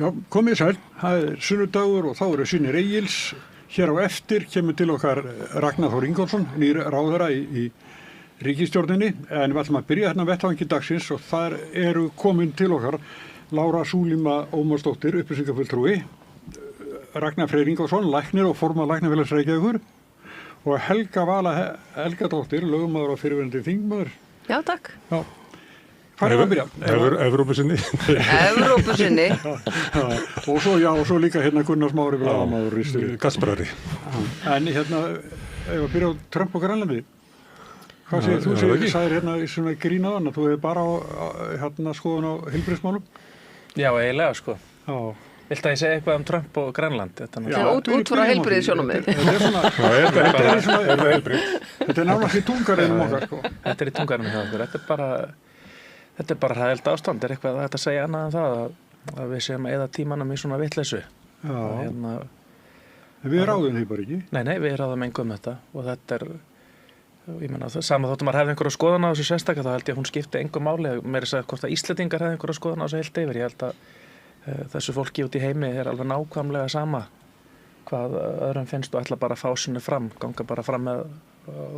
Já, komið sæl. Það sunnudagur og þá eru synir Egils. Hér á eftir kemur til okkar Ragnar Þór Ingólfsson, nýr ráðherra í ríkisstjórninni. En við ætlum að byrja hérna vettvangi dagsins og þar eru komin til okkar Lára Súlíma Ómarsdóttir, upplýsingafulltrúi, Ragnar Freyr Ingólfsson, læknir og formaður Læknafélags Reykjavíkur og Helga Vala Helgadóttir, lögmaður og fyrrverandi þingmaður. Já, takk. Já. Hvað er að byrja? Evrópusinni. Evrópusinni. Og svo líka hérna Gunnar Smári blaðamaður í styrri. Gasparari. En hérna, ef að byrja á Trump og Grænlandi, hvað segir þú? Sagðir hérna í svona grínaðan að þú hefur bara hérna skoðun á heilbrigðismálum? Já, eiginlega sko. Já. Viltu að ég segja eitthvað Trump og Grænland? Út frá heilbrigðissjónarmið. Þetta er nánast í tungareinum okkar sko. Þetta í tungareinum hjá okkur. Þetta er bara hræðilegt ástand. Það eitthvað að segja annað en það að við séum að eyða tímanum í svona vitleysu. Já. Við ráðum því bara ekki. Nei, við ráðum engu þetta og þetta ég meina sama þóttum að hefði einhverja skoðun á þessu sérstaka þá held ég að hún skipti engu máli. Meira að segja hvort að Íslendingar hefði einhverja skoðun á þessu heilt yfir. Ég held að þessu fólki út í heimi er alveg nákvæmlega sama hvað öðrum finnst og ætla bara að fá sinni fram, ganga bara fram með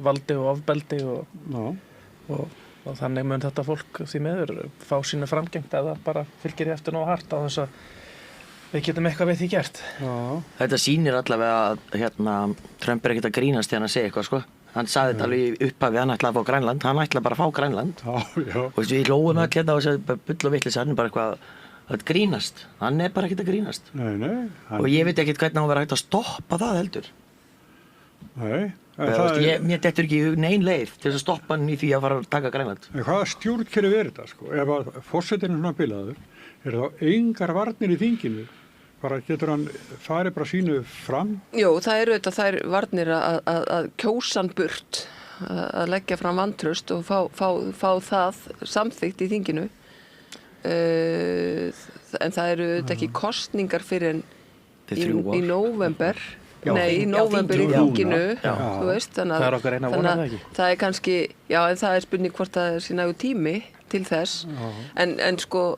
valdi og ofbeldi og þannig mun þetta fólk því miður fá sínu framgengt eða bara fylgir í eftir nógu hart á þess að við getum eitthvað við því gert. Já. Þetta sýnir allavega að Trump er ekkert að grínast þegar hann segir eitthvað sko. Hann sagði þetta alveg í upphafi, hann ætlaði að fá Grænland, hann ætlaði bara að fá Grænland. Já. Og við hlógum allir þetta og segði bull og vitleysa, hann er bara eitthvað að grínast. Hann er bara ekkert að grínast. Nei. Og ég veit ekkert hvernig hann verið hægt að stoppa það heldur. Nei. Mér dettur ekki nein leið til þess að stoppa hann í því að fara að taka Grænland. Hvaða stjórnkerfi er þetta sko? Ef að forsetinn er svona bilaður, er þá engar varnir í þinginu? Bara getur hann farið bara sínu fram? Jú, það eru þetta þær varnir að kjósan burt, að leggja fram vantraust og fá það samþykkt í þinginu. En það eru þetta ekki kostningar fyrir í nóvember. Nei, í nóvember í þinginu, þú veist, þannig það er okkar eina vona það ekki. Það er kannski, já, en það er spurning hvort það er nægur tími til þess. En sko,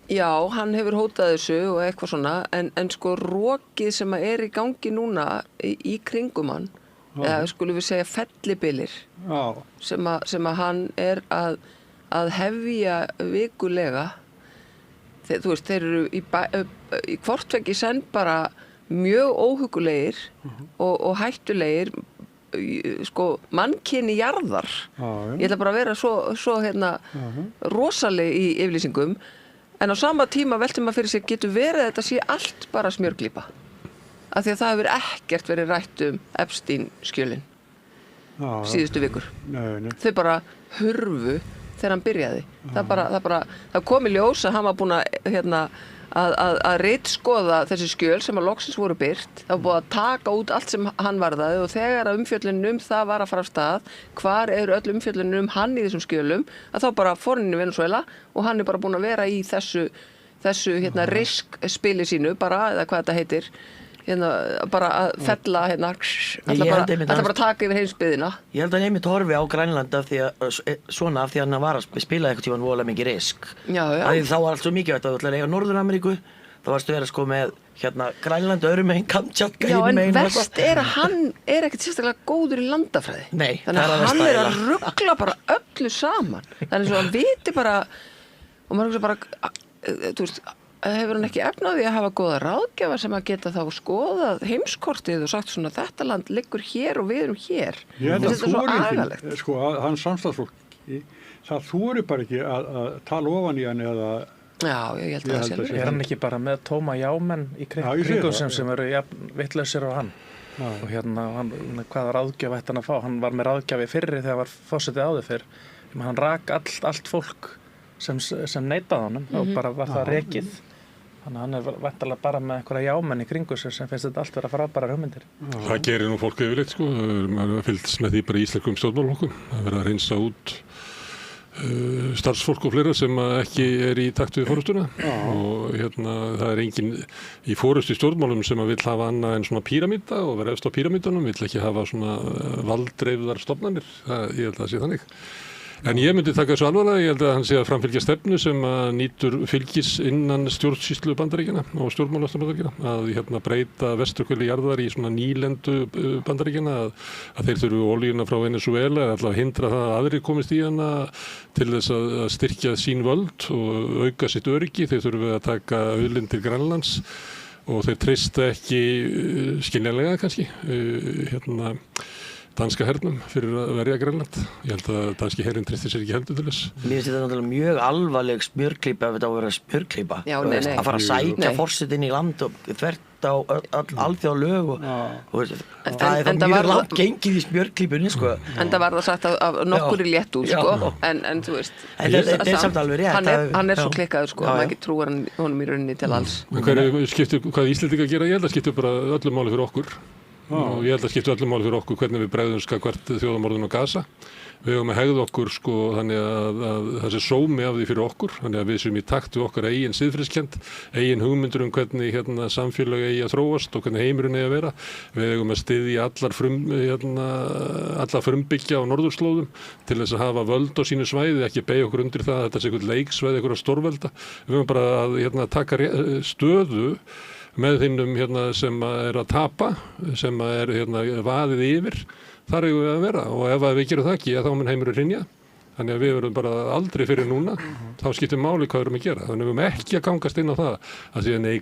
já, hann hefur hótað þessu og eitthvað svona, en sko rokið sem er í gangi núna í kringum hann, eða skulum við segja fellibilir, sem að hann er að hefja vikulega, þú veist, þeir eru í hvortveggi senn bara mjög óhugulegir og hættulegir sko mannkyni jarðar. Ég ætla bara að vera svo hérna rosaleg í yfirlýsingum en á sama tíma veltum maður fyrir sig getur verið þetta sé allt bara smjörglípa af því að það hefur ekkert verið rætt Epstein skjölin síðustu vikur. Þau bara hurfu þegar hann byrjaði. Það kom í ljós að hann var búinn að ritskoða þessi skjöl sem að loksins voru birt. Það var búið að taka út allt sem hann varðaði og þegar að umfjöllunin það var að fara af stað, hvar eru öll umfjöllunin hann í þessum skjölum, að þá bara fór hann í Venezuela og hann er bara búinn að vera í þessu risk spili sínu bara, eða hvað þetta heitir, bara að fella ætla bara að taka yfir heimsbyggðina. Ég held að hann einmitt horfi á Grænland af því að hann var að spila eitthvað tímann voðalega mikið risk. Já. Þá var allt svo mikið að þú ætlar að eiga Norður-Ameríku, þá varstu verið sko með Grænland öðrum megin, Kamtjatka hinum megin. Já, en verst er að hann er ekkert sérstaklega góður í landafræði. Nei, þannig að hann er að rugla bara öllu saman. Þannig að hann viti bara, og maður bara, þú veist, hefur hann ekki efnaði að hafa góða ráðgjafa sem að geta þá skoðað heimskortið og sagt svona þetta land liggur hér og við erum hér. Þetta er svo agalegt. Sko, hans samstarfsfólki, það þori bara ekki að tala ofan í hann eða... Já, ég held að það sé. Er hann ekki bara með tóma jámenn í kringum sem eru vitlausir á hann? Og hvaða ráðgjafa ætti hann að fá? Hann var með ráðgjafi fyrri þegar hann var forsetið áður fyrr. Hann rak allt fólk sem neitaði honum og bara var það rekið. Þannig að hann er væntanlega bara með einhverja jámenn í kringu sem finnst þetta allt vera frábærar hugmyndir. Það gerir nú fólk yfirleitt sko. Maður fylgst með því bara í íslenskum stjórnmálaflokkum. Það verður að reynsa út starfsfólk og fleira sem ekki er í takt við forystuna og það er engin í forystu stjórnmálum sem vill hafa annað en svona píramíta og vera efst á píramítanum, vill ekki hafa svona valddreifðar stofnanir. Ég held að það sé þannig. En ég myndi taka þessu alvarlega, ég held að hann sé að framfylgja stefnu sem að nýtur fylgis innan stjórnsýslu Bandaríkjanna og stjórnmálastar Bandaríkjanna, að breyta vesturhveli jarðar í svona nýlendu Bandaríkjanna, að þeir þurfu olíuna frá Venezuela eða alltaf hindra það að aðrir komist í hana til þess að styrkja sín völd og auka sitt öryggi. Þeir þurfu að taka auðlindir Grænlands og þeir treysta ekki skiljanlega kannski danska hernum fyrir að verja Grænland. Ég held að danski herinn treystir sér ekki heldur til þess. Mér finnst þetta náttúrulega mjög alvarleg smjörklípa ef þetta á að vera smjörklípa. Já, nei. Að fara að sækja forsetinn í land og þvert á alþjóðalög og það er það mjög langt gengið í smjörklípunni, sko. En það var það sagt af nokkur í létt út, sko. En þú veist. En þetta er samt alveg rétt. Hann svo klikkaður, sko. Maður ekki trúar honum í rauninni til alls. Hvað Íslendingar gera? Ég held að skiptir bara öllu máli fyrir okkur. Og ég held að skipta öllu máli fyrir okkur hvernig við bregðumst hvert þjóðamorðinu á Gaza. Við höfum að hegða okkur sko þannig að það sé sómi af því fyrir okkur, þannig að við séum í takt við okkar eigin siðferðiskennd, eigin hugmyndur hvernig samfélag eigi að þróast og hvernig heimurinn eigi að vera. Við eigum að styðja alla frumbyggja á norðurslóðum til þess að hafa völd á sínu svæði, ekki beygja okkur undir það að þetta sé eitthvað leiksvæði, eitthvað stórvelda. Við höfum bara að taka stöðu með hinnum sem er að tapa, sem er vaðið yfir, þar eigum við að vera og ef við gerum það ekki, þá mun heimurinn hrynja. Þannig að við verðum bara aldrei fyrir núna, þá skiptir máli hvað við erum að gera. Þannig að við erum ekki að gangast inn á það að segja nei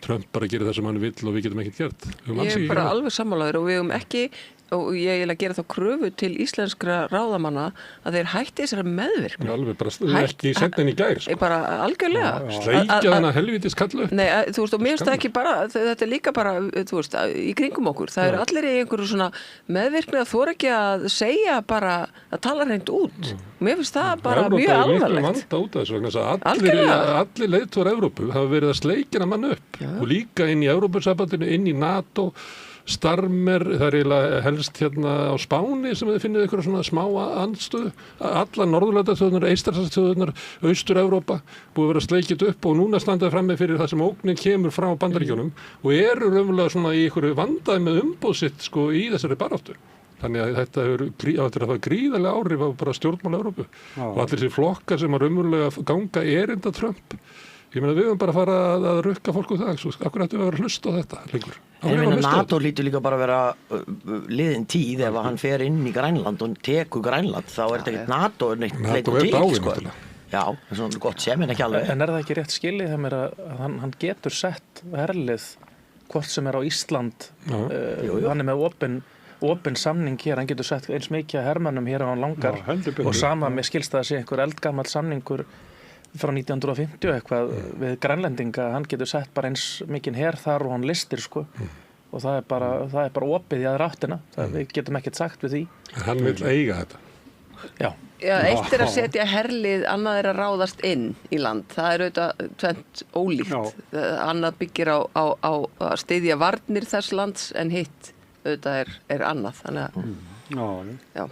Trump bara gerir það sem hann vill og við getum ekkert gert. Ég er bara alveg sammálaður og við höfum ekki, og ég vil að gera þá kröfu til íslenskra ráðamanna að þeir hætti þessari meðvirkni. Alveg bara ekki sendin í gær. Sko. Bara algjörlega. Sleikja þennan helvítis kallu. Nei, þú veist, og mér finnst það ekki bara, þetta er líka bara, þú veist, í kringum okkur. Það eru allir í einhverju svona meðvirkni að þora ekki að segja bara, að tala hreint út. Mér finnst það bara mjög alvarlegt. Vanda út af þessu vegna þess að allir leiðtogar Evrópu hafa verið að sleikja mann upp og líka inn í Evrópusambandinu, inn í NATO. Starmer, það er eiginlega helst á Spáni sem þið finnið ykkur svona smá andstöðu. Alla Norðurlandaþjóðirnar, Eystrasaltsþjóðirnar, Austur-Evrópa búið að vera sleikið upp og núna standað frammi fyrir það sem ógnin kemur frá Bandaríkjunum og eru raunverulega svona í ykkur vandaði með umboð sitt sko í þessari baráttu. Þannig að þetta hefur að hafa gríðarlega áhrif á bara stjórnmála Evrópu og allir þessi flokkar sem að raunverulega ganga erinda Trump. Ég meina við höfum bara að fara að rukka fólk úr það, svo akkur ættum við að vera að hlusta á þetta lengur. En NATO lítur líka bara að vera liðin tíð ef hann fer inn í Grænland og tekur Grænland, þá er þetta ekkert NATO leikur til, sko. Já, það er svona gott sem en ekki alveg. En er það ekki rétt skilið þegar að hann getur sett herlið hvort sem er á Ísland, hann er með opin samning hér, hann getur sett eins mikið hermannum hér á hann langar og sama með skilst að sé einhver eldgamall samningur frá 1950 eitthvað við grænlendinga, hann getur sett bara eins mikinn her þar og hann listir sko og það er bara opið í aðra áttina, við getum ekkert sagt við því. Hann vil eiga þetta. Já. Já, eitt er að setja herlið, annað er að ráðast inn í land, það er auðvitað tvennt ólíkt, annað byggir á að styðja varnir þess lands en hitt auðvitað er annað, þannig að já.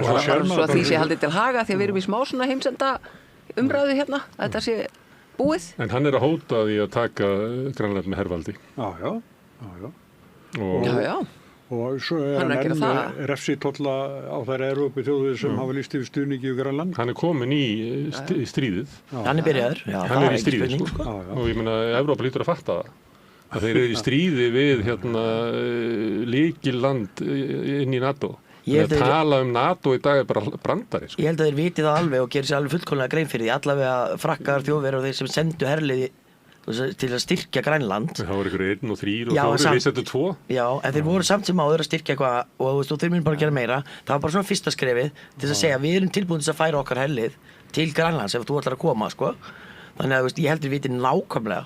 Og svo að því sé haldið til haga því að við erum í smá svona heimsenda umræðu hérna, að þetta sé búið. En hann er að hóta því að taka Grænland með hervaldi. Já. Já. Og svo er hann enn refsitólla á þær Evrópu þjóðir sem hafa lýst yfir stuðningi í Grænland. Hann er komin í stríðið. Hann er byrjaður. Hann er í stríðið, sko. Og ég meina, Evrópa lítur að fatta það. Að þeir eru í stríði við lykilland inn í NATO. Að tala NATO í dag er bara brandari. Sko. Ég held að þeir viti það alveg og gerir sér alveg fullkomlega grein fyrir því. Allavega frakkar, Þjóðverjar og þeir sem sendu herliði til að styrkja Grænland. Það voru ykkur 1 og 3 og 4, við settum 2. Já, en þeir voru samt sem áður að styrkja eitthvað og þeir munu bara gera meira. Það var bara svona fyrsta skrefið til að segja við erum tilbúin til að færa okkar herlið til Grænlands ef þú ætlar að koma, sko. Þannig að ég heldur viti nákvæmlega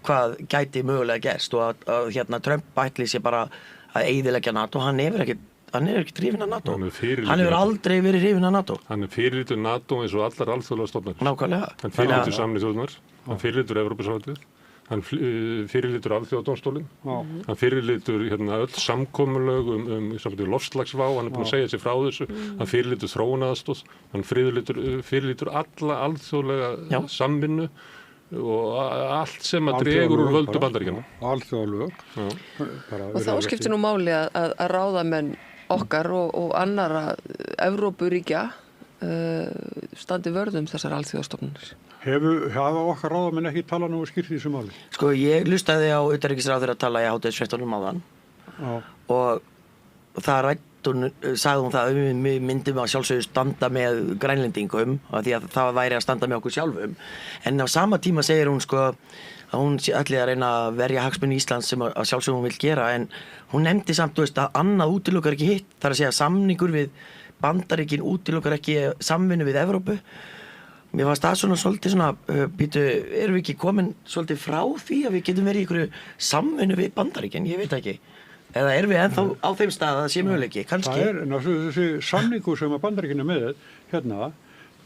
hvað gæti mögulega gerst og að Trump ætli sér bara að eyðileggja NATO. Hann er ekki hrifinn af NATO. Hann hefur aldrei verið hrifinn af NATO. Hann er fyrirlitur NATO eins og allar alþjóðlegar stofnanir. Nákvæmlega. Hann fyrirlitur Sameinuðu þjóðirnar, hann fyrirlitur Evrópusambandið, hann fyrirlitur Alþjóðadómstólinn, hann fyrirlitur öll samkomulög loftslagsvá, hann er búinn að segja sér frá þessu, hann fyrirlitur þróunaraðstoð, hann fyrirlitur alla alþjóðlega samvinnu og allt sem að dregur úr völdu Bandaríkjanna. Alþjóðalög. Og þá skiptir nú máli að ráðamenn okkar og annara Evrópuríkja standi vörðum þessar alþjóðastofnanir. Hafa okkar ráðamenn ekki talað nú skýrt í þessu máli? Sko, ég hlustaði á utanríkisráðherra að tala í hádegisfréttunum áðan og það sagði hún það við myndum að sjálfsögðu standa með Grænlendingum af því að það væri að standa með okkur sjálfum en á sama tíma segir hún sko að hún ætli að reyna að verja hagsmuni Íslands sem að sjálfsögðu hún vil gera en hún nefndi samt að annað útilokar ekki hitt þar að segja samningur við Bandaríkin útilokar ekki samvinnu við Evrópu. Mér fannst það svolítið erum við ekki komin svolítið frá því að við getum verið í einhverju samvinnu við Bandaríkin, ég veit ekki. Eða erum við ennþá á þeim stað að það sé möguleiki, kannski? Það þessi samningur sem að Bandaríkin er með hérna,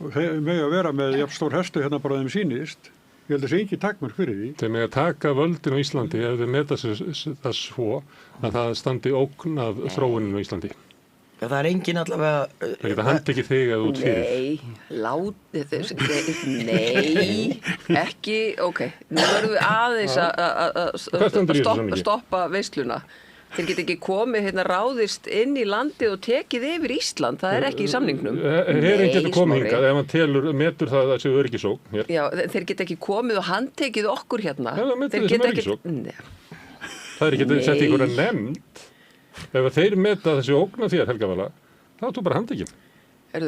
með að vera með jafn stór hestu hérna bara þeim sýnist, ég held að það sé ekki takmörk fyrir því. Þeir með að taka völdin á Íslandi ef þeir meta það svo að það standi ógn af þróunin á Íslandi. Það er engin allavega... Það geta hend ekki þig að út fyrir. Nei, ekki, ok. Nú verðum við aðeins að stoppa veisluna. Þeir geta ekki komið ráðist inn í landið og tekið yfir Ísland. Það er ekki í samningnum. Herinn getur komið hingað ef hann metur það að séu öryggisógn. Já, þeir geta ekki komið og handtekið okkur hérna. Já, það metur þessum öryggisógn. Það er ekki að setja einhverja nefnd. Ef þeir meta þessi ógn af þér, Helga Vala, þá er þú bara handtekinn.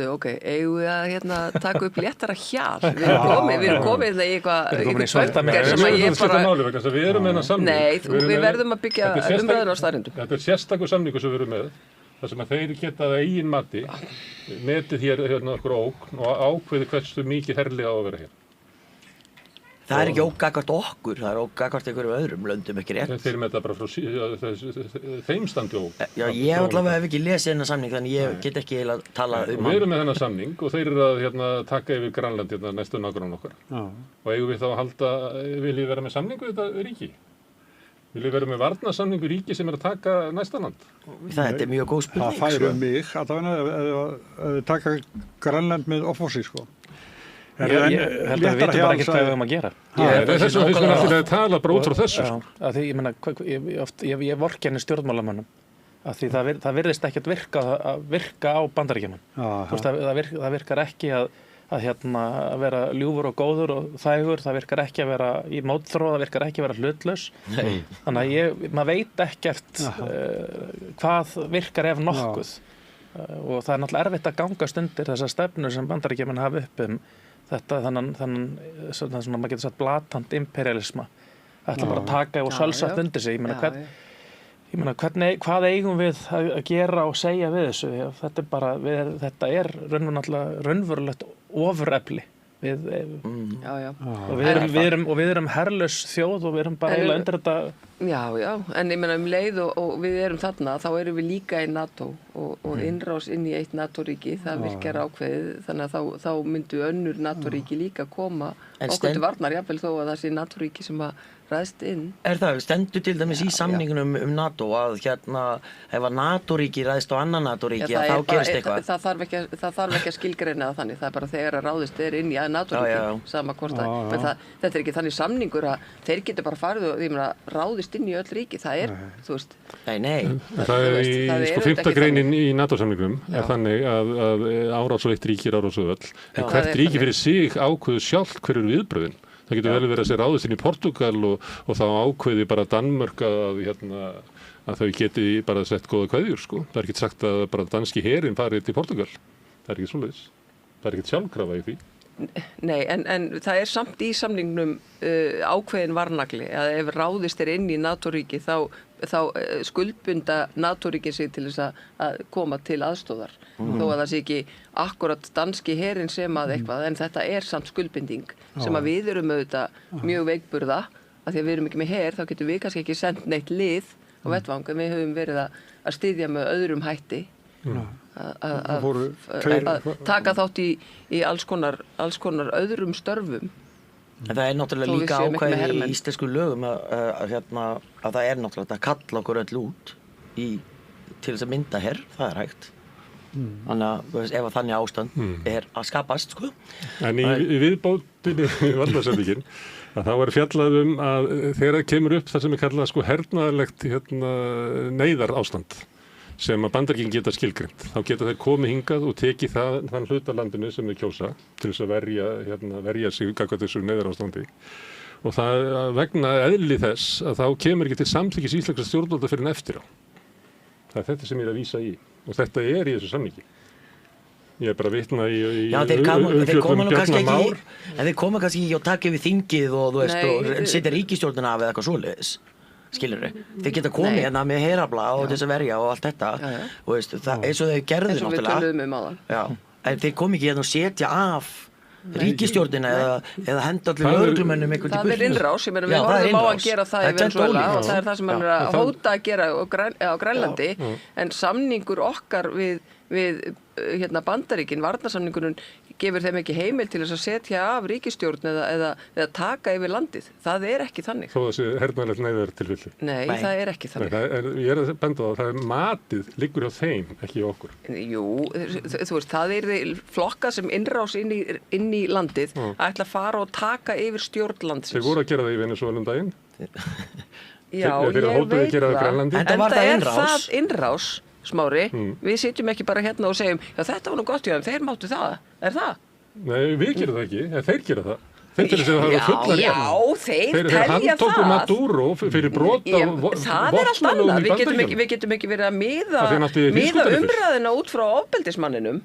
Ok, eigum við að taka upp léttara hjal? Við erum komið í eitthvað böngar sem að ég bara... Við erum með þennan samning. Nei, við verðum að byggja umræðuna á staðreyndum. Þetta er sérstakur samningur sem við erum með, þar sem að þeir geta að eigin mati, metið hér okkur ógn og ákveði hversu mikið herli á að vera hér. Það er ekki ógagvart okkur, það er ógagvart einhverjum öðrum löndum, ekki rétt. Þeir með það bara frá þeim standi ógn. Já, ég allavega hef ekki lesið þennan samning, þannig ég get ekki eiginlega að tala um hann. Við erum með þennan samning og þeir eru að taka yfir Grænland næstu nágrann okkar. Og eigum við þá að halda, viljum við vera með samningu við þetta ríki? Viljum við vera með varnarsamningu ríki sem að taka næsta land? Það er mjög góð spurning. Það færi mig að taka Grænland með offorsi, sko. Ég held að við vitum bara ekki hvað við höfum að gera. Þessum finnst mér alltaf að tala bara út frá þessu. Því, ég vorkenni stjórnmálamönnum af því það virðist ekkert virka á Bandaríkjamann. Það virkar ekki að vera ljúfur og góður og þægur, það virkar ekki að vera í mótþróa, það virkar ekki að vera hlutlaus. Þannig að maður veit ekkert hvað virkar ef nokkuð. Og það er náttúrulega erfitt að gangast undir þessa stefnu sem Bandaríkjamenn hafa upp þetta þannig svona maður getur sagt blatant imperialisma ætla bara að taka og sölsagt undir sig hvað eigum við að gera og segja við þessu þetta er raunverulegt ofurefli og við erum herlaus þjóð og við erum bara eiginlega undir þetta. Já, en ég meina leið og við erum þarna, þá erum við líka í NATO og innrás inn í eitt NATO-ríki, það virkar ákveðið, þannig að þá myndu önnur NATO-ríki líka koma okkur til varnar, jafnvel þó að það sé NATO-ríki sem að ræðst inn. Er það, stendur til dæmis í samningunum NATO að ef að NATO-ríki ræðst á annan NATO-ríki að þá gerist eitthvað? Það þarf ekki að skilgreina það þannig, það er bara þegar að ráðist í NATO-ríki, sama hvort það, þetta er ekki þannig samningur að þeir getur bara farið og ég meina ráðist inn í öll ríki, það er, þú veist. Nei. Það er í 5. greinin í NATO-samningnum er þannig að árás og eitt ríki er árás og öll, en hvert ríki fyrir sig ákveður sjálft hverju viðbröðin. Það getur vel verið að sé ráðist inn í Portúgal og þá ákveði bara Danmörk að þau geti bara sett góða kveðjur, sko. Það er ekki sagt að bara danski herinn farið til Portúgal. Það er ekki svoleiðis. Það er ekki sjálfkrafa í því. Nei, en það er samt í samningnum ákveðin varnagli að ef ráðist inn í NATO-ríki þá skuldbunda NATO-ríkin sig til þess að koma til aðstóðar þó að það sé ekki akkurat danski herinn sem að eitthvað, en þetta er samt skuldbinding sem að við erum auðvitað mjög veikburða, að því að við erum ekki með her þá getum við kannski ekki sendt neitt lið á vettvang, en við höfum verið að styðja með öðrum hætti að taka þátt í alls konar öðrum störfum. En það er náttúrulega líka ákvæði í íslensku lögum að það er náttúrulega að kalla okkur öll út til þess að mynda her, það er hægt. Þannig að ef að þannig ástand er að skapast, sko. En í viðbótinni í varnarsamninginn að þá er fjallað að þegar það kemur upp það sem er kallað hernaðarlegt neyðar ástand sem að Bandaríkin geta skilgreint. Þá geta þeir komið hingað og tekið þann hluta landinu sem þeir kjósa til þess að verja sig gagnvart þessu neyðarástandi. Og það vegna eðli þess að þá kemur ekki til samþykkis íslenskra stjórnvalda fyrir en eftir á. Það er þetta sem ég er að vísa í og þetta er í þessu samningi. Ég er bara að vitna í umfjöllun Bjarna Már. En þeir koma kannski ekki og taka yfir þingið og þú veist og setja ríkisstjórnina af eða eitthvað svoleiðis. Skilurðu? Þeir geta komið hérna með herafla og þess að verja og allt þetta og veist, eins og þau gerðu náttúrulega. Eins og við töluðum áðan. Já, en þeir komi ekki hérna og setja af ríkisstjórnina eða henda allir lögreglumönnum eitthvað til burtu. Það innrás, ég meina við horfum á að gera það í Venezuela og það er það sem hann er að hóta að gera á Grænlandi en samningur okkar við Bandaríkin, varnarsamningurinn gefur þeim ekki heimild til þess að setja af ríkisstjórn eða taka yfir landið. Það er ekki þannig. Þó þessi hernaðarlegt neyðartilfelli. Nei, það er ekki þannig. Ég er að benda á það að matið liggur hjá þeim, ekki hjá okkur. Jú, þú veist, það er flokkað sem innrás inn í landið að ætla að fara og taka yfir stjórn landsins. Þeir voru að gera það í Venezuela daginn. Já, ég veit það. En það er það innrás. Smári, við sitjum ekki bara hérna og segjum já þetta var nú gott hjá þeim, þeir máttu það, er það? Nei, við gerum það ekki, þeir gera það. Þeir til þess að það hafa fulla rétt. Já, þeir telja það. Þeir handtóku Maduro fyrir brot af það er allt annað, við getum ekki verið að miða umræðina út frá ofbeldismanninum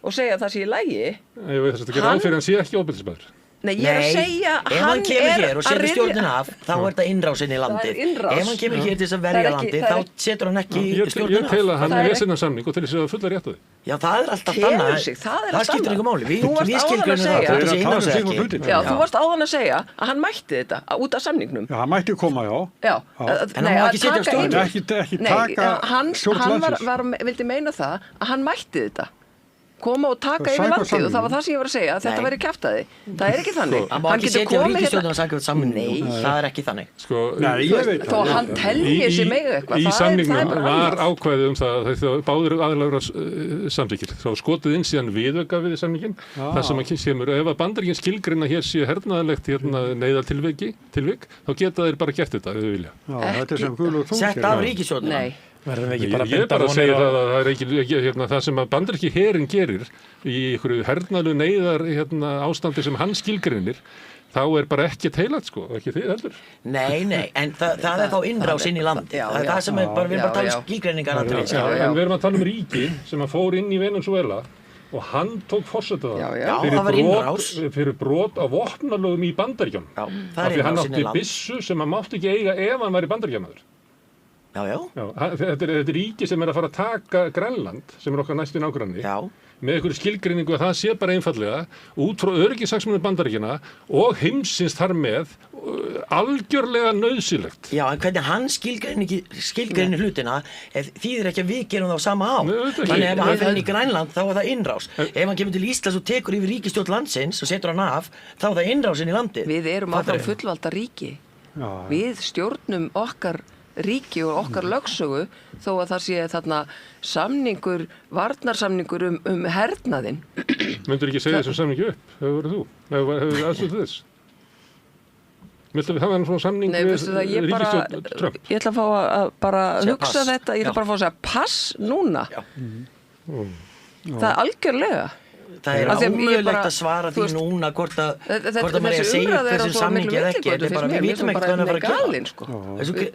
og segja að það sé í lagi. Ég veit þess að það gerir áfyrir hann sé ekki ofbeldismaður. Nei, ég er að segja ef hann kemur hér og setur stjórnina af þá er þetta innrásin í landið. Ef hann kemur hér til þess að verja landið þá setur hann ekki stjórnina af. Ég tel að hann er sinna samning og til þess að fulla rétt á því. Já, það er alltaf annað. Það skiptir einhver máli. Við skilgreinum það, þetta sé innrás eða ekki. Já, þú varst áðan að segja að hann mætti þetta út af samningnum. Já, hann mætti koma, já. En hann má ekki setja stjórn. Ekki taka stjórn landsins. Hann vildi meina það að hann mætti þetta. Koma og taka yfir landið og það var það sem ég var að segja að þetta væri kjaftaði. Það er ekki þannig. Hann má ekki setja ríkisstjórnina og samkvæmt samningnum. Það er ekki þannig. Nei, ég veit það. Þó hann telji sig með eitthvað. Í samningnum var ákvæðið það að báðir aðilar samþykkir. Þá skotið inn síðan viðauka við samninginn. Það sem að kemur, ef að Bandaríkin skilgreina hér sé hernaðarlegt neyðartilvik, þá geta þeir bara gert þetta ef þau vilja. Já, þetta er sem Guðlaug Þór Sett af ríkisstjórnina. Ég er bara að segja það að það er ekki það sem að Bandaríski herinn gerir í einhverju hernaðlu neyðar ástandi sem hann skilgreinir þá er bara ekki heilat ekki þið heldur. Nei, en það er þá innrás inn í landi. Það er það sem við erum bara að tala skilgreiningar en við erum að tala ríki sem að fór inn í Venezuela og hann tók forseta fyrir brot á vopnalögum í Bandaríkjunum. Af því hann átti byssu sem hann mátti ekki eiga ef hann væri Bandaríkjamaður. Já. Þetta er ríki sem er að fara að taka Grænland, sem er okkar næstu nágranni, með einhverju skilgreiningu að það sé bara einfallega út frá öryggishagsmunum Bandaríkjanna og heimsins þar með algjörlega nauðsynlegt. Já, en hvernig hann skilgreinir hlutina þýðir ekki að við gerum það á sama á. Þannig ef hann fer inn í Grænland þá er það innrás. Ef hann kemur til Íslands og tekur yfir ríkisstjórn landsins og setur hann af, þá er það innrás inn í landið. Við erum áfram fullvalda ríki. Við stjórnum okkar ríki og okkar lögsögu þó að það sé þarna varnarsamningur hernaðinn. Myndur ekki segja þessum samningi upp? Hefur verið þú? Hefur aðstöðu þess? Viltu við hafa hann svona samning við ríkisstjórn Trump? Ég ætla að fá að bara hugsa þetta, ég ætla bara að fá að segja pass núna. Það er algjörlega. Það er ómögulegt að svara því núna hvort að maður er að segja þessu samningi eða ekki. Við vitum ekkert hvað hann er að fara að gera.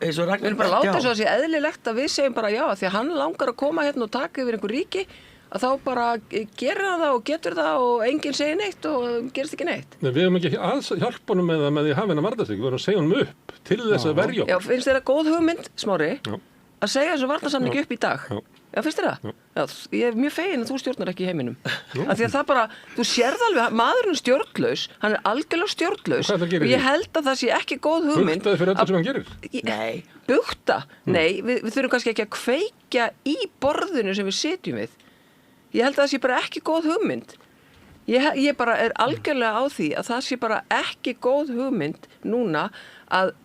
Við erum bara að láta þess að það sé eðlilegt að við segjum bara já, því að hann langar að koma hérna og taka yfir einhver ríki, að þá bara gerir hann það og getur það og enginn segir neitt og gerist ekki neitt. Nei, við höfum ekki hjálpa honum með því að hafa hennar varðast ekki, við höfum að segja honum upp til þess að verja okkur. Já, finnst þér það góð hugmynd, Smári, að segja þessu varnarsamningi upp í dag? Já, finnst þér það? Já, ég er mjög fegin að þú stjórnar ekki í heiminum. Af því að það bara, þú sérð alveg, maðurinn er stjórnlaus, hann er algjörlega stjórnlaus og ég held að það sé ekki góð hugmynd. Bugtaði fyrir öllu sem hann gerir? Nei. Bugta? Nei, við þurfum kannski ekki að kveikja í borðinu sem við sitjum við. Ég held að það sé bara ekki góð hugmynd. Ég bara er algjörlega á því að það sé bara ekki góð hugmynd núna að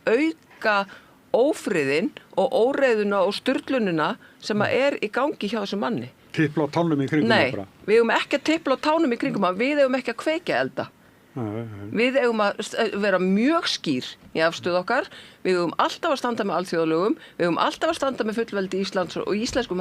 auka ófriðin og óreiðuna og sturlunina sem er í gangi hjá þessum manni. Tipla á tánum í kringum Nei, við eigum ekki að tipla á tánum í kringum hann, við eigum ekki að kveikja elda. Við eigum að vera mjög skýr í afstöðu okkar, við eigum alltaf að standa með alþjóðalögum, við eigum alltaf að standa með fullveldi Íslands og íslenskum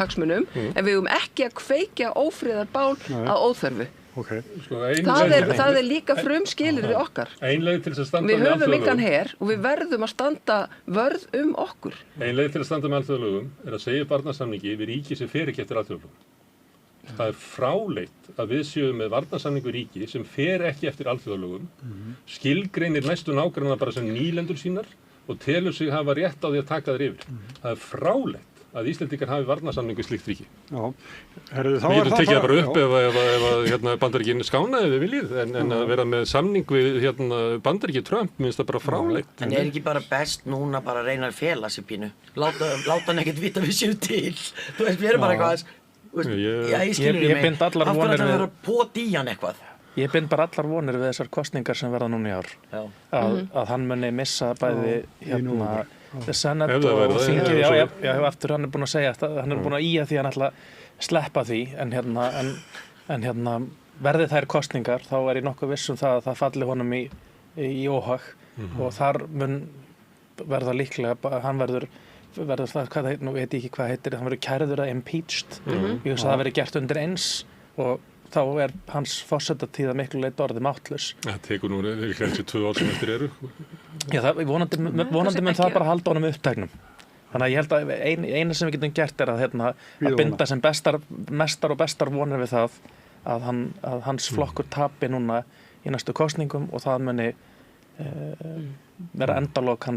hagsmunum, en við eigum ekki að kveikja ófriðarbál að óþörfu. Okay. Sko, Það líka frumskilyrði okkar. Ein leið til þess að standa við með höfum engan alþjóðalögum. her og við verðum að standa vörð okkur. Ein leið til að standa með alþjóðalögum að segja varnarsamningi við ríki sem fer ekki eftir alþjóðalögum. Það fráleitt að við séum með varnarsamningu ríki sem fer ekki eftir alþjóðalögum, skilgreinir næstu nágranna bara sem nýlendur sínar og telur sig hafa rétt á því að taka þær yfir. Það fráleitt að Íslendingar hafi varnarsamningu slíkt ríki. Já. Herðu, þá við getum tekið það bara upp ef Bandaríkin skánaði við viljið, en að vera með samning við Bandaríki Trump, minnst það bara fráleitt. En er ekki bara best núna bara að reyna að fela sig pínu? Láta hann ekkert vita við séu til. Þú veist, við erum bara eitthvað ég skilur ég bind allar vonir við að vera pót í hann eitthvað. Ég bind bara allar vonir við þessar kosningar sem verða núna í ár að hann muni missa bæði Senat og þingið já, aftur hann búinn að segja hann búinn að ía því hann ætla að sleppa því en verði þær kosningar þá ég nokkuð viss það að það falli honum í óhag og þar mun verða líklega hann verður það, nú veit ég ekki hvað heitir, hann verður kærður að impeached. Ég hugsa að það verður gert undir eins og þá hans forsetatíð að miklu leyti orðið máttlaus. Það tekur nú kannski 2 ár sem eftir eru. Já, vonandi mun það bara halda honum upptæknum. Þannig að ég held að eina sem við getum gert að binda sem mestar og bestar vonir við það að hans flokkur tapi núna í næstu kosningum og það muni vera endalok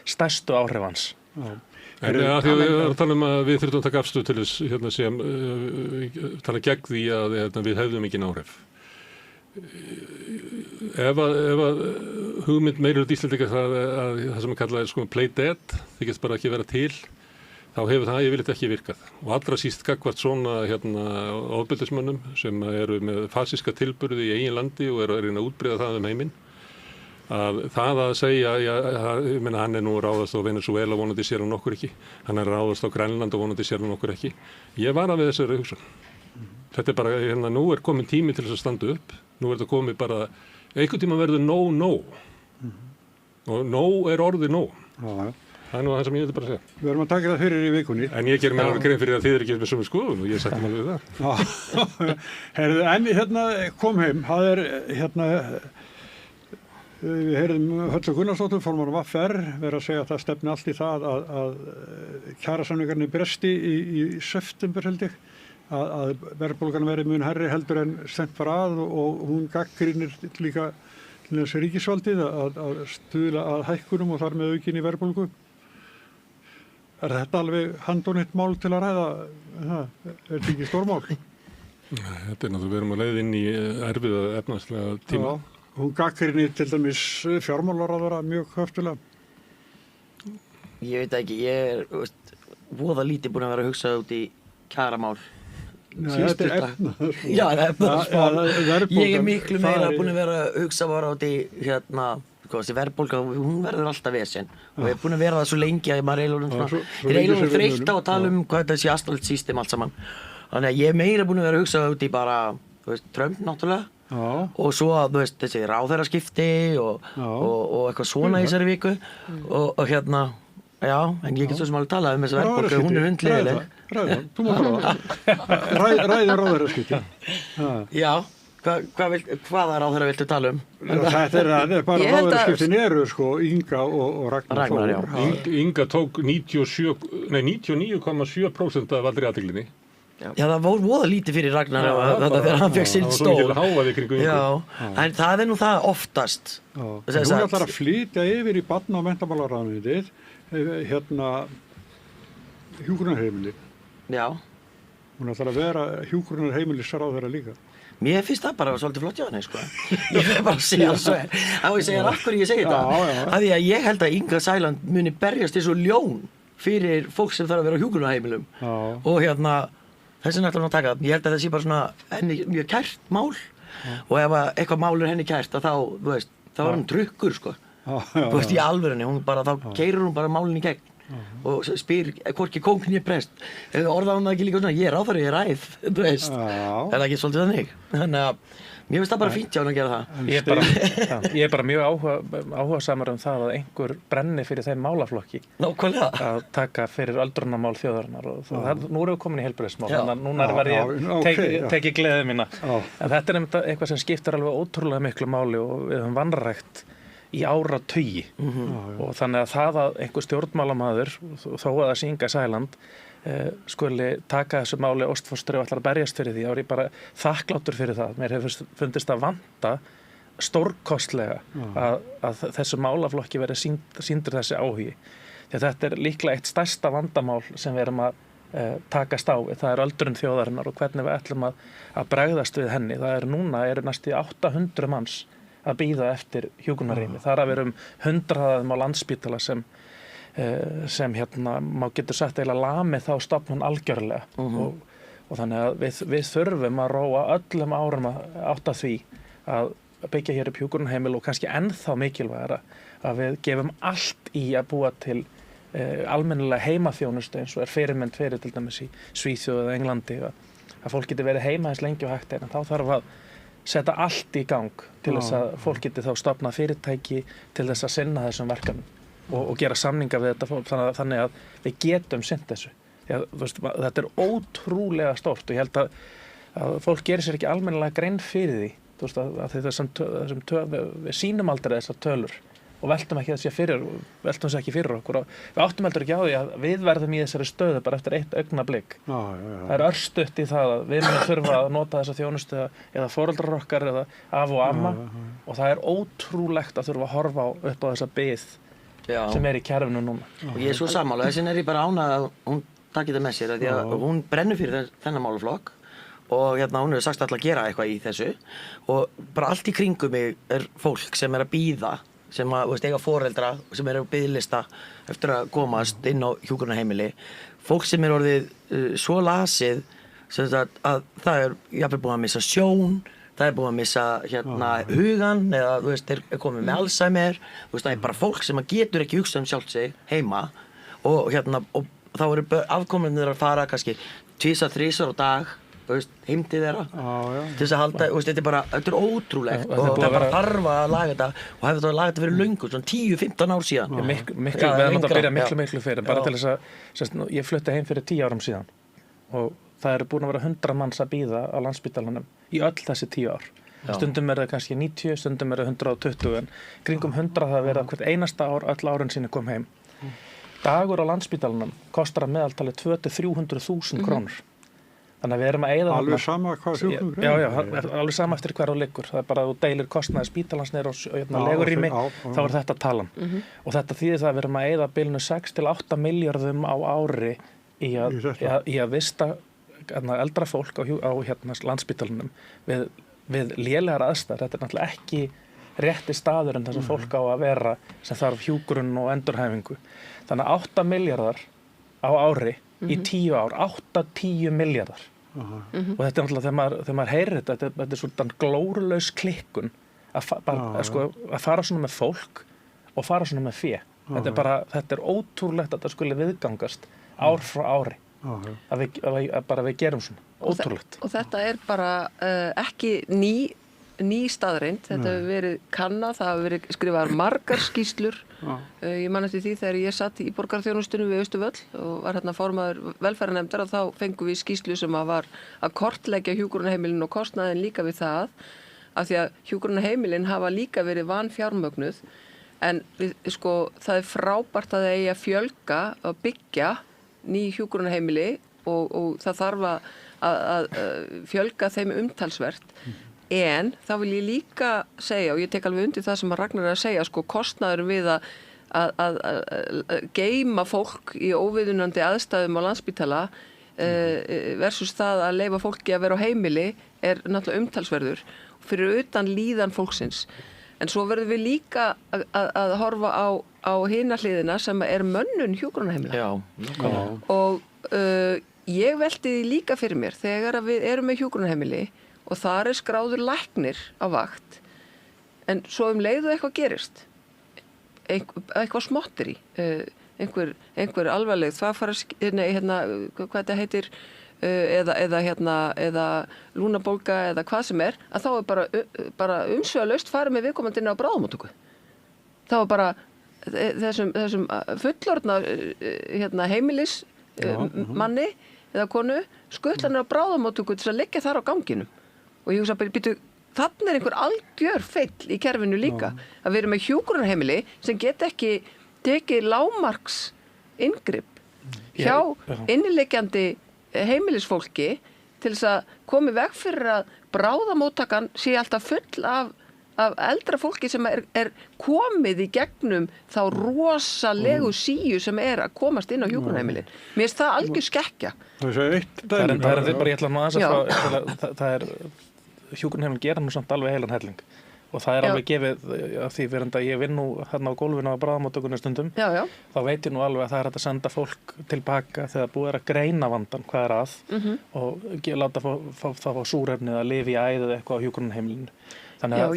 stærstu áhrif hans. En því að við erum að tala að við þurfum að taka afstöðu til þess sem tala gegn því að við hefðum ekki áhrif. Ef að hugmynd meirihluti Íslendinga að það sem að kalla play dead, þykist bara ekki vera til, þá hefur það yfirleitt ekki virkað. Og allra síst gagnvart svona ofbeldismönnum sem eru með fasíska tilburði í eigin landi og eru að reyna að útbreiða það heiminn. Að það að segja, ég meina hann nú ráðast á Venezuela, vonandi sér hann okkur ekki. Hann ráðast á Grænland og vonandi sér hann okkur ekki. Ég var við þessari hugsun. Þetta bara, nú komin tími til þess að standa upp. Nú þetta komið bara, einhvern tíma verður no. Og no orðið no. Það nú það sem ég vildi bara segja. Við erum að taka það fyrir í vikunni. En ég ger mér alveg grein fyrir að þið ekki með sömu skoðun og ég sætti mig við það. Herðu, en kom heim, það við heyrðum Höllu Gunnarsdóttur, formann VR, vera að segja að það stefni allt í það að kjarasamningarnir bresti í september held ég, að verðbólgan verði mun hærri heldur en stefnt var og hún gagnrýnir líka til þessi ríkisvaldið að stuðla að hækkunum og þar með aukinni verðbólgu. Þetta alveg handónitt mál til að ræða? Þetta ekki stórmál? Þetta náttúrulega við erum að leiða inn í erfiða efnahagslega tíma. Já. Hún gagnrýnir til dæmis fjármálaráðherra mjög höftulega. Ég veit ekki, ég voða lítið búin að vera að hugsa út í kjaramál. Þetta efnaðar. Já, það er efnaðar. Ég miklu meira búin að vera að hugsa bara út í þessi verðbólga, hún verður alltaf vesen. Og ég er búin að vera það svo lengi að maður er eiginlega þreytt á að tala hvað þetta sé allt system allt saman. Þannig að ég er meira búin að vera að hugsa út í bara, Trump náttúrulega. Og svo að þessi ráðherraskipti og eitthvað svona í þessari viku og já, en ég get svo sem alveg talað þessi verðbólgu, hún er hundleiðileg. Þú má tala ræðum ráðherraskipti. Já, hvaða ráðherra viltu tala Þetta er bara ráðherraskiptin eru Inga og Ragnar Þór. Inga tók 99,7% af allri athyglinni. Já, það voru voða lítið fyrir Ragnar þegar hann fekk sinn stól. En það er nú það oftast. Hún ætlar að flytja yfir í barna- og menntamálaráðuneytið hjúkrunarheimili. Já. Hún ætlar að vera hjúkrunarheimilisráðherra líka. Mér finnst það bara svolítið flott hjá henni, Ég fyrir bara að segja það svo ég segja af hverju ég segi þetta. Af því að ég held að Inga Sæland muni berjast eins og ljón fyrir fólk sem þarf að vera á hjúkrunarheimilum. Og þessi náttúrulega að taka það. Ég held að það sé bara svona henni mjög kært mál og ef eitthvað mál er henni kært að þá er hann trukkur, Þú veist, í alvörunni, þá keyrir hún bara málinn í gegn. og spyr hvorki kóngn ég prest orðar hann það ekki líka svona, ég er ráðherra, ég er ræð þú veist, er það ekki svolítið þannig þannig að mér finnst það bara fínt hjá hann að gera það ég er bara mjög áhugasamur það að einhver brenni fyrir þeim málaflokki nákvæmlega að taka fyrir öldrunarmál þjóðarinnar og nú erum við komin í heilbrigðismál þannig að núna var ég tekið gleðið mína en þetta er eitthvað sem skiptir alveg ótrúlega miklu máli og við höfum vanrækt í áratugi og þannig að það að einhver stjórnmálamaður þó að það sé Inga Sæland skuli taka þessu máli óstfóstri og ætlar að berjast fyrir því, þá er ég bara þakklátur fyrir það. Mér hefur fundist að vanta stórkostlega að þessu málaflokki verið sýndur þessi áhugi. Því að þetta er líklega eitt stærsta vandamál sem við erum að takast á. Það er öldrun þjóðarinnar og hvernig við ætlum að bregðast við henni. Það er núna næstum 800 manns að bíða eftir hjúkrunarrými. Þar að við erum 100 á Landspítala sem má getur sagt eiginlega lamið þá stofnun algjörlega og þannig að við þurfum að róa öllum árum átt að því að byggja hér upp hjúkrunarheimili og kannski ennþá mikilvægara að við gefum allt í að búa til almennilega heimaþjónustu eins og er fyrirmynd fyrir til dæmis í Svíþjóð eða Englandi að fólk geti verið heima eins lengi og hægt en þá þarf að setja allt í gang til þess að fólk geti þá stofnað fyrirtæki til þess að sinna þessum verkefnum og gera samninga við þetta fólk þannig að við getum sinnt þessu. Þetta er ótrúlega stórt og ég held að fólk gerir sér ekki almennilega grein fyrir því við sýnum aldrei þessar tölur og veltum þessi ekki fyrir okkur og við áttum heldur ekki á því að við verðum í þessari stöðu bara eftir eitt augnablik. Það er örstutt í það að við munum þurfa að nota þessa þjónustu eða foreldrar okkar eða af og amma og það er ótrúlegt að þurfa að horfa upp á þessa bið sem er í kerfinu núna. Og ég er svo sammála, þessin er ég bara ánægð að hún takir þetta með sér því að hún brennur fyrir þennan málaflokk og hún hefur sagst alltaf að gera eitthvað í þessu og bara allt í kringum mig er fólk sem er að bíða sem að eiga foreldra sem eru á biðlista eftir að komast inn á hjúkrunarheimili fólk sem er orðið svo lasið að það er jafnvel búið að missa sjón það er búið að missa hugan eða er komið með Alzheimer það er bara fólk sem getur ekki hugsað sjálft sig heima og þá eru afkomendurnir að fara kannski 2-3 á dag heim til þeirra til þess að halda þetta er ótrúlegt og það er bara þarf að laga þetta og hefur þetta lagað þetta fyrir löngu svona 10-15 ár síðan við erum að byrja miklu fyrir bara til þess að ég flutti heim fyrir 10 árum síðan og það eru búin að vera 100 manns að bíða á Landspítalanum í öll þessi 10 ár. Stundum er það kannski 90, stundum er það 120 en kringum 100 það að vera hvert einasta ár öll árin síni kom heim. Dagur á Landspítalanum kostar að meðaltali 200-300.000 krónur. Þannig að við erum að eyða alveg sama hvað sjúklingur alveg sama eftir hver á liggur. Það er bara að þú deilir kostnaði spítalans niður og legurými þá er þetta talan. Og þetta þýðir það að við erum að eyða bilinu 6-8 milljörðum á ári í að vista eldra fólk á Landspítalanum við lélegar aðstæður. Þetta er náttúrulega ekki rétti staður en þessum fólk á að vera sem þarf hjúkrun og endurhæfingu. Þannig að 8 milljarðar á ári í 10 ár, 8-10 milljarðar. Og þetta er náttúrulega þegar maður heyrir þetta er svona glórulaus klikkun að fara svona með fólk og fara svona með fé. Þetta er ótrúlegt að það skuli viðgangast ár frá ári. Að við gerum svona ótrúlegt og þetta er bara ekki ný staðreind þetta hefur verið kannað, það hefur verið skrifaðar margar skýrslur ég man eftir því þegar ég satt í borgarþjónustunni við Austurvöll og var formaður velferðarnefndar og þá fengum við skýrslu sem var að kortleggja hjúkrunarheimilin og kostnaðinn líka við það af því að hjúkrunarheimilin hafa líka verið vanfjármögnuð en það er frábært að það eigi að fjölga og byggja ný hjúkrunarheimili og það þarf að fjölga þeim umtalsvert en þá vil ég líka segja og ég tek alveg undir það sem Ragnar er að segja kostnaður við að geyma fólk í óviðunandi aðstæðum á Landspítala versus það að leyfa fólki að vera á heimili er náttúrulega umtalsverður fyrir utan líðan fólksins en svo verðum við líka að horfa á hina hliðina sem er mönnun hjúkrunarheimila og ég velti því líka fyrir mér þegar við erum með hjúkrunarheimili og þar er skráður læknir á vakt en svo leiðu eitthvað gerist eitthvað smottir í einhver alvarleg hvað þetta heitir, eða lúnabólga eða hvað sem að þá bara umsvifalaust farið með viðkomandi inn á bráðamóttöku. Þá bara þessum fullorðna heimilis manni eða konu skuttlanir á bráðamóttöku til að liggja þar á ganginum. Og ég hugsa bara, þannig einhver algjör feill í kerfinu líka. Að við erum með hjúkrunarheimili sem get ekki tekið lágmarks inngrip hjá inniliggjandi heimilisfólki til þess að koma í veg fyrir að bráðamóttakan sé alltaf full af eldra fólki sem er komið í gegnum þá rosalegu síu sem að komast inn á hjúkrunarheimilin. Mér finnst það algjör skekkja. Það er bara ég ætla nú aðeins að það hjúkrunarheimilin gera nú samt alveg heilan helling. Og það er alveg gefið af því verðandi að ég vinn nú hérna á gólfinu á bráðamóttökunni stundum. Þá veit ég nú alveg að það er hægt að senda fólk tilbaka þegar búið að greina vandann hvað að og láta fá súrefnið að lifa í æðið eitthvað á hjúkrunarheimilinu.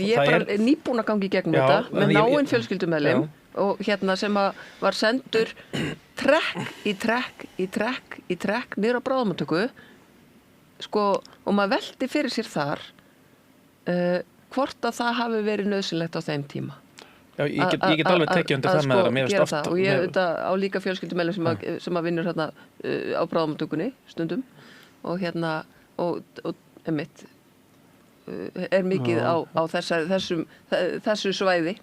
Ég er bara nýbúin að gangi í gegnum þetta með náinn fjölskyldumeðlim og sem var sendur trekk í trekk niður á bráðamóttöku og maður velti fyrir sér þar hvort að það hafi verið nauðsynlegt á þeim tíma. Já, ég get alveg tekið undir það með það, mér finnst oft. Og ég á líka fjölskyldumeðlim sem að vinnur hérna á bráðamóttökunni stundum og einmitt er mikið á þessu svæði.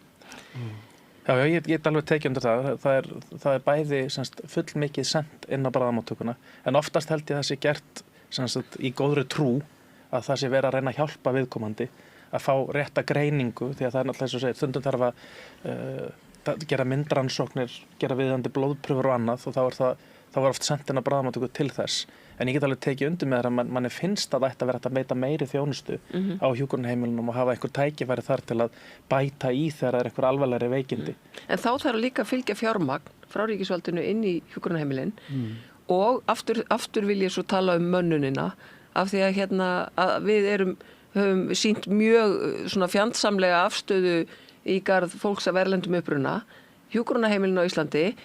Já, ég get alveg tekið undir það. Það er bæði full mikið sent inn á bráðamóttökuna en oftast held ég það sé gert í góðri trú að það sé verið að reyna að hjálpa viðkomandi að fá rétta greiningu því að það er náttúrulega eins og segir, stundum þarf að gera myndrannsóknir, gera viðandi blóðprufur og annað og þá var oft sent inn á bráðamóttöku til þess. En ég get alveg tekið undir með það að manni finnst að það ætti að vera hægt að beita meiri þjónustu á hjúkrunarheimilunum og hafa einhver tækifæri þar til að bæta í þegar það er einhver alvarlegri veikindi. En þá þarf líka að fylgja fjármagn frá ríkisvaldinu inn í hjúkrunarheimilin og aftur vil ég svo tala mönnunina af því að við höfum sýnt mjög svona fjandsamlega afstöðu í garð fólks af erlendum uppruna. Hjúkrunarheimilin á Íslandi,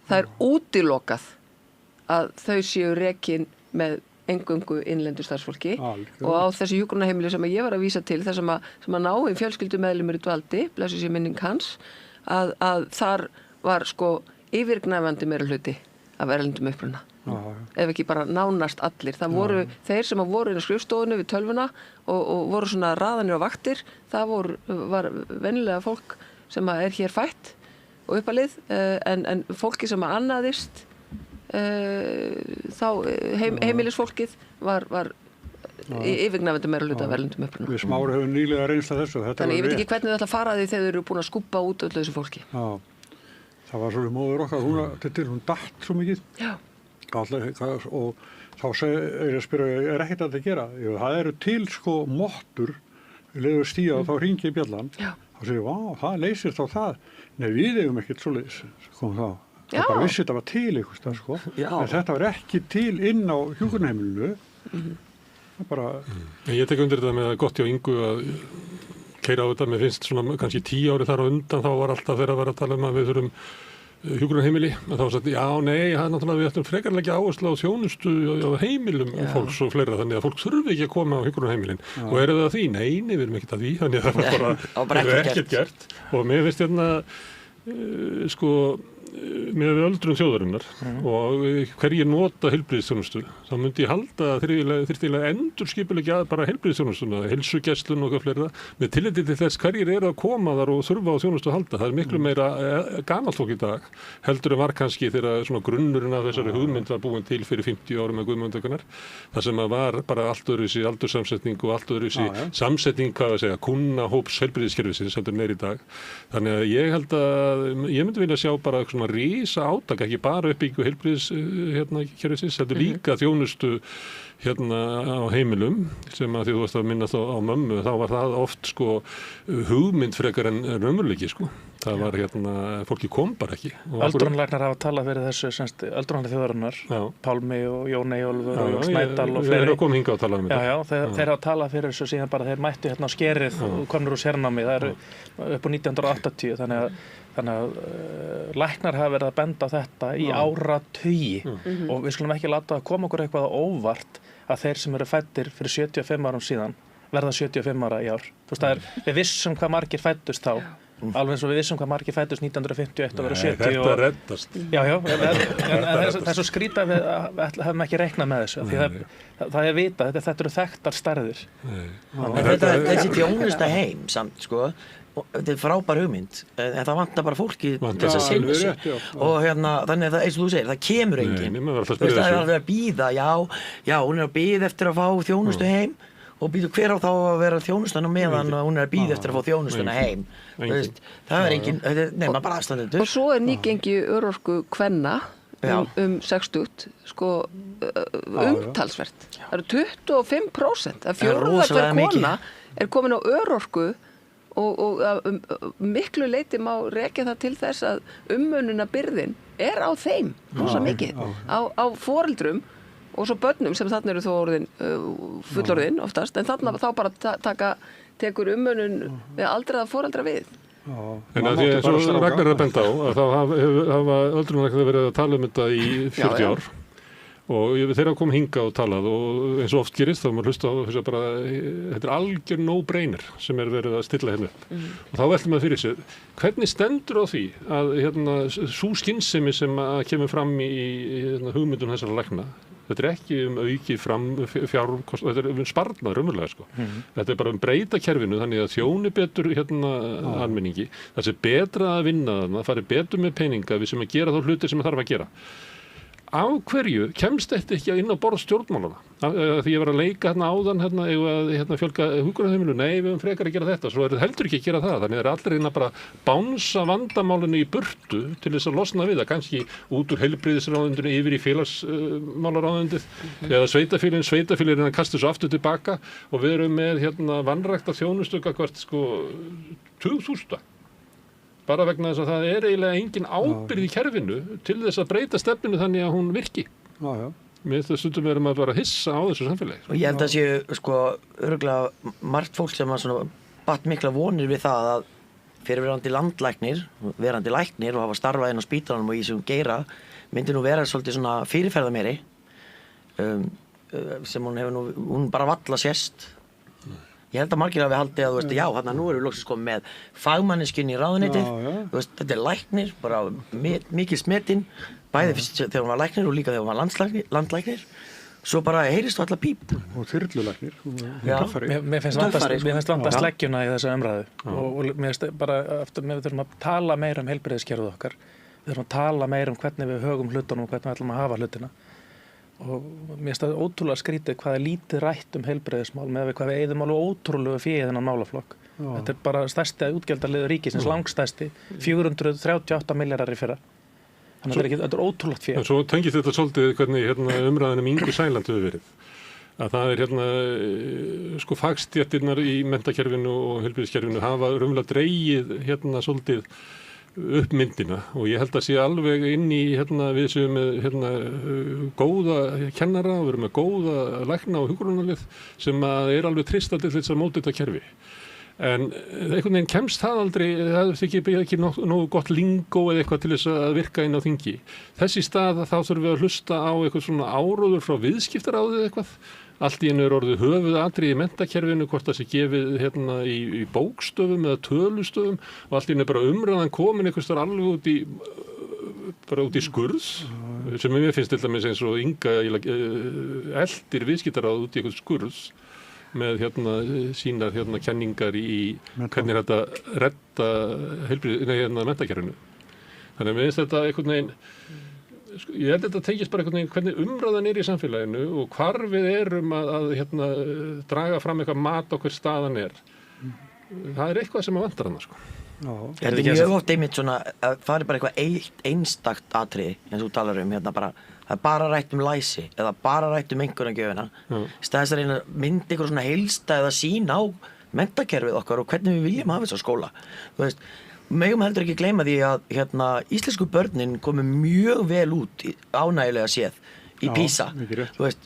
það er útilokað að þau séu rekin með eingöngu innlendu starfsfólki og á þessu hjúkrunarheimili sem ég var að vísa til þar sem að náinn fjölskyldumeðlimur í dvaldi, blessuð sé minning hans, að þar var yfirgnæfandi meirihluti af erlendum uppruna. Ef ekki bara nánast allir. Það voru þeir sem voru inn á skrifstofunni við tölvuna og voru svona raðanir á vaktir. Það var venjulega fólk sem er hér fætt og uppalið en fólki sem annaðist þá heimilisfólkið var yfirgnæfandi meirihluti af erlendum uppruna. Við Smári höfum nýlega reynsla þessu. Þannig ég veit ekki hvernig þau ætla að fara því þegar þau eru búin að skúbba út öllu þessu fólki. Já, það var svolítið móður okkar, hún datt svo mikið. Já. Og þá er ég að spyrja, er ekkert að þetta gera? Jú, það eru til mottur, við leiðum stíða og þá hringi í bjallan. Já. Þá segir ég, það leysir þá það. Nei, við eigum ekkert svoleiðis, þá. Það bara vissi þetta var til eitthvað, en þetta var ekki til inn á hjúkrunarheimilinu. Það bara... Ég tek undir þetta með gott hjá Ingu að keyra á þetta. Mér finnst svona kannski 10 ári þar á undan þá var alltaf þeirra að vera að tala að við þurfum hjúkrunarheimili. Þá var sagt, það er náttúrulega við ætlum frekar leggja áherslu á þjónustu á heimilum fólks og fleira þannig að fólk þurfi ekki að koma á hjúkrunarheimilin. Og eru það því? Nei, við erum ekkert að því. Þannig að það var ekkert gert. Og mér finnst með öldrun þjóðarinnar og hverjir nota heilbrigðisþjónustu þá myndi ég halda að þyrftilega endurskipuleggja bara heilbrigðisþjónustuna, heilsugæslun og eitthvað fleira með tilliti til þess hverjir eru að koma þar og þurfa á þjónustu að halda. Það er miklu meira gamalt fólk í dag heldur en var kannski þegar svona grunnurinn af þessari hugmynd var búin til fyrir 50 árum með Guðmundarinnar. Það sem var bara allt öðruvísi aldurssamsetning og allt öðruvísi samsetning, kunnahóps heilbrigðiskerfisins heldur meira í dag. Þannig að ég held að ég myndi vilja sjá bara svona rísa átak, ekki bara uppbyggingu heilbrigðiskerfisins, heldur líka þjónustu á heimilum sem að því þú varst að minna á mömmu, þá var það oft hugmynd frekar en raunveruleiki Það var fólki kom bara ekki. Öldrunarlæknar hafa talað fyrir þessu öldrunarlæknar þjóðarinnar, Pálmi og Jón Eyjólfur og Jón Snædal og fleiri. Þeir eru komið hingað og talað um þetta. Já, þeir hafa talað fyrir þessu síðan bara þeir mættu á skerið og komnir úr sérnámi, það eru upp á 1980, þannig að læknar hafa verið að benda á þetta í áratugi og við skulum ekki láta að koma okkur eitthvað á óvart að þeir sem eru fæddir fyrir 75 árum síðan verða 75 ára í ár. Þú veist, við vissum hvað margir fæddust þá, alveg eins og við vissum hvað margir fæddust 1951 og verða 70 Þetta reddast. Já, en það er svo skrýta að við hefum ekki reiknað með þessu, því það er vitað, þetta eru þekktar stærðir. Þessi þjónusta heim samt, sko, þetta er frábær hugmynd, en það vantar bara fólki til þess að sinna sig og þannig að eins og þú segir, það kemur enginn. Það er alveg að bíða, já, hún er að bíða eftir að fá þjónustu heim og býtu hver á þá að vera þjónustan á meðan og hún er að bíða eftir að fá þjónustuna heim. Það er engin, nema bara aðstandendur. Og svo er nýgengi örorku kvenna um 60, sko, umtalsvert. Það eru 25%, það fjórða hver kona er komin á örorku og miklu leyti má rekja það til þess að umönnunarbyrðin er á þeim, rosa mikið, á foreldrum og svo börnum sem þarna eru þó orðin fullorðin oftast, en þarna þá bara tekur umönnun við aldraða foreldra við. En að því eins og Ragnar er að benda á að þá hafa öldrunarlæknar verið að tala um þetta í 40 ár og þeir hafa komið hingað og talað og eins og oft gerist þá maður hlusta á þess að bara þetta er algjör no-brainer sem er verið að stilla hérna upp og þá veltum maður fyrir sig hvernig stendur á því að sú skynsemi sem kemur fram í hugmyndum þessara lækna. Þetta er ekki auki fjárkost, þetta er sparnað raunverulega sko. Þetta er bara breyta kerfinu þannig að þjóni betur almenningi. Það sé betra að vinna þarna, fari betur með peninga við sem að gera þá hluti sem það þarf að gera. Af hverju kemst þetta ekki inn á borð stjórnmálana? Því ég var að leika áðan að fjölga hjúkrunarheimilum, nei við höfum frekar að gera þetta, svo er þetta heldur ekki að gera það, þannig er allir bara bánsa vandamálinu í burtu til þess að losna við það, kannski út úr heilbrigðisráðundinu yfir í félagsmálaráðundið eða sveitafélagin að kasta þessu aftur tilbaka og við erum með vanrækta þjónustu hvert 2000. Bara vegna þess að það er eiginlega engin ábyrgð í kerfinu til þess að breyta stefninu þannig að hún virki. Mér finnst það stundum erum að bara hissa á þessu samfélagi. Og ég held að séu örugglega margt fólk sem batt mikla vonir við það að fyrirverandi landlæknir, verandi læknir og hafa starfað inn á spítalanum og í þessum geira myndi nú vera svolítið svona fyrirferðameiri sem hún bara valla sést. Ég held að margir hafi haldið að já, nú erum við loksins komið með fagmanneskjunni í ráðuneytið, þetta er læknir, bara mikil smetinn, bæði fyrst þegar hún var læknir og líka þegar hún var landlæknir, svo bara heyrist allar píp. Og þyrlulæknir, Mér finnst vanta sleggjuna í þessa umræðu og mér finnst bara, við þurfum að tala meira um heilbrigðiskerfið okkar, við þurfum að tala meira um hvernig við högum hlutunum og hvernig við ætlum að hafa hlutina. Og mér finnst það ótrúlega skrítið hvað er lítið rætt um heilbrigðismál með hvað við eyðum alveg ótrúlega fyrir þennan málaflokk. Þetta er bara stærsti útgjaldaliður ríkisins, langstærsti, 438 milljarðar í fyrra. Þannig að þetta er ótrúlegt fyrir. En svo tengist þetta svolítið hvernig umræðan Ingu Sæland hefur verið. Að það er fagstéttirnar í menntakerfinu og heilbrigðiskerfinu hafa raunverulega dregið svolítið upp myndina og ég held að sé alveg inn í við séum með góða kennara og við erum með góða lækna og hjúkrunarlið sem er alveg tristandi til þess að móta þetta kerfi. En einhvern veginn kemst það aldrei, það er ekki nógu gott lingó eða eitthvað til þess að virka inn á þingi. Þess í stað þá þurfum við að hlusta á eitthvað svona áróður frá viðskiptaráðið eitthvað. Allt í einu er orðið höfuðatriði í menntakerfinu, hvort það sé gefið í bókstöfum eða tölustöfum og allt í einu er bara umræðan komin einhvers þar alveg út í skurð sem mér finnst til dæmis eins og Inga eldir viðskiptaráð út í einhvers skurð með sínar kenningar í hvernig þetta redda menntakerfinu. Þannig að mér finnst þetta einhvern veginn ég held að þetta tengist bara einhvern veginn hvernig umræðan er í samfélaginu og hvar við erum að draga fram eitthvað mat á hver staðan er. Það er eitthvað sem vantar hana sko. Er þetta mjög oft einmitt svona að það er bara eitthvað einstakt atriði eins og þú talar um bara það er bara rætt um læsi eða bara rætt um einhverjagjöfina í stað þess að reyna að mynda einhver svona heilstæða sýn á menntakerfið okkar og hvernig við viljum hafa þessa skóla. Þú veist, megum heldur ekki gleyma því að íslensku börnin komu mjög vel út ánægilega séð í PISA. Þú veist,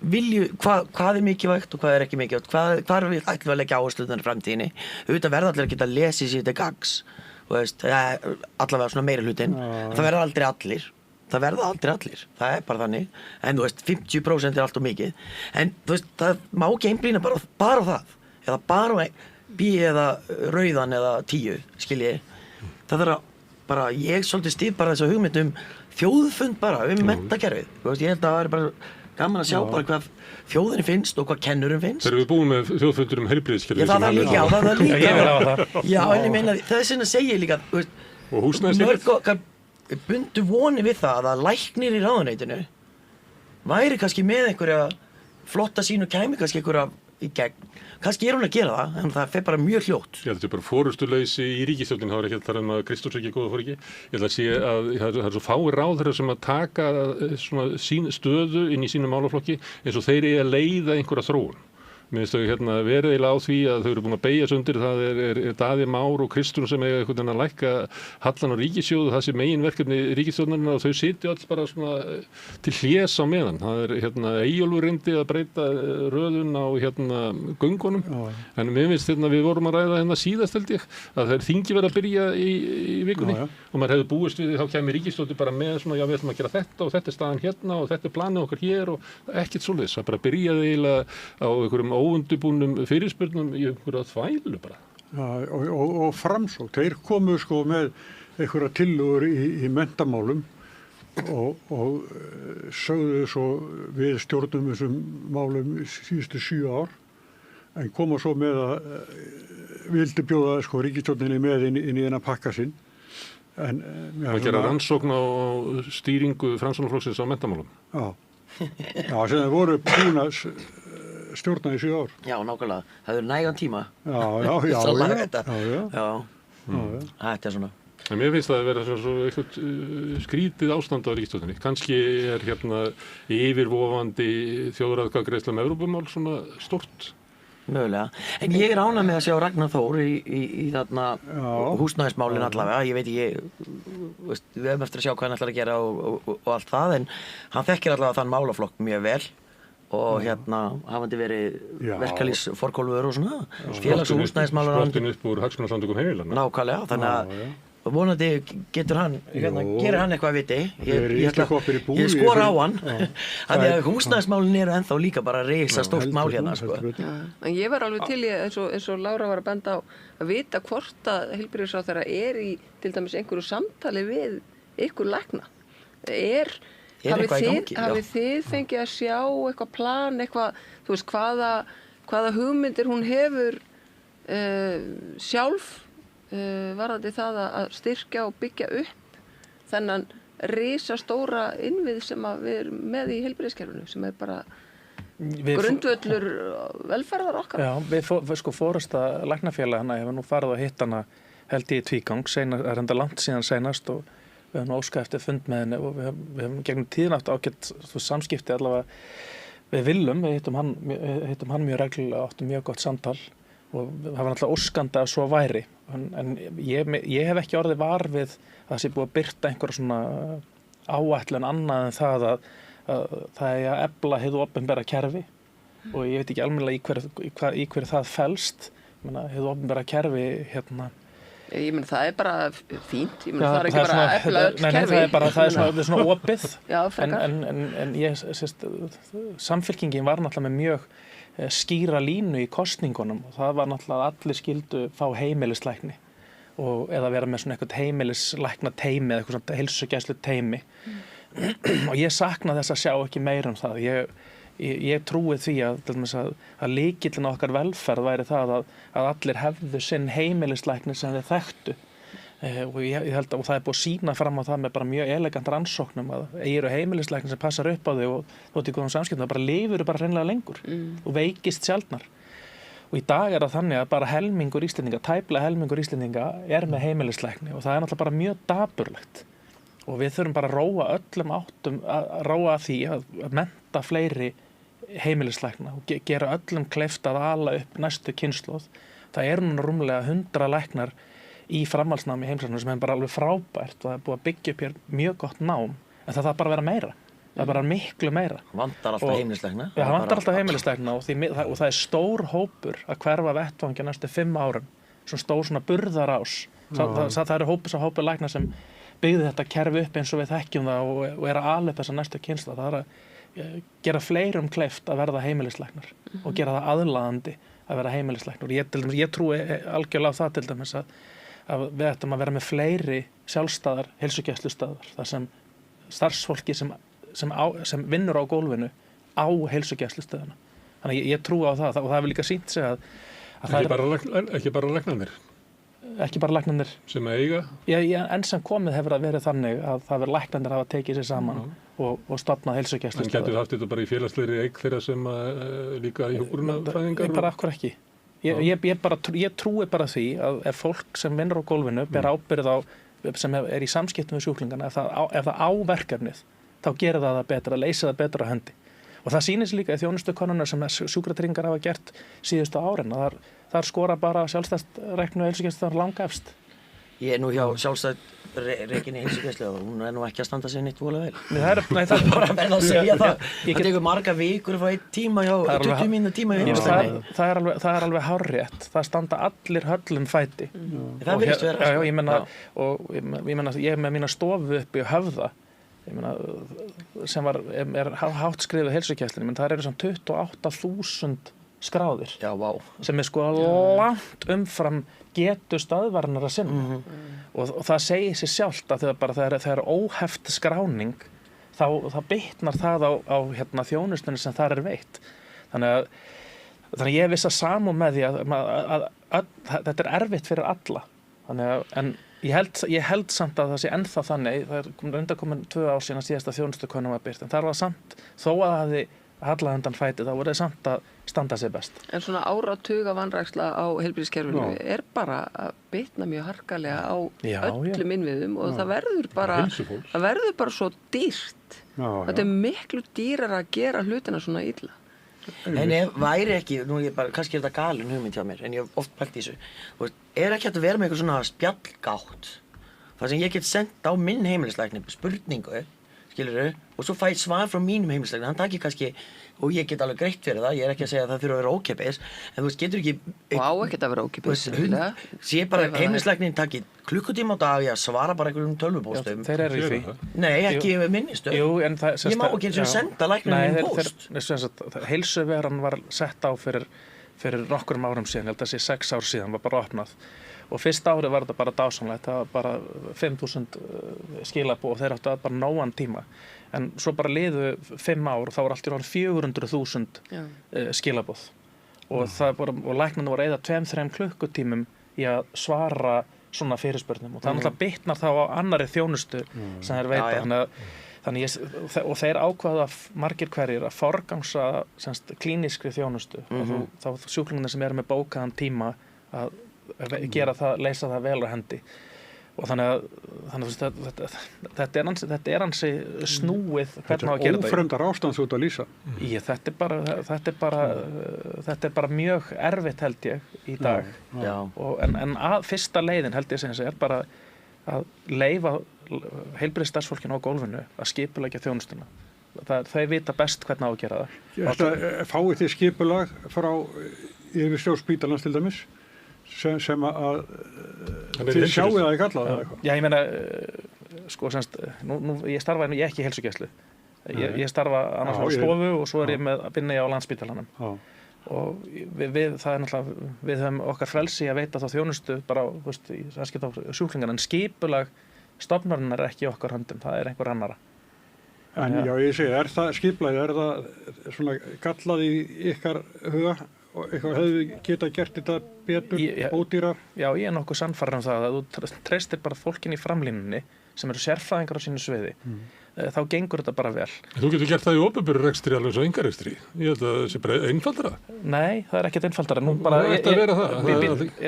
hvað er mikilvægt og hvað er ekki mikilvægt, hvað er ætlum við að leggja áherslu í framtíðinni. Auðvitað verða allir að geta lesið sér til gagns, þú veist, allavega svona meiri hlutin. Það verða aldrei allir. Það er bara þannig. En þú veist, 50% er allt of mikið. En þú veist, það má ekki einblína bara á það. Eða bara B eða rauðan eða 10, skilji. Það þarf að bara, ég svolítið stýð bara þessa hugmynd þjóðfund bara, menntakerfið. Þú veist, ég held að það er bara gaman að sjá bara hvað þjóðinni finnst og hvað kennurum finnst. Þegar við búum með þjóðfundur heilbrigðiskerfið. Já, það líka. Ég vil hafa það. Já, en ég meina, það er sinna að segja líka, þú veist, og húsnæðiskerfið. Mörg okkar bundu voni við það að læknir í ráðuneytinu væri kannski með einhverja flotta sín og kæmi kannski einhverja í gegn. Kannski hún að gera það, en það fer bara mjög hljótt. Ég held að þetta er bara forystuleysi í ríkisstjórnin, það var ekki að tala að Kristóns ekki góða fór ekki. Ég held að sé að það er svo fáir ráðherrar sem að taka svona sín stöðu inn í sínum málaflokki eins og þeir að leiða einhverja þróun. Mér finnst þau verið eiginlega á því að þau eru búin að beygja sig undir, það er Daði Már og Kristrún sem eiga einhvern veginn að lækka hallan á ríkissjóð, það sé meginverkefni ríkisstjórnarinnar og þau sitja alls bara svona til hlés á meðan. Það er Eyjólfur reyndi að breyta röðun á göngunum, en mér finnst við vorum að ræða síðast held ég, að það er þingi verið að byrja í vikunni og maður hefði búist við þá kemur ríkisstjórnin bara með svona, já við ætlum að gera þetta og þetta er staðan og þetta er planið okkar hér og ekkert svoleiðis, það bara byrjaði eiginlega á einhverjum óundibúnum fyrirspurnum í einhverja þvælu bara. Já, og Framsókn, þeir komu sko með einhverja tillögur í menntamálum og sögðu svo við stjórnum þessum málum síðustu 7 ár en koma svo með að vildi bjóða sko ríkisstjórninni með inn í þennan pakka sinn. Það gera rannsókn á stýringu Framsóknarflokksins á menntamálum. Já, sem þeir voru búin að stjórna í 7 ár. Já, nákvæmlega. Það er nægan tíma. Já. Þetta er svona. En mér finnst það að vera svo eitthvað skrítið ástand á ríkisstjórninni. Kannski er yfirvofandi þjóðaratkvæðagreiðsla með Evrópumál svona stórt. Mögulega. En ég er ánægð með að sjá Ragnar Þór í þarna húsnæðismálin allavega. Ég veit við höfum eftir að sjá hvað hann ætlar að gera og allt það, en hann þekkir allavega þann málaflokk mjög vel og hafandi verið verkalýsforkólfur og svona félags- og húsnæðismálar sprottin upp úr hagsmunasamtökum heimilanna. Nákvæmlega, þannig að vonandi getur hann, gerir hann eitthvað viti. Ég skora á hann að því að húsnæðismálin eru ennþá líka bara risa stórt mál hérna sko. En ég var alveg til eins og Lára var að benda á að vita hvort að heilbrigðisráðherra í til dæmis einhverju samtali við ykkur lækna. Hafið þið fengið að sjá eitthvað plan, eitthvað, þú veist, hvaða hugmyndir hún hefur sjálf varðandi það að styrkja og byggja upp þennan risastóra innvið sem við erum með í heilbrigðiskerfinu sem er bara grundvöllur velferðar okkar. Já, við fórasta læknafélag hefur nú farið að hitta hana held í tvígang, það er enda langt síðan seinast og við höfum óskað eftir fund með henni og við höfum gegnum tíðin átt ágætt samskipti allavega við Willum, við hittum hann mjög reglulega, áttum mjög gott samtal og það var náttúrulega óskandi að svo væri en ég hef ekki orðið var við að það sé búið að birta einhverja svona áætlun annað en það að það er að efla hið opinbera kerfi og ég veit ekki almennilega í hverju það felst. Hið opinbera kerfi Ég meina það er bara fínt, ég meina það er ekki bara að efla öll kerfi. Nei, það er svona opið. Já, frekar. En Samfylkingin var náttúrulega með mjög skýra línu í kosningunum og það var náttúrulega að allir skyldu fá heimilislækni eða vera með svona eitthvað heimilislækna teymi eða eitthvað svona heilsugæslu teymi og ég sakna þess að sjá ekki meira það. Ég trúi því að lykillinn á okkar velferð væri það að allir hefðu sinn heimilislækni sem þeir þekktu og ég held að það er búið að sýna fram á það með bara mjög elegant rannsóknum að eru heimilislækni sem passar upp á þau og þótt í góðum samskiptum það bara lifur bara hreinlega lengur og veikist sjaldnar og í dag er það þannig að bara helmingur Íslendinga, tæplega helmingur Íslendinga er með heimilislækni og það er náttúrulega bara mjög dapurlegt og við þurfum bara að róa öllum áttum að róa að því að mennta fleiri heimilislækna og gera öllum kleift að ala upp næstu kynslóð. Það eru núna rúmlega 100 læknar í framhaldsnámi í heimilislæknum sem er bara alveg frábært og það er búið að byggja upp hér mjög gott nám, en það þarf bara að vera meira. Það er bara miklu meira. Vantar alltaf heimilislækna. Já, það vantar alltaf heimilislækna og það er stór hópur að hverfa vettvangi næstu 5 árum. Svona stór svona burðarás. Það eru hópur lækna sem byggði þetta kerfi upp eins og við þekkjum það og er að ala upp þessa næstu kynslóð. Það er að gera fleirum kleift að verða heimilislæknar og gera það aðlaðandi að vera heimilislæknar. Ég trúi algjörlega á það til dæmis að við ættum að vera með fleiri sjálfstæðar heilsugæslustöðvar þar sem starfsfólki sem vinnur á gólfinu á heilsugæslustöðuna. Þannig ég trúi á það og það hefur líka sýnt sig að ekki bara læknarnir. Ekki bara læknarnir sem eiga. En sem komið hefur það verið þannig að það verið læknarnir hafa tekið sér saman og stofnað heilsugæslustöðvar. En getur það haft þetta bara í félagslegri eign þeirra sem líka í hjúkrunarfræðingar? Bara akkur ekki. Ég trúi bara því að ef fólk sem vinnur á gólfinu ber ábyrgð á sem er í samskiptum við sjúklingana, ef það á verkefnið, þá gerir það betra, leysa það betra á hendi. Og það sýnir sig líka í þjónustukönnunum sem sjúkratryggingar hafa gert síðustu árin. Þar skora bara sjálfstætt reknu heilsugæslustöðvar langefst. Ég er nú hjá sjálfstætt rekinni heilsugæslu og hún er nú ekki að standa sig neitt voðalega vel. Nei, það er bara að verða að segja það. Það tekur marga vikur að fá 1 tíma hjá 20 mínútna tíma hjá heilsugæslu. Það er alveg hárrétt. Það standa allir höllum fæti. Það virðist vera. Já, ég meina ég er með mína stofu uppi á Höfða. Ég meina sem er hátt skrifuð heilsugæslunni, menn það eru samt 28.000 skráðir. Já, vá. Sem er sko langt umfram getu stöðvarinnar að sinna. Og það segir sér sjálft að þegar það er óheft skráning þá bitnar það á þjónustunni sem þar er veitt. Þannig að ég viss að samúð með því að þetta er erfitt fyrir alla. En ég held samt að það sé ennþá þannig, það er undankomin 2 ár síðan síðasta þjónustukönnun var birt, en það var samt, þó að það hefði hallað undan fæti, þá voru þið samt að standa sig best. En svona áratuga vanræksla á heilbrigðiskerfinu er bara að bitna mjög harkalega á öllum innviðum og það verður bara svo dýrt. Þetta er miklu dýrara að gera hlutina svona illa. En ef væri ekki, kannski er þetta galin hugmynd hjá mér, en ég hef oft pælt í þessu, er ekki hægt að vera með eitthvað svona spjallgátt, þar sem ég get sendt á minn heimilislækni spurningu, skilurðu, og svo fæ svar frá mínum heimilislækni, hann takir kannski, og ég get alveg greitt fyrir það, ég er ekki að segja að það þurfa að vera ókeypis, en þú veist, getur ekki... Og á ekkert að vera ókeypis. Sé bara heimilislæknin takir klukkutíma á dag að svara bara einhverjum tölvupóstum. Þeir eru í því. Nei, ekki minnistu. Jú, en það... Ég má ekki eins og senda læknum minn póst. Heilsuveran var sett á fyrir nokkurum árum síðan, ég held að sé 6 ár síðan, var bara opnað. Og fyrsta árið var þetta bara dásamlegt, það var bara 5.000 skilabóð og þeir áttu að bara nógan tíma. En svo bara liðu 5 ár og þá var allt í raun 400.000 skilabóð. Og læknarnir voru að eyða 2-3 klukkutímum í að svara svona fyrirspurnum. Og það náttúrulega bitnar þá á annarri þjónustu sem þeir veita. Og þeir ákvaða margir hverjir að forgangsa klínískri þjónustu. Þá sjúklingarnir sem eru með bókaðan tíma að gera það, leysa það vel á hendi. Og þannig að þetta er ansi snúið hvernig á að gera þetta. Ófremdar ástand svo að lýsa. Þetta er bara mjög erfitt held ég í dag. En fyrsta leiðin held ég sem er bara að leyfa heilbrigðisstarfsfólkinu á gólfinu að skipuleggja þjónustuna. Þeir vita best hvernig á að gera það. Fáið þið skipulag frá yfirstjórn spítalans til dæmis? Sem að þið sjáu það ekki alla eða eitthvað? Já, ég meina, sko, ég starfa ég ekki í heilsugæslu. Ég starfa annars á stofu og svo er ég með að vinna á Landspítalanum. Og það er náttúrulega, við höfum okkar frelsi að veita þá þjónustu bara, þú veist, í samskipti á sjúklingar, en skipulag stofnunarinnar er ekki í okkar höndum, það er einhver annara. En já, ég segi, er það skipulagið, er það svona gallað í ykkar huga? Og eitthvað hefðu geta gert þetta betur, ódýrar? Já, ég er nokkuð sannfærður það að þú treystir bara fólkin í framlínunni sem eru sérfræðingar á sínu sviði. Þá gengur þetta bara vel. Þú getur gert það í opinberu rekstri alveg svo einkarekstri. Ég held að það sé bara einfaldara. Nei, það er ekkert einfaldara.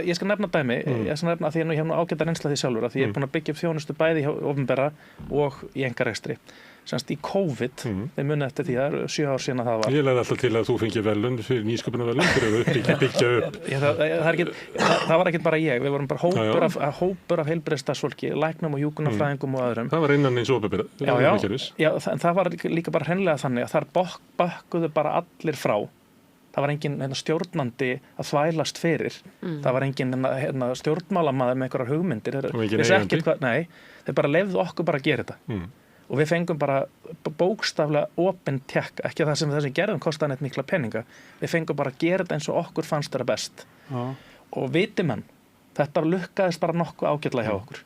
Ég skal nefna dæmi. Ég skal nefna að því ég hef nú ágæta reynsla því sjálfur að því ég er búin að byggja upp þjónustu bæði hjá opinbera og í einkarekstri. semst í COVID, við munið eftir því, það 7 ár síðan að það var. Ég lagði alltaf til að þú fengið velun fyrir nýsköpunarvelun fyrir að byggja upp. Það var ekkert bara ég, við vorum bara hópur af heilbrigðisstarfsfólki, læknum og hjúkrunarfræðingum og öðrum. Það var innan eins og Já, en það var líka bara hreinlega þannig að þar bökkuðu bara allir frá. Það var engin stjórnandi að þvælast fyrir. Það var engin stjórnmálamaður með einhverjar hugmyndir. Nei, þeir bara leyfðu okkur bara að gera þetta. Og við fengum bara bókstaflega opinn tékk, ekki það sem þessi gerðum kostaði neitt mikla peninga. Við fengum bara að gera þetta eins og okkur fannst þetta best. Og viti menn, þetta lukkaðist bara nokkuð ágætlega hjá okkur.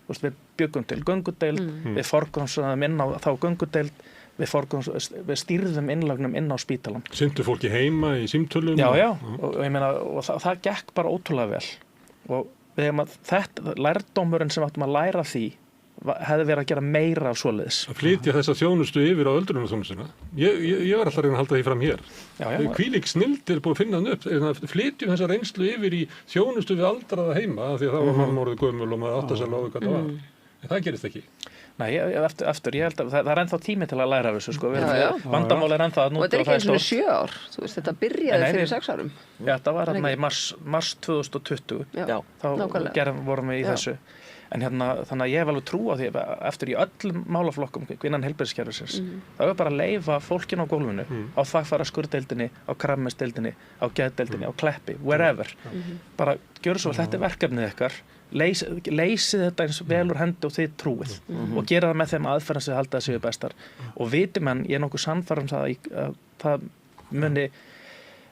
Við byggum til göngudeild, við forgangsröðum inn á þá göngudeild, við stýrðum innlögnum inn á spítalann. Syndu fólki heima í símtölum? Já, og ég meina, og það gekk bara ótrúlega vel. Og við hefum að þetta, lærdómurinn sem áttum að læra því, hefði verið að gera meira af svoleiðis. Að flytja þessa þjónustu yfir á öldrunarþjónustuna. Ég var alltaf að reyna að halda því fram hér. Hvílík snilld búið að finna hann upp. Flytjum þessa reynslu yfir í þjónustu við aldraða heima, því að það var mann orðið gömul og maður átt að segja lofu hvað það var. En það gerist ekki. Nei, eftir, ég held að það er ennþá tími til að læra af þessu, sko. Vandamál er ennþá að núna og það er ekki eins og 7 ár, þú veist, þetta byrjaði fyrir 6 árum. Já, þetta var hérna í mars 2020. Já, þá vorum við í þessu. En þannig að ég hef alveg trú á því eftir í öllum málaflokkum innan heilbrigðiskerfisins. Það er bara að leyfa fólkinu á gólfinu, á þvagfæraskurðdeildinni, á krabbameinsdeildinni, á geðdeildinni, á Kleppi, wherever. Bara gjöru svo, þetta er verkefnið ykkar, leysið þetta eins vel úr hendi og þið trúið og gera það með þeim aðferðum sem þið haldið að séu bestar. Og viti menn, ég er nokkuð sannfærður að það muni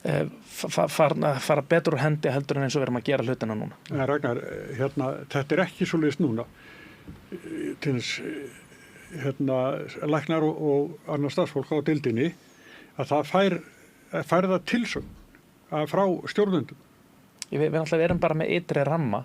fara betur úr hendi heldur en eins og við erum að gera hlutina núna. Ragnar, þetta er ekki svoleiðis núna. Til þess, læknar og annars starfsfólk á deildinni, að það fær það tilsögn frá stjórnendum. Við náttúrulega erum bara með ytri ramma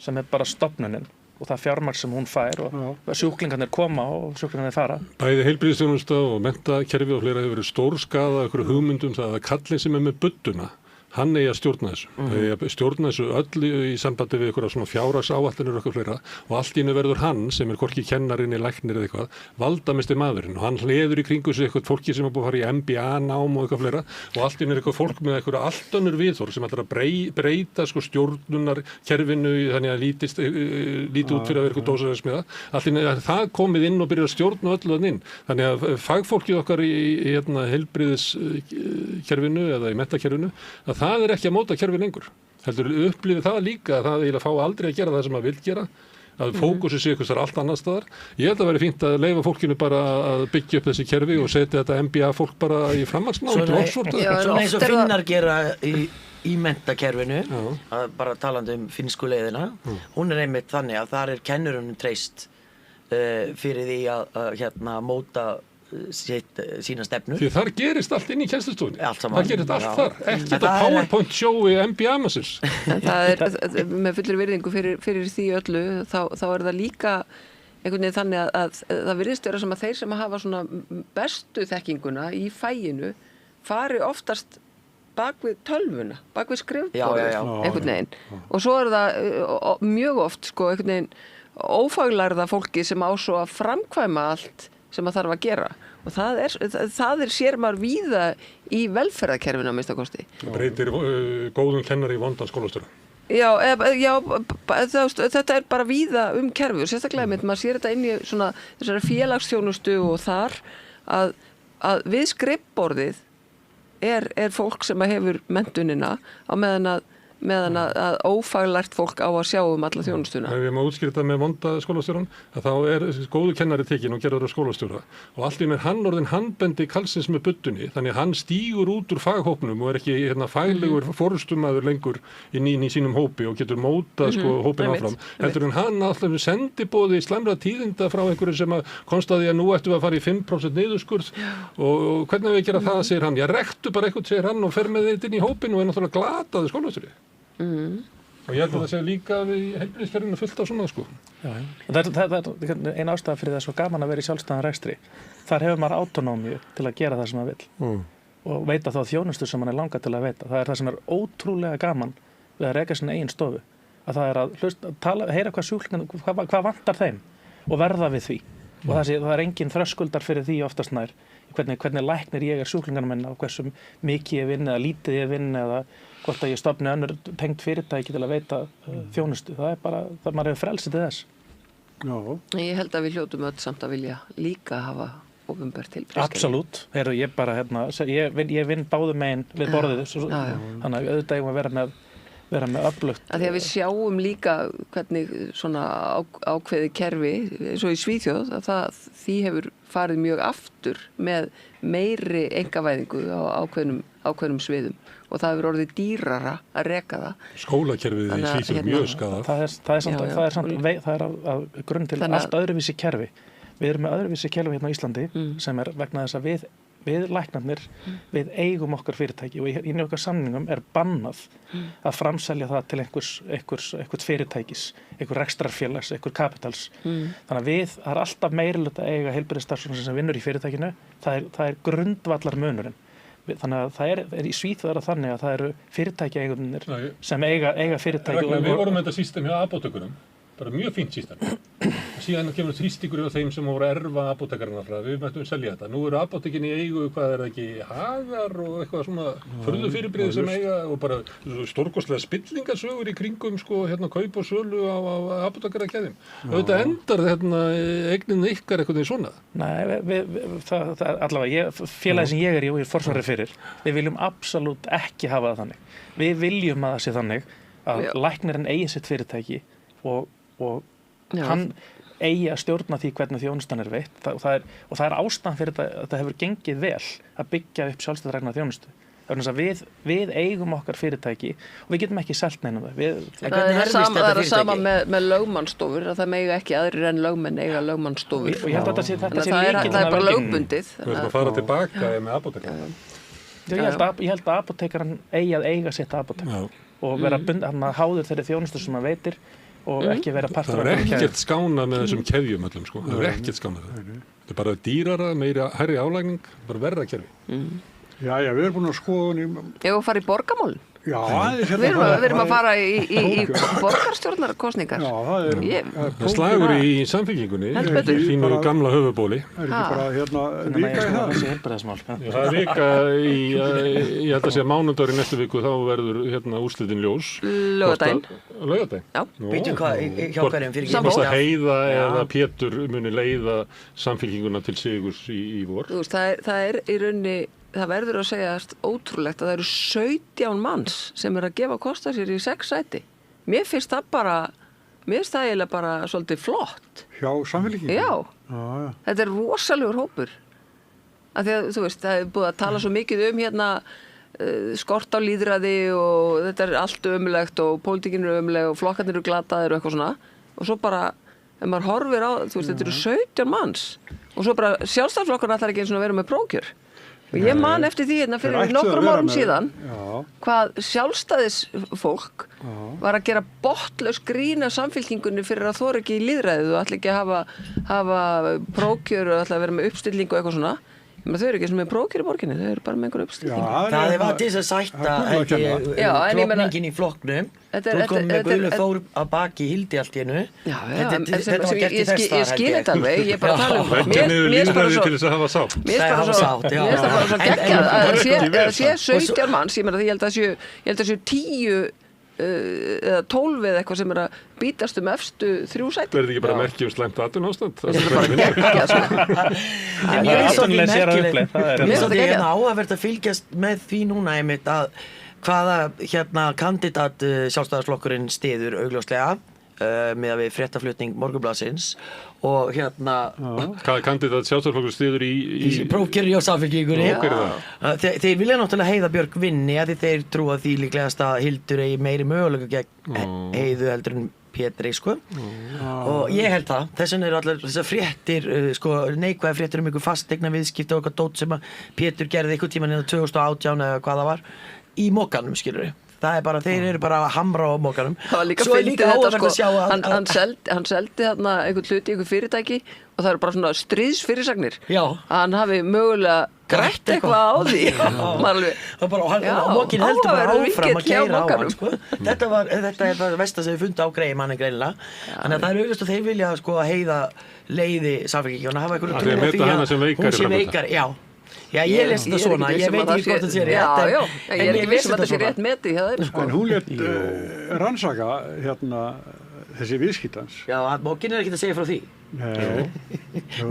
sem er bara stofnunin og það fjármagn sem hún fær og sjúklingarnir koma og sjúklingarnir fara. Bæði heilbrigðisþjónusta og menntakerfi og fleira hefur verið stórskaða ykkur hugmyndum það að kallinn sem er með budduna, hann eigi að stjórna þessu. Það eigi að stjórna þessu öll í sambandi við ykkur svona fjárhagsáætlanir og eitthvað fleira og allt í einu verður hann sem er hvorki kennarinn í læknir eða eitthvað valdamisti maðurinn og hann hleður í kringu sig eitthvað fólki sem er búið að fara í MBA-nám og eitthvað fleira og allt í einu er eitthvað fólk með eitthvað allt önnur viðhorf sem ætlar að breyta stjórnunarkerfinu þannig að líti út fyrir að vera eitthvað dósaræðismiða. Allt í einu er það komið inn og byrjar að stjórna öllu þannig inn. Þannig að fagfólkið okkar í heilbrigðiskerfinu eða í menntakerfinu að það er ekki að móta kerfi lengur. Heldur upplifið það líka að það eiginlega fá aldrei að gera það sem það vil gera, að fókusi sig eitthvað allt annar staðar. Ég held að vera fínt að leyfa fólkinu bara að byggja upp þessi kerfi og setja þetta MBA fólk bara í framhaldsnám til Oxford. Svona eins og Finnar gera í menntakerfinu, bara talandi um finnsku leiðina, hún er einmitt þannig að þar er kennurunum treyst fyrir því að móta sína stefnur. Því þar gerist allt inn í kennslustofunni. Það gerist allt þar. Ekki þetta PowerPoint sjói MBA-massins. Það er með fullri virðingu fyrir því öllu, þá er það líka einhvern veginn þannig að það virðist vera sem að þeir sem hafa svona bestu þekkinguna í fæinu fari oftast bak við tölvuna, bak við skrifborðið einhvern veginn. Og svo er það mjög oft sko einhvern veginn ófaglærða fólki sem á svo að framkvæma allt sem að þarf að gera og það er sér maður víða í velferðarkerfinu að minnsta kosti. Það breytir góðum kennari í vondan skólastjóra. Já, þetta er bara víða kerfi og sérstaklega maður sér þetta inn í svona þessari félagsþjónustu og þar að við skrifborðið er fólk sem hefur menntunina á meðan að ófaglært fólk á að sjá alla þjónustuna. Ef ég má útskýra þetta með vonda skólastjóran, að þá er góðu kennari tekinn og gerður á skólastjóra og allt í einu er hann orðinn handbendi kallsins með buddunni, þannig að hann stígur út úr faghópnum og er ekki faglegur forystumaður lengur inn í sínum hópi og getur mótað hópin áfram. Heldur en hann alltaf sendiboði slæmra tíðinda frá einhverju sem að konstaði að nú ættum við að fara í 5% niðurskurð og hvernig við gera það, segir hann. Já, rektu bara eitthvað, segir hann og fer með þetta inn í hópin og er náttúrulega glataði skólastjóri. Og ég held að það sé líka við heilbrigðiskerfinu fullt af svona sko. Það er ein ástæða fyrir það svo gaman að vera í sjálfstæðan rekstri. Þar hefur maður autonómíu til að gera það sem maður vill og veita þá þjónustu sem maður er langað til að veita. Það er það sem er ótrúlega gaman við að reka sinna eigin stofu. Að það er að heyra hvað sjúklingar, hvað vantar þeim og verða við því. og það engin þröskuldar fyrir því oftast nær hvernig læknir ég sjúklingarna minna og hversu mikið ég vinn eða lítið ég vinn eða hvort að ég stofni önnur tengd fyrirtæki til að veita þjónustu. Það bara, maður hefur frelsið til þess. Já. Ég held að við hljótum öll samt að vilja líka hafa opinbert heilbrigðiskerfi. Absolutt. Ég bara, ég vinn báðum megin við borðið, þannig að auðvitað eigum að vera með öflugt. Að því að við sjáum líka hvernig svona ákveði kerfi, eins og í Svíþjóð, að því hefur farið mjög aftur með meiri einkavæðingu á ákveðnum sviðum og það hefur orðið dýrara að reka það. Skólakerfið í Svíþjóð mjög skaðað. Það er að grunn til allt öðruvísi kerfi. Við erum með öðruvísi kerfi hérna á Íslandi sem vegna þess að við læknarnir, við eigum okkar fyrirtæki og í okkar samningum bannað að framselja það til einhvers fyrirtækis, einhver rekstrarfélags, einhver kapitals. Þannig að það alltaf meiriluta að eiga heilbrigðisstarfsfólk sem vinnur í fyrirtækinu, það grundvallar munurinn. Þannig að það í Svíþjóð þannig að það eru fyrirtækjaeigendurnir sem eiga fyrirtæki. Við vorum með þetta system hjá apótekunum, bara mjög fínt system. Síðan kemur þrýstingur á þeim sem voru að erfa apótekarana frá, við mættum selja þetta. Nú eru apótekin í eigu, hvað það ekki, Hagar og eitthvað svona furðufyrirbrigði sem eiga og bara stórkostlega spillingasögur í kringum kaup og sölu á apótekarakeðjum. Auðvitað endar eignin ykkar eitthvað svona. Nei, allavega, félagi sem ég í og ég forsvarið fyrir, við viljum absolutt ekki hafa það þannig. Við viljum að það sé þannig að læknirinn eigi sitt fyrirtæki og hann eigi að stjórna því hvernig þjónustan veitt. Það er ástæðan fyrir að það hefur gengið vel að byggja upp sjálfstætt þjónustu. Þannig að við eigum okkar fyrirtæki og við getum ekki selt neinum það. Það er sama með lögmannstofur, að það mega ekki aðrir en lögmenn eiga lögmannstofur. Og ég held að þetta sé líkillinn að bara lögbundið. Þú ætlum að fara tilbaka með apótekarana. Ég held að apótekaran eigi að eiga sitt apótek og vera háður þeirri þjónustu sem hann veitir og ekki vera partur af keðjum. Það ekkert skánað með þessum keðjum öllum, það ekkert skánað það. Þetta bara dýrara, hærri álagning, bara verra kerfi. Já, við erum búin að skoða Ég var að fara í borgarmálin. Já, við erum að fara í borgarstjórnarkosningar. Já, það slagur í Samfylkingunni, þínu gamla höfubóli. Er ekki bara vika í það? Það er vika ég held að segja mánudagur í næstu viku, þá verður úrslitin ljós. Laugardaginn. Já. Býtum hvað, hjá hverjum fyrir ekki? Hvort að Heiða eða Pétur muni leiða Samfylkinguna til sigurs í vor. Þú veist, það er í rauninni það verður að segja ótrúlegt að það eru 17 manns sem að gefa kosta sér í 6 sæti. Mér finnst það eiginlega bara svolítið flott. Hjá Samfylkingu? Já. Þetta er rosalegur hópur. Af því að þú veist, það er búið að tala svo mikið skort á lýðræði og þetta er allt ömulegt og pólitíkin er ömuleg og flokkarnir eru glataðir og eitthvað svona. Og svo bara, ef maður horfir á, þú veist, þetta eru 17 manns. Og svo bara Sjálfstæðisflokkurinn ætlar ekki eins og að vera með prófkjör. Og ég man eftir því fyrir nokkrum árum síðan hvað sjálfstæðisfólk var að gera botlaus grín af Samfylkingunni fyrir að þora ekki í lýðræðið og ætla ekki að hafa prófkjör og ætla að vera með uppstillingu og eitthvað svona. Men þau eru ekki sem með prófkjör í borginni, þau eru bara með einhver uppstillingu. Það var til þess að sætta klopningin í flokknum. Þú kom með Guðlaug Þór að baki Hildi allt í einu. Þetta var gert í þess ég skil þetta alveg, ég er bara að tala um mér er bara svo geggjað að sé 17 manns, ég meina því ég held að séu 10 eða 12 eða eitthvað sem að bítast efstu 3 sæti. Verður ekki bara merki slæmt atvinnuástand? Það er bara geggjað. Mér er svo ekki áhugavert að fylgjast með því núna einmitt að hvaða kandidat Sjálfstæðisflokkurinn styður augljóslega með að við fréttaflutning Morgunblaðsins og hvaða kandidat Sjálfstæðisflokkurinn styður í prófkjöri og Samfylkingunni. Þeir vilja náttúrulega Heiða Björk vinni að þeir trúa því líklegast að Hildur eigi meiri möguleika gegn Heiðu heldur en Pétri og ég held það. Þess vegna eru allar þessar fréttir neikvæða fréttir ykkur fastegna viðskipti og eitthvað dót sem að Pétur gerði einhvern tímann í 2018 eða hvað það var í mokanum, skilur við. Það er bara, þeir eru bara að hamra á mokanum. Það var líka fyndið þetta, hann seldi þarna einhvern hluti í einhver fyrirtæki og það eru bara svona stríðsfyrirsagnir. Já. Að hann hafi mögulega grætt eitthvað á því. Og Mokkin heldur bara áfram að keyra á hann, sko. Þetta er það versta sem við fundum á Greymanni greinilega. Þannig að það er auðvitað að þeir vilja, sko, að heiða leiði Samfylkinguna, hafa einhverju trú á því að hún sé veikari. Já, ég lest þetta svona, ég veit ekki hvort þetta sé rétt. Já, ég er ekki vissum að þetta sé rétt metið hjá þeim, sko. En hún lét rannsaka, þessi viðskiptans. Já, Mokkin er ekki að segja frá því.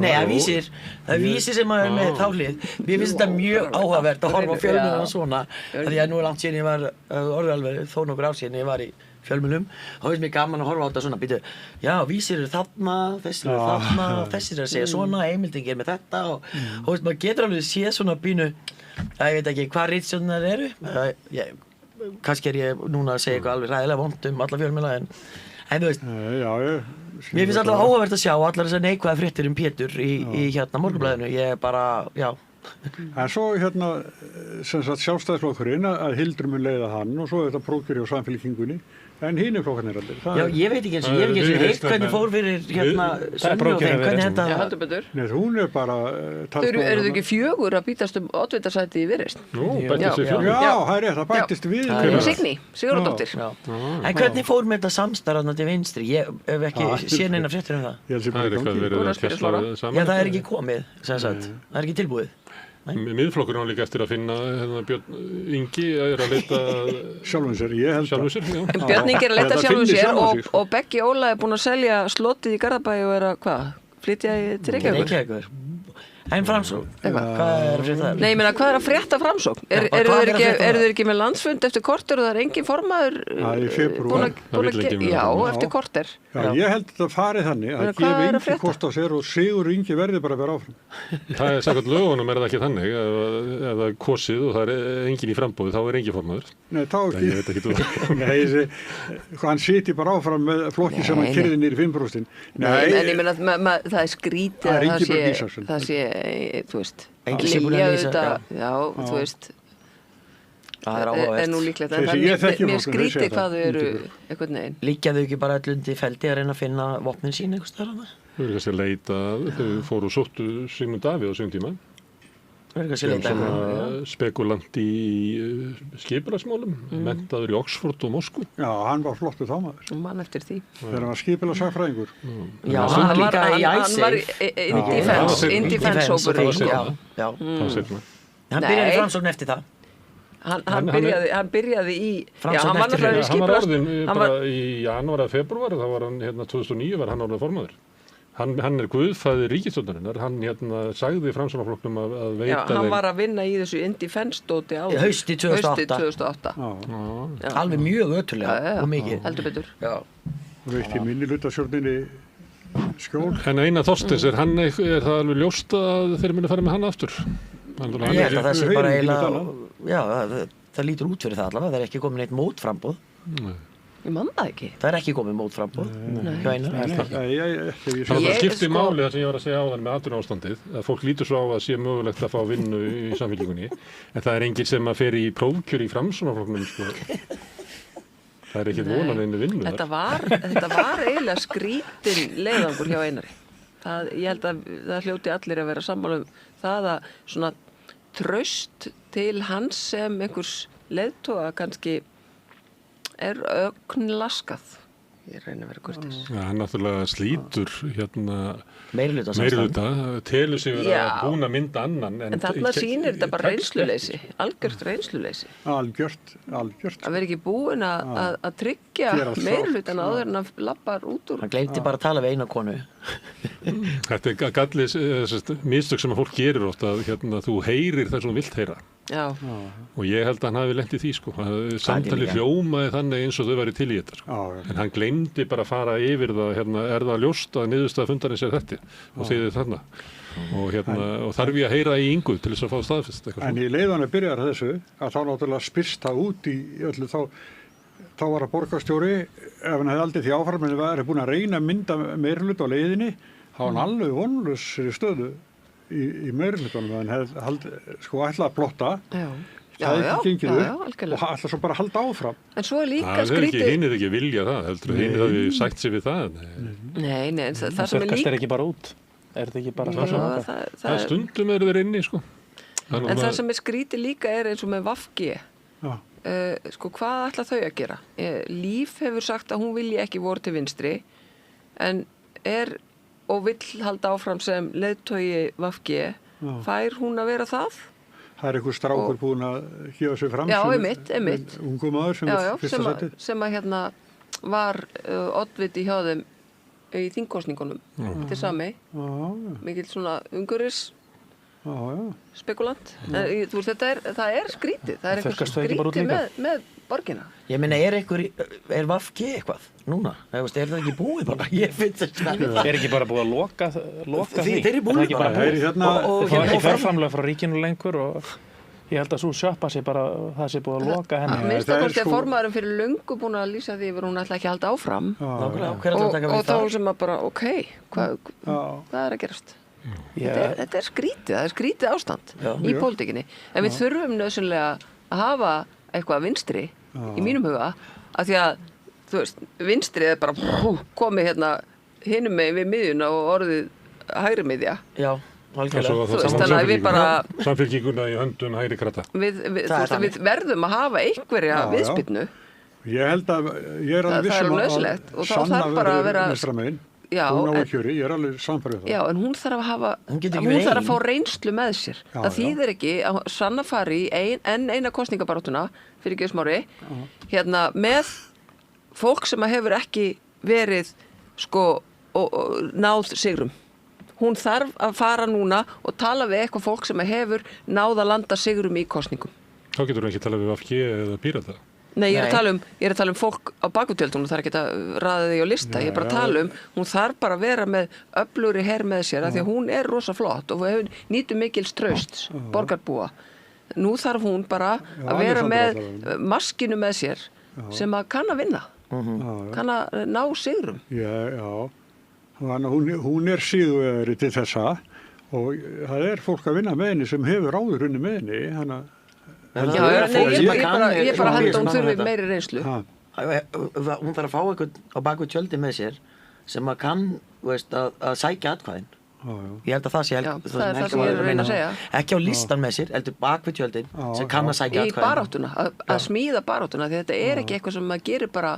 Nei, það vísir sem maður er með þá hlið. Mér finnst þetta mjög áhugavert að horfa á fjölmiðlana svona, því að nú er langt síðan ég var orðið alveg þó nokkur ár síðan ég var í fjölmiðlum, þá finnst mér gaman að horfa á þetta svona, býtu, já, vísir eru þarna, þessir eru þarna, og þessir eru að segja svona, heimildin er með þetta og veist, maður getur alveg séð svona pínu, ég veit ekki hvað ritstjórnar eru, kannski er ég núna að segja eitthvað alveg ræðilega vont alla fjölmiðla, en þú veist, mér finnst alltaf áhugavert að sjá allar þessar neikvæða fréttir Pétur í Morgunblaðinu, ég er bara, já. En svo sem sagt Sjálfstæðisflokkurinn að Hildur mun leiða hann og svo þetta prókjur á Samfylkingunni en hinir flokkarnir allir. Já, ég veit ekki eins og ég hef ekki eins og heitt hvernig fór fyrir Sönnu og þeim, hvernig henda það? Nei, hún er bara Eru þau ekki 4 að bítast oddvitasæti í Viðreisn? Nú, bættist við 4. Já, það er rétt, það bættist við. Signý, Sigurðardóttir. En hvernig fór með þetta samstarf til vinstri? Ég hef ekki séð neina fréttir um það. Það er eitthvað verið að kjæsla saman. Já, það er ekki komið, sem sagt. Það er ekki tilbúið. Miðflokkurinn á líka eftir að finna Björn Ingi að leita sjálfum sér, ég held það. Björn Ingi er að leita sjálfum sér og Beggi Óla er búin að selja slotið í Garðabæ og er að, flytja til Reykjavíkur. En Framsókn, hvað er að frétta það? Nei, ég meina, hvað er að frétta Framsókn? Eru þeir ekki með landsfund eftir korter og það er engin formaður búin að já, eftir korter. Já, ég held að það farið þannig að gefa Ingi kost á sér og Sigur Ingi verði bara að vera áfram. Það er sagt lögunum það ekki þannig ef það er kosið og það er engin í framboði þá er engin formaður. Nei, þá ekki. Nei, hann siti bara áfram með flokki sem hann kyrði niður í 5%. Nei, en ég meina, það er skrítið að það sé þú veist, líja auðvitað já, þú veist það er nú líklegt en mér skrítið hvað þau eru eitthvað neginn. Liggja þau ekki bara öll undir feldi að reyna að finna vopnin sín einhvers staðar hana? Þau eru kannski að leita, þau fóru og sóttu Sigmund Davíð á sínum tíma spekulant í skipulagsmálum menntaður í Oxford og Moskvu. Já, hann var flottur þá maður. Mann eftir því. Þegar hann var skipulagssagfræðingur. Já, hann líka í ISAF. Hann var in defense-hópurinn. Já. Hann byrjaði í Framsókn eftir það. Hann byrjaði í Framsókn eftir það. Hann var orðin bara í janúar eða februar, þá var hann 2009 var hann orðin formaður. Hann er guðfæðir ríkisstjórnarinnar, hann sagði Framsóknarflokknum að veita þeim. Já, hann var að vinna í þessu in defense-dóti á hausti 2008. Alveg mjög ötulega og mikið. Heldur betur. Já. Veitti minnihlutastjórninni skjól. En Einar Þorsteins, er það alveg ljóst að þeir muni fara með hann aftur? Ég held að það sé bara eiginlega, já, það lítur út fyrir það allavega, það er ekki komin eitt mótframboð. Ég man það ekki. Það er ekki komið mótframboð. Það skiptir máli það sem ég var að segja áðan með atvinnuástandið að fólk lítur svo á að sé mögulegt að fá vinnu í Samfylkingunni en það er enginn sem að fer í prófkjör í Framsóknarflokknum sko. Það er ekkert vonan einu vinnu þar. Þetta var eiginlega skrítin leiðangur hjá Einari. Ég held að það hljóti allir að vera sammála það að svona traust til hans sem einhvers leiðtoga kannski er ögnlaskað. Ég reyni að vera kurteis. Ja, hann náttúrulega slítur meirihluta, telur sig vera búin að mynda annan. En þarna sýnir þetta bara reynsluleysi, algjört reynsluleysi. Algjört. Að vera ekki búin að tryggja meirihlutan áður en að lappar út úr. Hann gleymdi bara að tala við eina konu. Þetta er gallis, mistök sem að fólk gerir oft að þú heyrir það sem þú vilt heyra. Já. Og ég held að hann hafi lent í því sko. Samtali hljómaði þannig eins og þau væri til í þetta sko. En hann gleymdi bara að fara yfir það, er það ljóst að niðurstaða fundarins er þetta og þýðir þarna og þarf ég að heyra í Ingu til þess að fá staðfest eitthvað. En í leiðan að byrja þessu að þá náttúrulega spyrst það út í öllu þá var að borgarstjóri ef hann hefði aldrei því áfram en það er búin að reyna að mynda meirihluta á leiðinni þá var hann alveg vonlausri stöðu í meirihlutunum en hefði sko ætlað að plotta það er ekki gengið upp og ætla svo bara að halda áfram. En svo er líka skrítið. Hinn er ekki vilja það, heldur hinn hafi sagt sér við það. Nei, það sem er líka. Það er ekki bara út. Er þetta ekki bara það stundum eru þeir inni, sko. En það sem skrítið líka eins og með VG. Sko, hvað ætla þau að gera? Líf hefur sagt að hún vilji ekki voru til vinstri, en og vill halda áfram sem leiðtogi VG. Fær hún að vera það? Það einhver strákur búin að gefa sig fram. Já, einmitt. Ungu maður sem fyrsta sætið. Sem að var oddviti hjá þeim í þingkosningunum til sami. Mikill svona umhverfis spekulant. Þú veist, það skrítið. Það eitthvað skrítið með borgina. Ég meina, er VG eitthvað núna? Er það ekki búið bara? Ég finn þetta. Ekki bara búið að loka því? Þeir eru búið bara. Og það ekki fjárframlög frá ríkinu lengur og ég held að svo sjoppa sé bara, það sé búið að loka henni. Minnst að hvort formaðurinn fyrir löngu búin að lýsa því yfir hún ætla ekki að halda áfram. Og þá sem að bara, hvað að gerast? Þetta skrítið, það skrítið ástand í pólitíkinni. En við þurfum nauðsynlega að hafa eitthvað vinstri í mínum huga, af því að, þú veist, vinstrið bara komið hinum megin við miðjuna og orðið hægri miðja. Já. Samfylkinguna í höndum hægri krata. Við verðum að hafa einhverja viðspyrnu. Ég held að ég alveg vissum að Sanna verður vinstramegin. Hún á kjöri, ég alveg samfærið það. Já, en hún þarf að fá reynslu með sér. Það þýðir ekki að Sanna fari í eina kosningabaráttuna fyrir ekki smári, með fólk sem hefur ekki verið náð sigrum. Hún þarf að fara núna og tala við eitthvað fólk sem hefur náð að landa sigrum í kosningum. Þá getur hún ekki talað við VG eða Pírata. Nei, ég er að tala um fólk á bakutjöldum, það ekki að raða því á lista. Ég er bara að tala hún þarf bara að vera með öflugri her með sér, af því að hún rosa flott og nýtur mikils trausts borgarbúa. Nú þarf hún bara að vera með maskinu með sér sem að kann að vinna, kann að ná sigrum. Já. Hún síðuvegari til þessa og það fólk að vinna með henni sem hefur áður unni með henni, ég bara held að hún þurfi meiri reynslu. Hún þarf að fá eitthvað á baku tjöldi með sér sem að kann að sækja atkvæðin. Ég held að það sé það er það sem ég er að reyna að segja. Ekki á listan með sér, heldur bak við tjöldin sem kann að sækja atkvæðin. Í baráttuna, að smíða baráttuna, því þetta ekki eitthvað sem maður gerir bara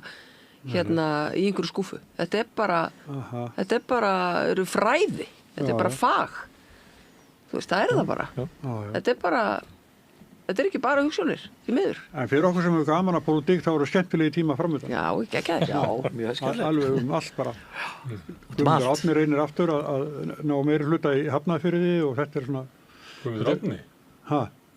í einhverju skúfu. Þetta bara eru fræði, þetta bara fag. Þú veist, það það bara. Þetta ekki bara hugsjónir, því miður. En fyrir okkur sem hefur gaman að pólitík, þá eru skemmtilegi tíma framöndan. Já, ekki að það. Mjög skemmtilegt. Alveg allt bara. Guðmundur Árni reynir aftur að ná meiri hluta í Hafnarfirði og þetta svona... Guðmundur Árni?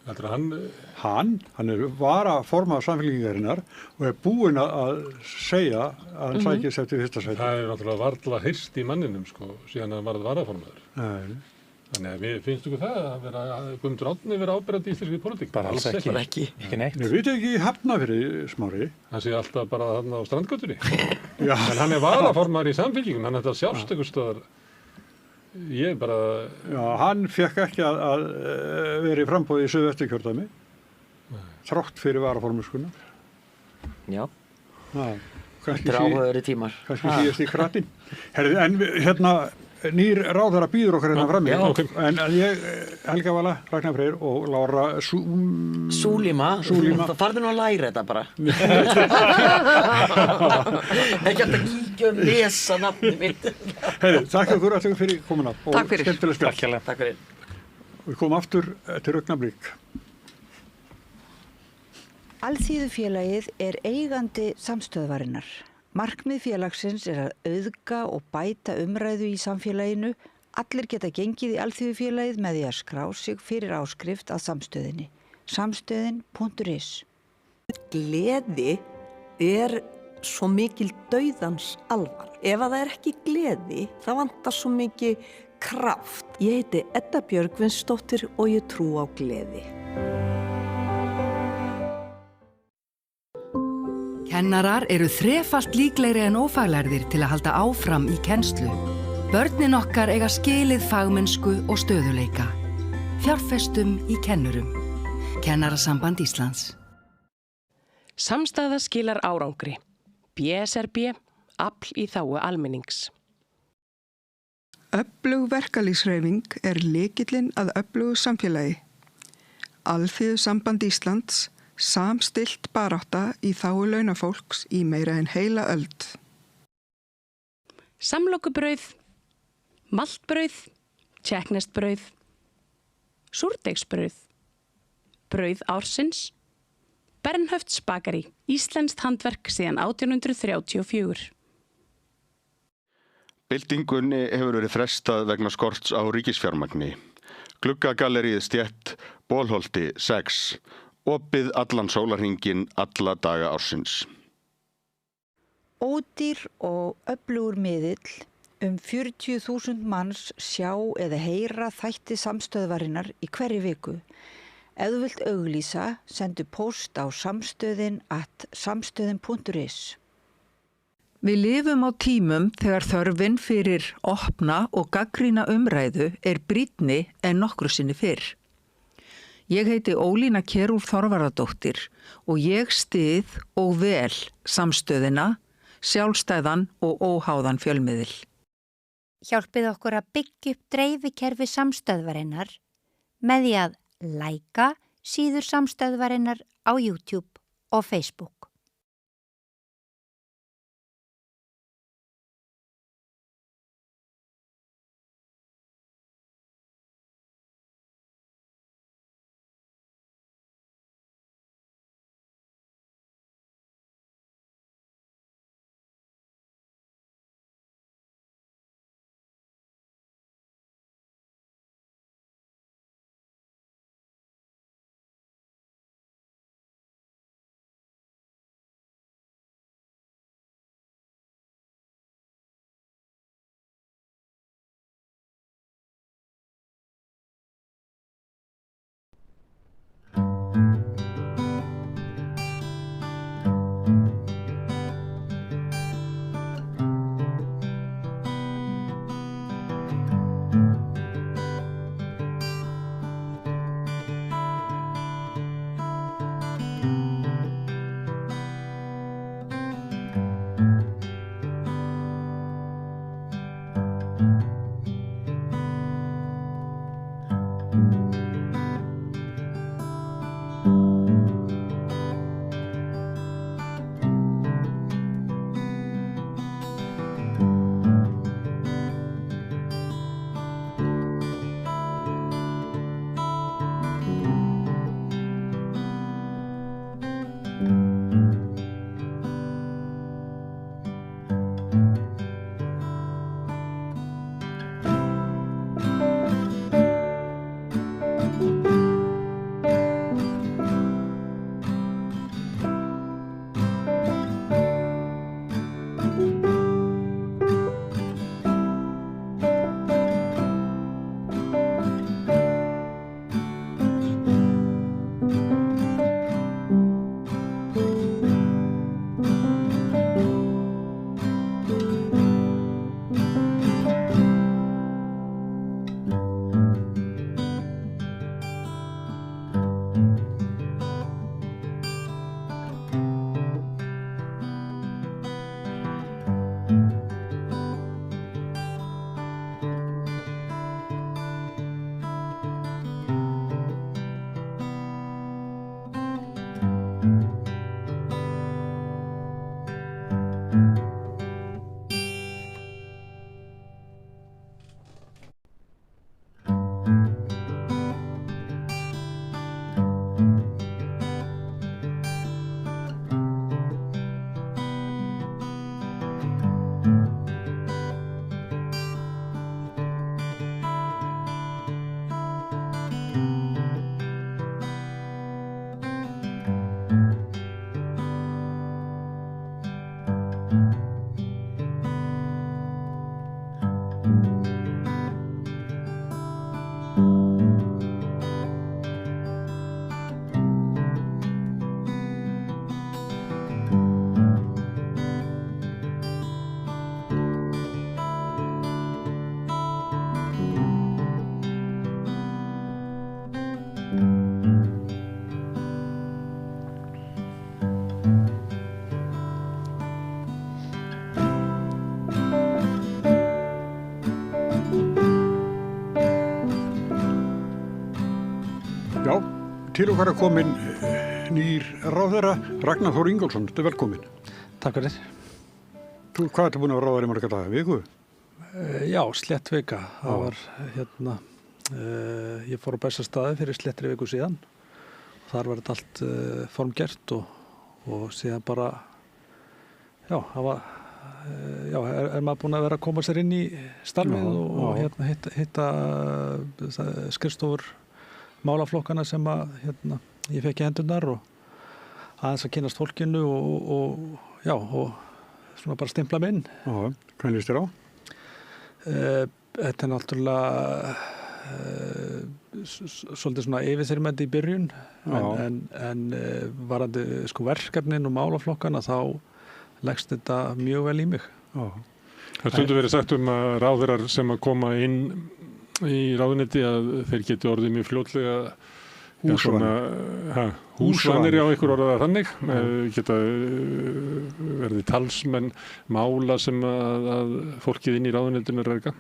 Heldur hann varaformaður Samfylkingarinnar og búinn að segja að hann sækist eftir fyrsta sæti. Það náttúrulega varla heyrst í manninum, síðan að varð varaformaður. Nei. Þannig að við finnst ykkur það að Guðmundur Árni vera áberandi í íslenskri pólitík? Bara alls ekki neitt. Nei, við ekki í Hafnarfirði, Smári. Hann sé alltaf bara þarna á strandgötunni. En hann varaformaður í Samfylkingunni, hann þetta sjást ykkur stöðar. Ég bara... Já, hann fekk ekki að vera í frambóði í Suðvesturkjördæmi. Þrátt fyrir varaformaðskunnar. Já. Þetta áhugaverðir tímar. Kannski síðast í kratin. En nýr ráðherra býður okkur frammi. En ég, Helga Vala, Ragnar Freyr og Lára Súlíma. Farðu nú að læra þetta bara. Ekki að kíkja og lesa nafni mitt. Takk okkur allir fyrir komuna. Takk fyrir. Skemmtileg spjall. Takk fyrir. Við komum aftur til augnablik. Alþýðufélagið eigandi samstöðvarinnar. Markmið félagsins að auðga og bæta umræðu í samfélaginu. Allir geta gengið í Alþýðufélagið með því að skrá sig fyrir áskrift að samstöðinni. Samstöðin.is. Gleði svo mikil dauðans alvar. Ef það ekki gleði, það vantar svo mikið kraft. Ég heiti Edda Björgvinsdóttir og ég trú á gleði. Kennarar eru þrefalt líklegri en ófaglærðir til að halda áfram í kennslu. Börnin okkar eiga skilið fagmennsku og stöðuleika. Fjárfestum í kennurum. Kennarasamband Íslands. Samstaða skilar árangri. BSRB, afl í þágu almennings. Öflug verkalýðshreyfing lykillinn að öflugu samfélagi. Alþýðusamband Íslands, samstillt barátta í þágu launafólks í meira en heila öld. Samlokubrauð, maltbrauð, tékkneskt brauð, súrdeigsbrauð, brauð ársins, Bernhöfts bakari, íslenskt handverk síðan 1834. Byltingunni hefur verið frestað vegna skorts á ríkisfjármagni. Gluggagallerið stétt, Bolholti 6, opið allan sólarhringinn alla daga ársins. Ódýr og öflugur miðill, 40.000 manns sjá eða heyra þætti samstöðvarinnar í hverri viku. Ef þú vilt auglýsa, sendu póst á samstöðin@samstöðin.is. Við lifum á tímum þegar þörfin fyrir opna og gagnrýna umræðu brýnni en nokkru sinni fyrr. Ég heiti Ólína Kjerúl Þorvarðardóttir og ég styð og vel samstöðina, sjálfstæðan og óháðan fjölmiðil. Hjálpið okkur að byggja upp dreifikerfi samstöðvarinnar með því að læka síður samstöðvarinnar á YouTube og Facebook. Til okkar er komin nýr ráðherra, Ragnar Þór Ingólfsson. Þetta er velkomin. Takk fyrir. Hvað ertu búin að vera ráðherra í marga daga? Viku? Já, slett vika. Það var ég fór á Bessastaði fyrir slettri viku síðan. Þar var þetta allt formgert og síðan bara, já, það var, er maður búin að vera að koma sér inn í starfið og hitta skrifstofur málaflokkana sem að ég fekk í hendurnar og aðeins að kynast fólkinu og svona bara stimpla mig inn. Já, hvað líst þér á? Þetta er náttúrulega svolítið svona yfirþyrmandi í byrjun en varandi sko verkefnin og málaflokkana þá leggst þetta mjög vel í mig. Já. Það stundur verið sagt að ráðherrar sem að koma inn í ráðuneyti að þeir geti orðið mjög fljótlega húsvanir á ykkur orðaðar þannig geta verið talsmenn mála sem að fólkið inn í ráðuneytinu er reyka.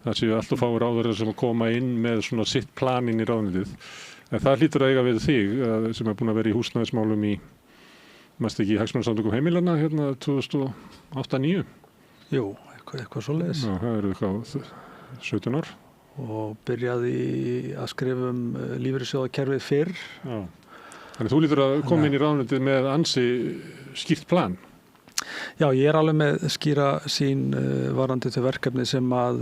Það séu alltaf fáir ráðherrar sem að koma inn með svona sitt plan inn í ráðuneytið. En það hlýtur að eiga við þig sem er búin að vera í húsnæðismálum í mest ekki hagsmunasamtökum heimilanna 2008-2009. Jú, eitthvað svoleiðis. Já, það eru eitthvað 17 ár. Og byrjaði að skrifa lífeyrissjóðakerfið fyrr. Já. Þannig þú lítur að koma inn í ráðuneytið með ansi skýrt plan. Já, ég er alveg með skýra sín varandi til verkefni sem að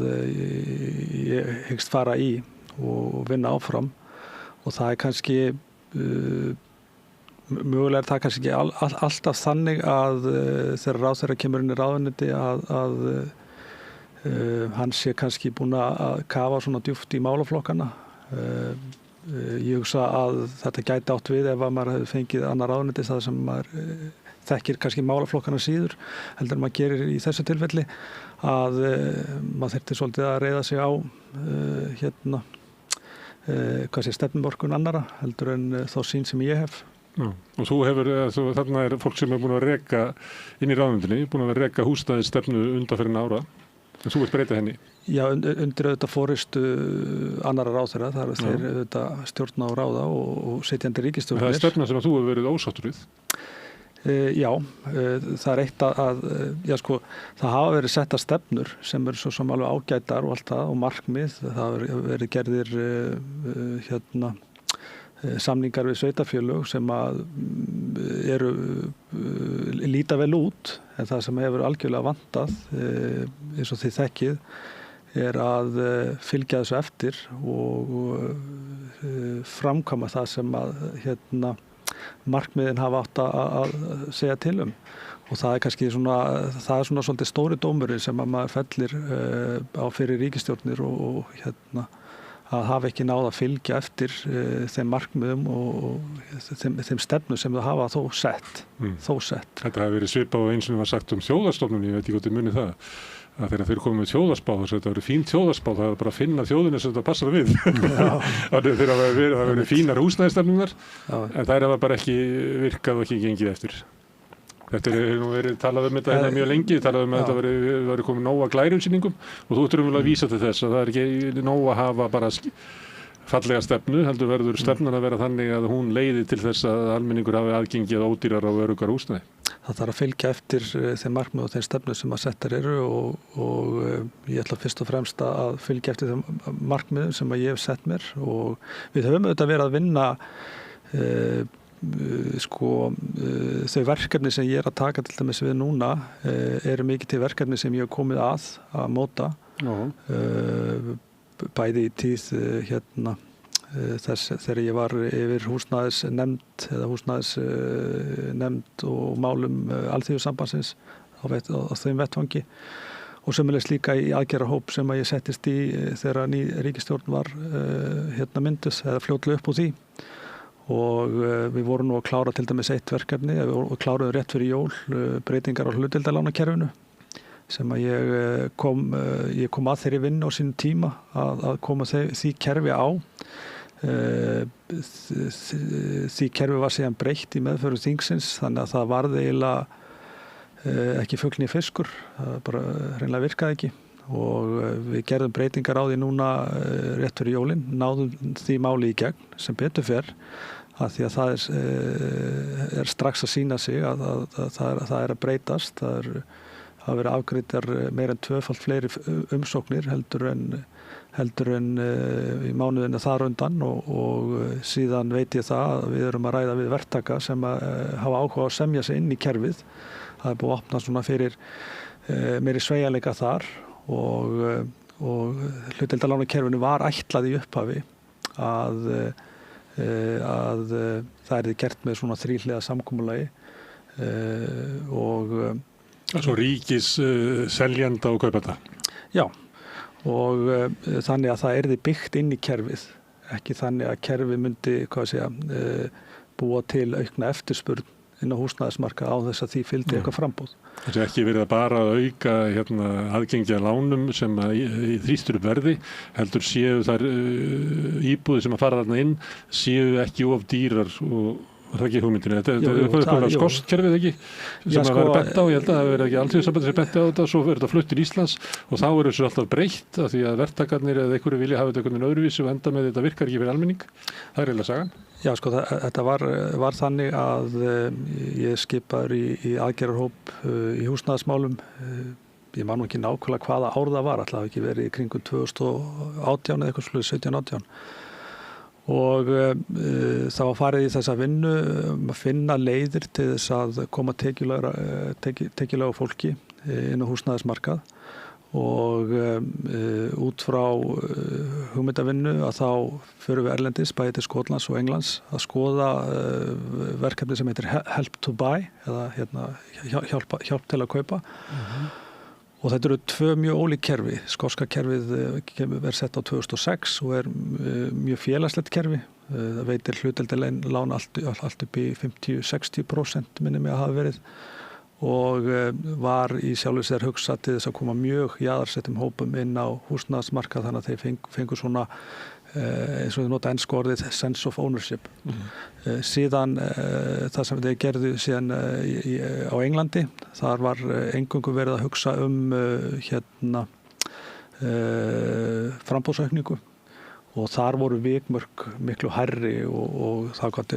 ég hyggst fara í og vinna áfram og það er kannski mögulega er það kannski ekki alltaf þannig að þegar ráðherra kemur inn í ráðuneyti að hann sé kannski búinn að kafa svona djúpt í málaflokkana. Ég hugsa að þetta gæti átt við ef að maður hefði fengið annar ráðuneyti það sem maður þekkir kannski málaflokkana síður heldur en maður gerir í þessu tilfelli að maður þyrfti svolítið að reiða sig á hvað sé stefnumörkun annara heldur en þá sín sem ég hef. Já, og þarna er fólk sem er búin að reka inn í ráðuneytinu, búin að reka húsnæðisstefnu undanfarin ára. En þú vilt breyta henni? Já, undir auðvitað forystu annara ráðherra, það er þeir auðvitað stjórna og ráða og setjandi ríkisstjórnir. Það er stefna sem að þú hefur verið ósáttur við? Já, það er eitt það hafa verið settar stefnur sem eru svo sem alveg ágætar og allt það og markmið, það hafa verið gerðir samningar við sveitarfélög sem að líta vel út en það sem hefur algjörlega vantað eins og þið þekkið er að fylgja þessu eftir og framkvæma það sem að markmiðin hafa átt að segja til og það er kannski svona svolítið stóri dómurinn sem að maður fellir á fyrir ríkisstjórnir og að hafa ekki náð að fylgja eftir þeim markmiðum og þeim stefnum sem þau hafa þó sett. Þetta hefur verið svipað og eins og var sagt þjóðarstofnun, ég veit ekki hvort þið munið það, að þegar þeir komið með þjóðarspá, þess að þetta verið fín þjóðarspá, það er bara að finna þjóðina sem þetta passar við. Þannig þegar það verið fínar húsnæðisstefnunar, en þær hafa bara ekki virkað og ekki gengið eftir. Þetta er nú verið talað um þetta mjög lengi, talað um að þetta verið komið nóg að glærumsýningum og þú ættir að vísa til þess að það er ekki nóg að hafa bara fallega stefnu, heldur verður stefnan að vera þannig að hún leiði til þess að almenningur hafi aðgengi að ódýrar og öruggar húsnæði. Það þarf að fylgja eftir þeim markmið og þeim stefnu sem að settar eru og ég ætla fyrst og fremst að fylgja eftir þeim markmiðum sem að ég hef sett mér og við höfum auðvitað verið að vinna þau verkefni sem ég er að taka til dæmis við núna eru mikið til verkefni sem ég hef komið að móta bæði í tíð þess þegar ég var yfir húsnæðisnefnd eða húsnæðisnefnd og málum Alþýðusambandsins á þeim vettvangi og sömuleiðis líka í aðgerðarhóp sem að ég settist í þegar ný ríkisstjórn var mynduð eða fljótlega upp úr því og við vorum nú að klára til dæmis eitt verkefni og kláruðum rétt fyrir jól breytingar á hlutdeildarlánakerfinu sem að ég kom að þeirri vinnu á sínum tíma að koma því kerfi á. Því kerfi var síðan breytt í meðferð þingsins þannig að það varði eiginlega ekki fuglinn í fiskur, það bara hreinlega virkaði ekki og við gerðum breytingar á því núna rétt fyrir jólin, náðum því máli í gegn sem betur fer að því að það er strax að sýna sig að það er að breytast, það verið afgreiddar meira en 2-falt fleiri umsóknir heldur en í mánuðinu þar undan og síðan veit ég það að við erum að ræða við verktaka sem hafa áhuga að semja sig inn í kerfið. Það er búið að opna svona fyrir meiri sveigjanleika þar og hlutdeildarlánakerfinu var ætlað í upphafi að það yrði gert með svona þríhliða samkomulagi og Svo ríkis seljanda og kaupanda. Já, og þannig að það yrði byggt inn í kerfið, ekki þannig að kerfið myndi búa til aukna eftirspurn inn á húsnæðismarkað á þess að því fylgdi eitthvað frambúð. Það sé ekki verið að bara auka aðgengi að lánum sem þrýstur upp verði, heldur séu þær íbúðir sem að fara þarna inn séu ekki of dýrar og það er ekki hugmyndinu. Þetta er skostkerfið ekki sem að vera bent á, ég held að það verið ekki alþjóðsambandið sem bent á þetta, svo verður þetta flutt til Íslands og þá er þessu alltaf breytt af því að verktakarnir eða einhverju vilja hafa þetta einhvern veginn öðruvísi og enda með þetta virkar ekki fyrir almenning. Það er eiginlega sagan. Já, þetta var þannig að ég skipaður í aðgerðarhóp í húsnæðismálum. Ég man nú ekki nákvæmlega hvaða ár það var, alltaf ekki verið í kringum 2018 eða eitthvað sluðið 17-18. Og þá var farið í þessa vinnu að finna leiðir til þess að koma tekjulega fólki inn á húsnæðismarkað og út frá hugmyndavinnu að þá förum við erlendis, bæði til Skotlands og Englands að skoða verkefni sem heitir Help to Buy eða hjálp til að kaupa. Og þetta eru 2 mjög ólík kerfi. Skotska kerfið er sett á 2006 og er mjög félagslegt kerfi. Það veitir hlutdeildarlán allt upp í 50-60% minni mig að hafa verið og var í sjálfu sér hugsað til þess að koma mjög jaðarsettum hópum inn á húsnæðismarkað þannig að þeir fengu svona eins og þau nota ensku orðið sense of ownership. Síðan það sem þeir gerðu síðan á Englandi, þar var eingöngu verið að hugsa framboðsaukningu og þar voru vikmörk miklu hærri og það gátti,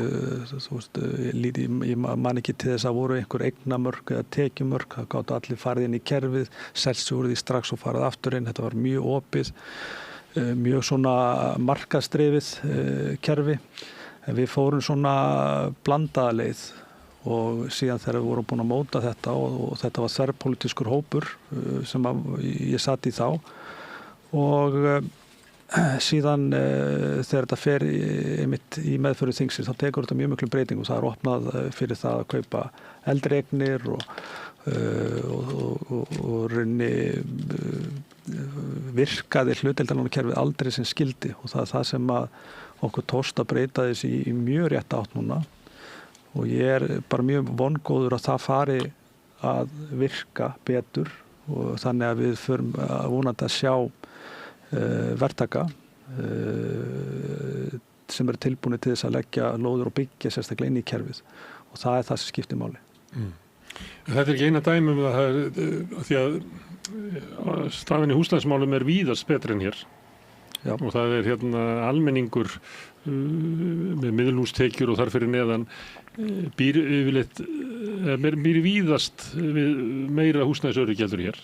ég man ekki til þess að voru einhver eignamörk eða tekjumörk, það gátti allir farið inn í kerfið, selst úr því strax og farið aftur inn, þetta var mjög opið. Mjög svona markaðsdrifið kerfi. Við fórum svona blandaða leið og síðan þegar við vorum búin að móta þetta og þetta var þverpólitískur hópur sem ég satt í þá og síðan þegar þetta fer í meðferð þingsins þá tekur þetta mjög miklu breytingu. Það er opnað fyrir það að kaupa eldri eignir og raunni virkaði hlutdeildarlánakerfið aldrei sem skildi og það er það sem að okkur tókst að breyta þessi í mjög rétt átt núna og ég er bara mjög vongóður að það fari að virka betur og þannig að við förum að vonandi að sjá verktaka sem eru tilbúinir til þess að leggja lóður og byggja sérstaklega inn í kerfið og það er það sem skiptir máli. Þetta er ekki eina dæmi um það því að staðan í húsnæðismálum er víðast betri en hér. Já. Og það er almenningur með miðlungstekjur og þar fyrir neðan býr víðast við meira húsnæðisöryggi heldur hér.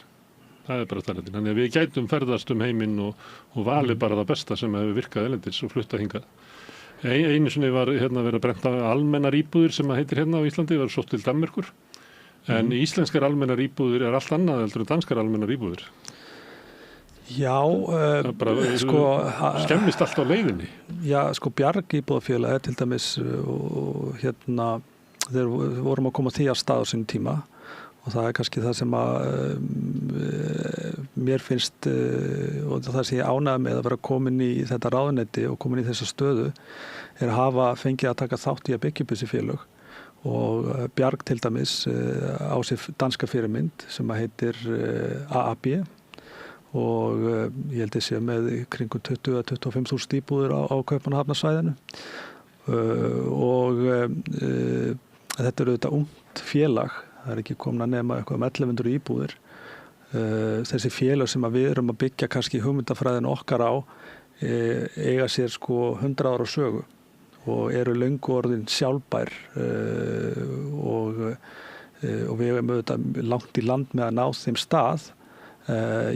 Það er bara talandi. Þannig að við gætum ferðast heiminn og valið bara það besta sem hefur virkað erlendis og fluttað hingað. Einu sinni var verið að brenta almennar íbúðir sem heitir hérna á Íslandi, var sótt til Danmerkur. En íslenskar almennar íbúðir er allt annað heldur en danskar almennar íbúðir. Já, skemmist allt á leiðinni. Já, Bjarg íbúðafélag til dæmis og þeir vorum að koma því af stað á sínum tíma og það er kannski það sem að mér finnst og það sem ég ánægði með að vera komin í þetta ráðuneyti og komin í þessa stöðu er að hafa fengið að taka þátt í að byggja upp þessi félög og Bjarg til dæmis á sér danska fyrirmynd sem að heitir AAB og ég held að sé með kringum 20-25.000 íbúðir á Kaupmannahafnarsvæðinu og þetta eru auðvitað ungt félag, það er ekki komin að nema eitthvað 1100 íbúðir þessi félög sem að við erum að byggja kannski hugmyndafræðin okkar á eiga sér sko 100 ára sögu og eru löngu orðin sjálfbær og við hefum auðvitað langt í land með að ná þeim stað.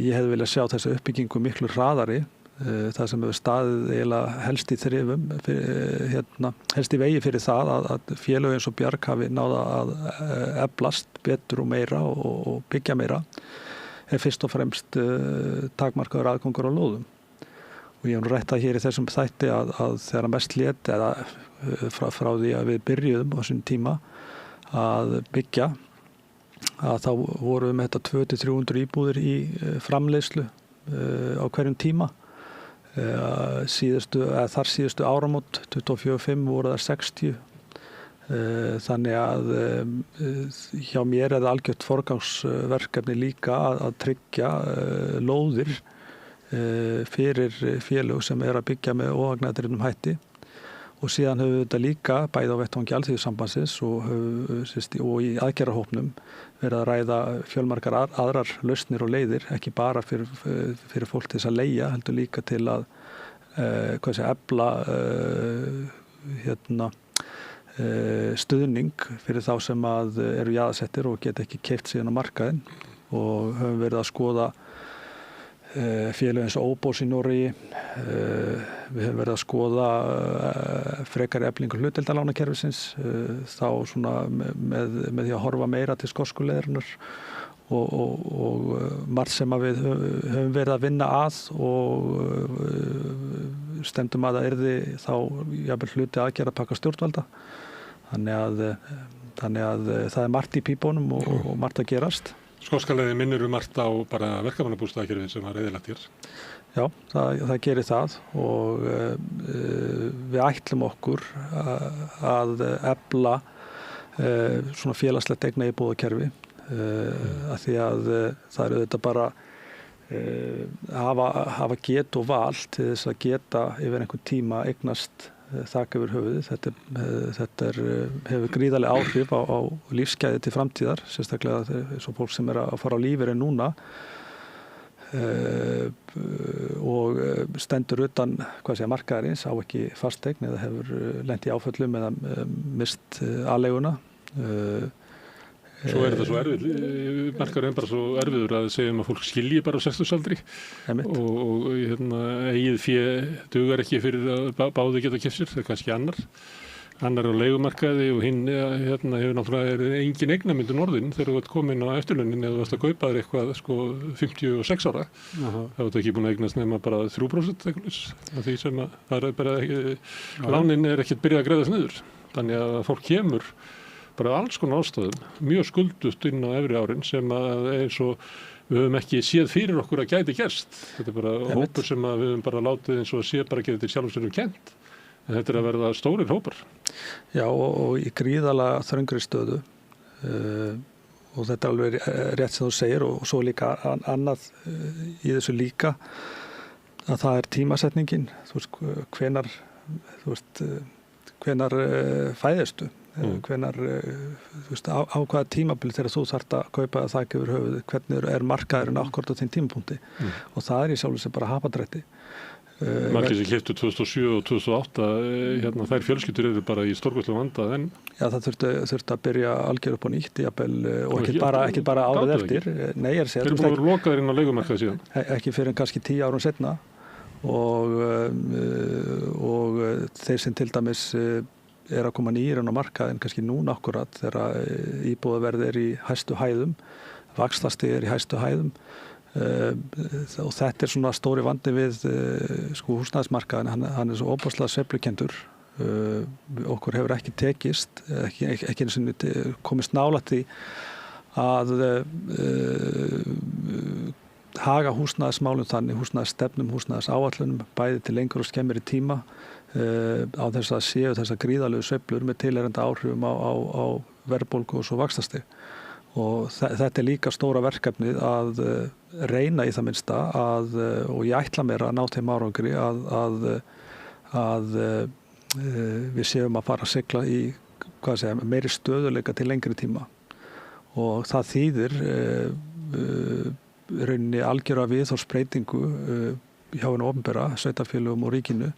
Ég hefði viljað sjá þessa uppbyggingu miklu hraðari, það sem hefur staðið eiginlega helst í þrifum, helst í vegi fyrir það að félög eins og Bjarg hafi náða að eflast betur og meira og byggja meira, fyrst og fremst takmarkaður aðgangur á lóðum. Og ég hef nú rætt það hér í þessum þætti að þegar mest lét eða frá því að við byrjuðum á þessum tíma að byggja, að þá vorum við með þetta 200-300 íbúðir í framleiðslu á hverjum tíma. Þar síðustu áramót 24-5 voru það 60. Þannig að hjá mér er það algjört forgangsverkefni líka að tryggja lóðir fyrir félög sem er að byggja með óhagnaðardrifnum hætti. Og síðan höfum við þetta líka bæði á vettvangi Alþýðusambandsins og í aðgerðarhópnum verið að ræða fjölmargar aðrar lausnir og leiðir, ekki bara fyrir fólk til þess að leigja, heldur líka til að efla stuðning fyrir þá sem að eru jaðarsettir og geta ekki keypt síðan á markaðinn, og höfum verið að skoða félög eins og Óbós í Noregi. Við höfum verið að skoða frekari eflingu hlutdeildarlánakerfisins, þá svona með því að horfa meira til skosku leiðarinnar og margt sem að við höfum verið að vinna að og stefndum að það yrði þá jafnvel hluti aðgerðapakka stjórnvalda. Þannig að það er margt í pípunum og margt að gerast. Skoska leiðin minnir margt á bara verkamannabústaðakerfið sem var eyðilagt hér. Já, það gerir það og við ætlum okkur að efla svona félagslegt eigna íbúðakerfi af því að það er auðvitað bara hafa get og val til þess að geta yfir einhvern tíma eignast þak yfir höfuðið. Þetta hefur gríðarleg áhrif á lífsgæði til framtíðar, sérstaklega eins og fólk sem er að fara á lífeyri núna og stendur utan markaðarins, á ekki fasteign eða hefur lent í áföllum eða mist aðleiguna. Svo er þetta svo markaðurinn bara svo erfiður að segja að fólk skilji bara á 60-aldri og eigið fé dugar ekki fyrir að báði geta keypt sér, það er kannski annar á leigumarkaði og hinn hefur náttúrulega engin eignamyndun orðin þegar þú ert komin á eftirlaunin eða þú ert að kaupa þér eitthvað 56 ára. Þá ertu ekki búin að eignast nema bara 3% af því sem að það er bara lánin er ekkert byrjað að greiðast niður. Þannig að fólk kemur bara alls konar ástæðum, mjög skuldust inn á efri árin sem að eins og við höfum ekki séð fyrir okkur að gæti gerst. Þetta er bara hópur sem að við höfum bara látið eins og sé bara getið sjálfsögum kent. En þetta er að verða stórir hópar. Já, og í gríðarlega þröngri stöðu og þetta er alveg rétt sem þú segir og svo líka annað í þessu líka að það er tímasetningin, hvenær fæðistu. Hvenær, á hvaða tímabili þegar þú þarft að kaupa þak yfir höfuð, hvernig er markaðurinn akkord á þeim tímapunkti og það er í sjálfu sem bara hapadrætti. Margir sem keyptu 2007 og 2008, þær fjölskyldur eru bara í stórkostlegum vanda en... Já, það þurfti að byrja algjör upp á nýtt og ekki bara árið eftir. Nei, ég er að segja. Þeir eru búin að vera lokaðir inn á leigumarkaði síðan. Ekki fyrir en kannski 10 árum setna og þeir sem til dæmis er að koma nýr en á markaðin kannski núna akkurat þegar íbúðaverð er í hæstu hæðum, vaxtastig er í hæstu hæðum og þetta er svona stóri vandi við húsnæðismarkaðin, hann er svo óbúslega sveiflukendur. Okkur hefur ekki tekist, ekki einu sinni komist nálægt því að haga húsnæðismálum þannig, húsnæðisstefnum, húsnæðisáætlunum, bæði til lengur og skemmri tíma á þess að séu þessar gríðarlegu sveiflur með tilheyrandi áhrifum á verðbólgu og svo vaxtastig. Og þetta er líka stóra verkefnið að reyna í það minnsta og ég ætla mér að ná þeim árangri að við séum að fara að sigla í meiri stöðuleika til lengri tíma og það þýðir rauninni algjöra viðhorfsbreytingu hjá hinu opinbera, sveitarfélögum og ríkinu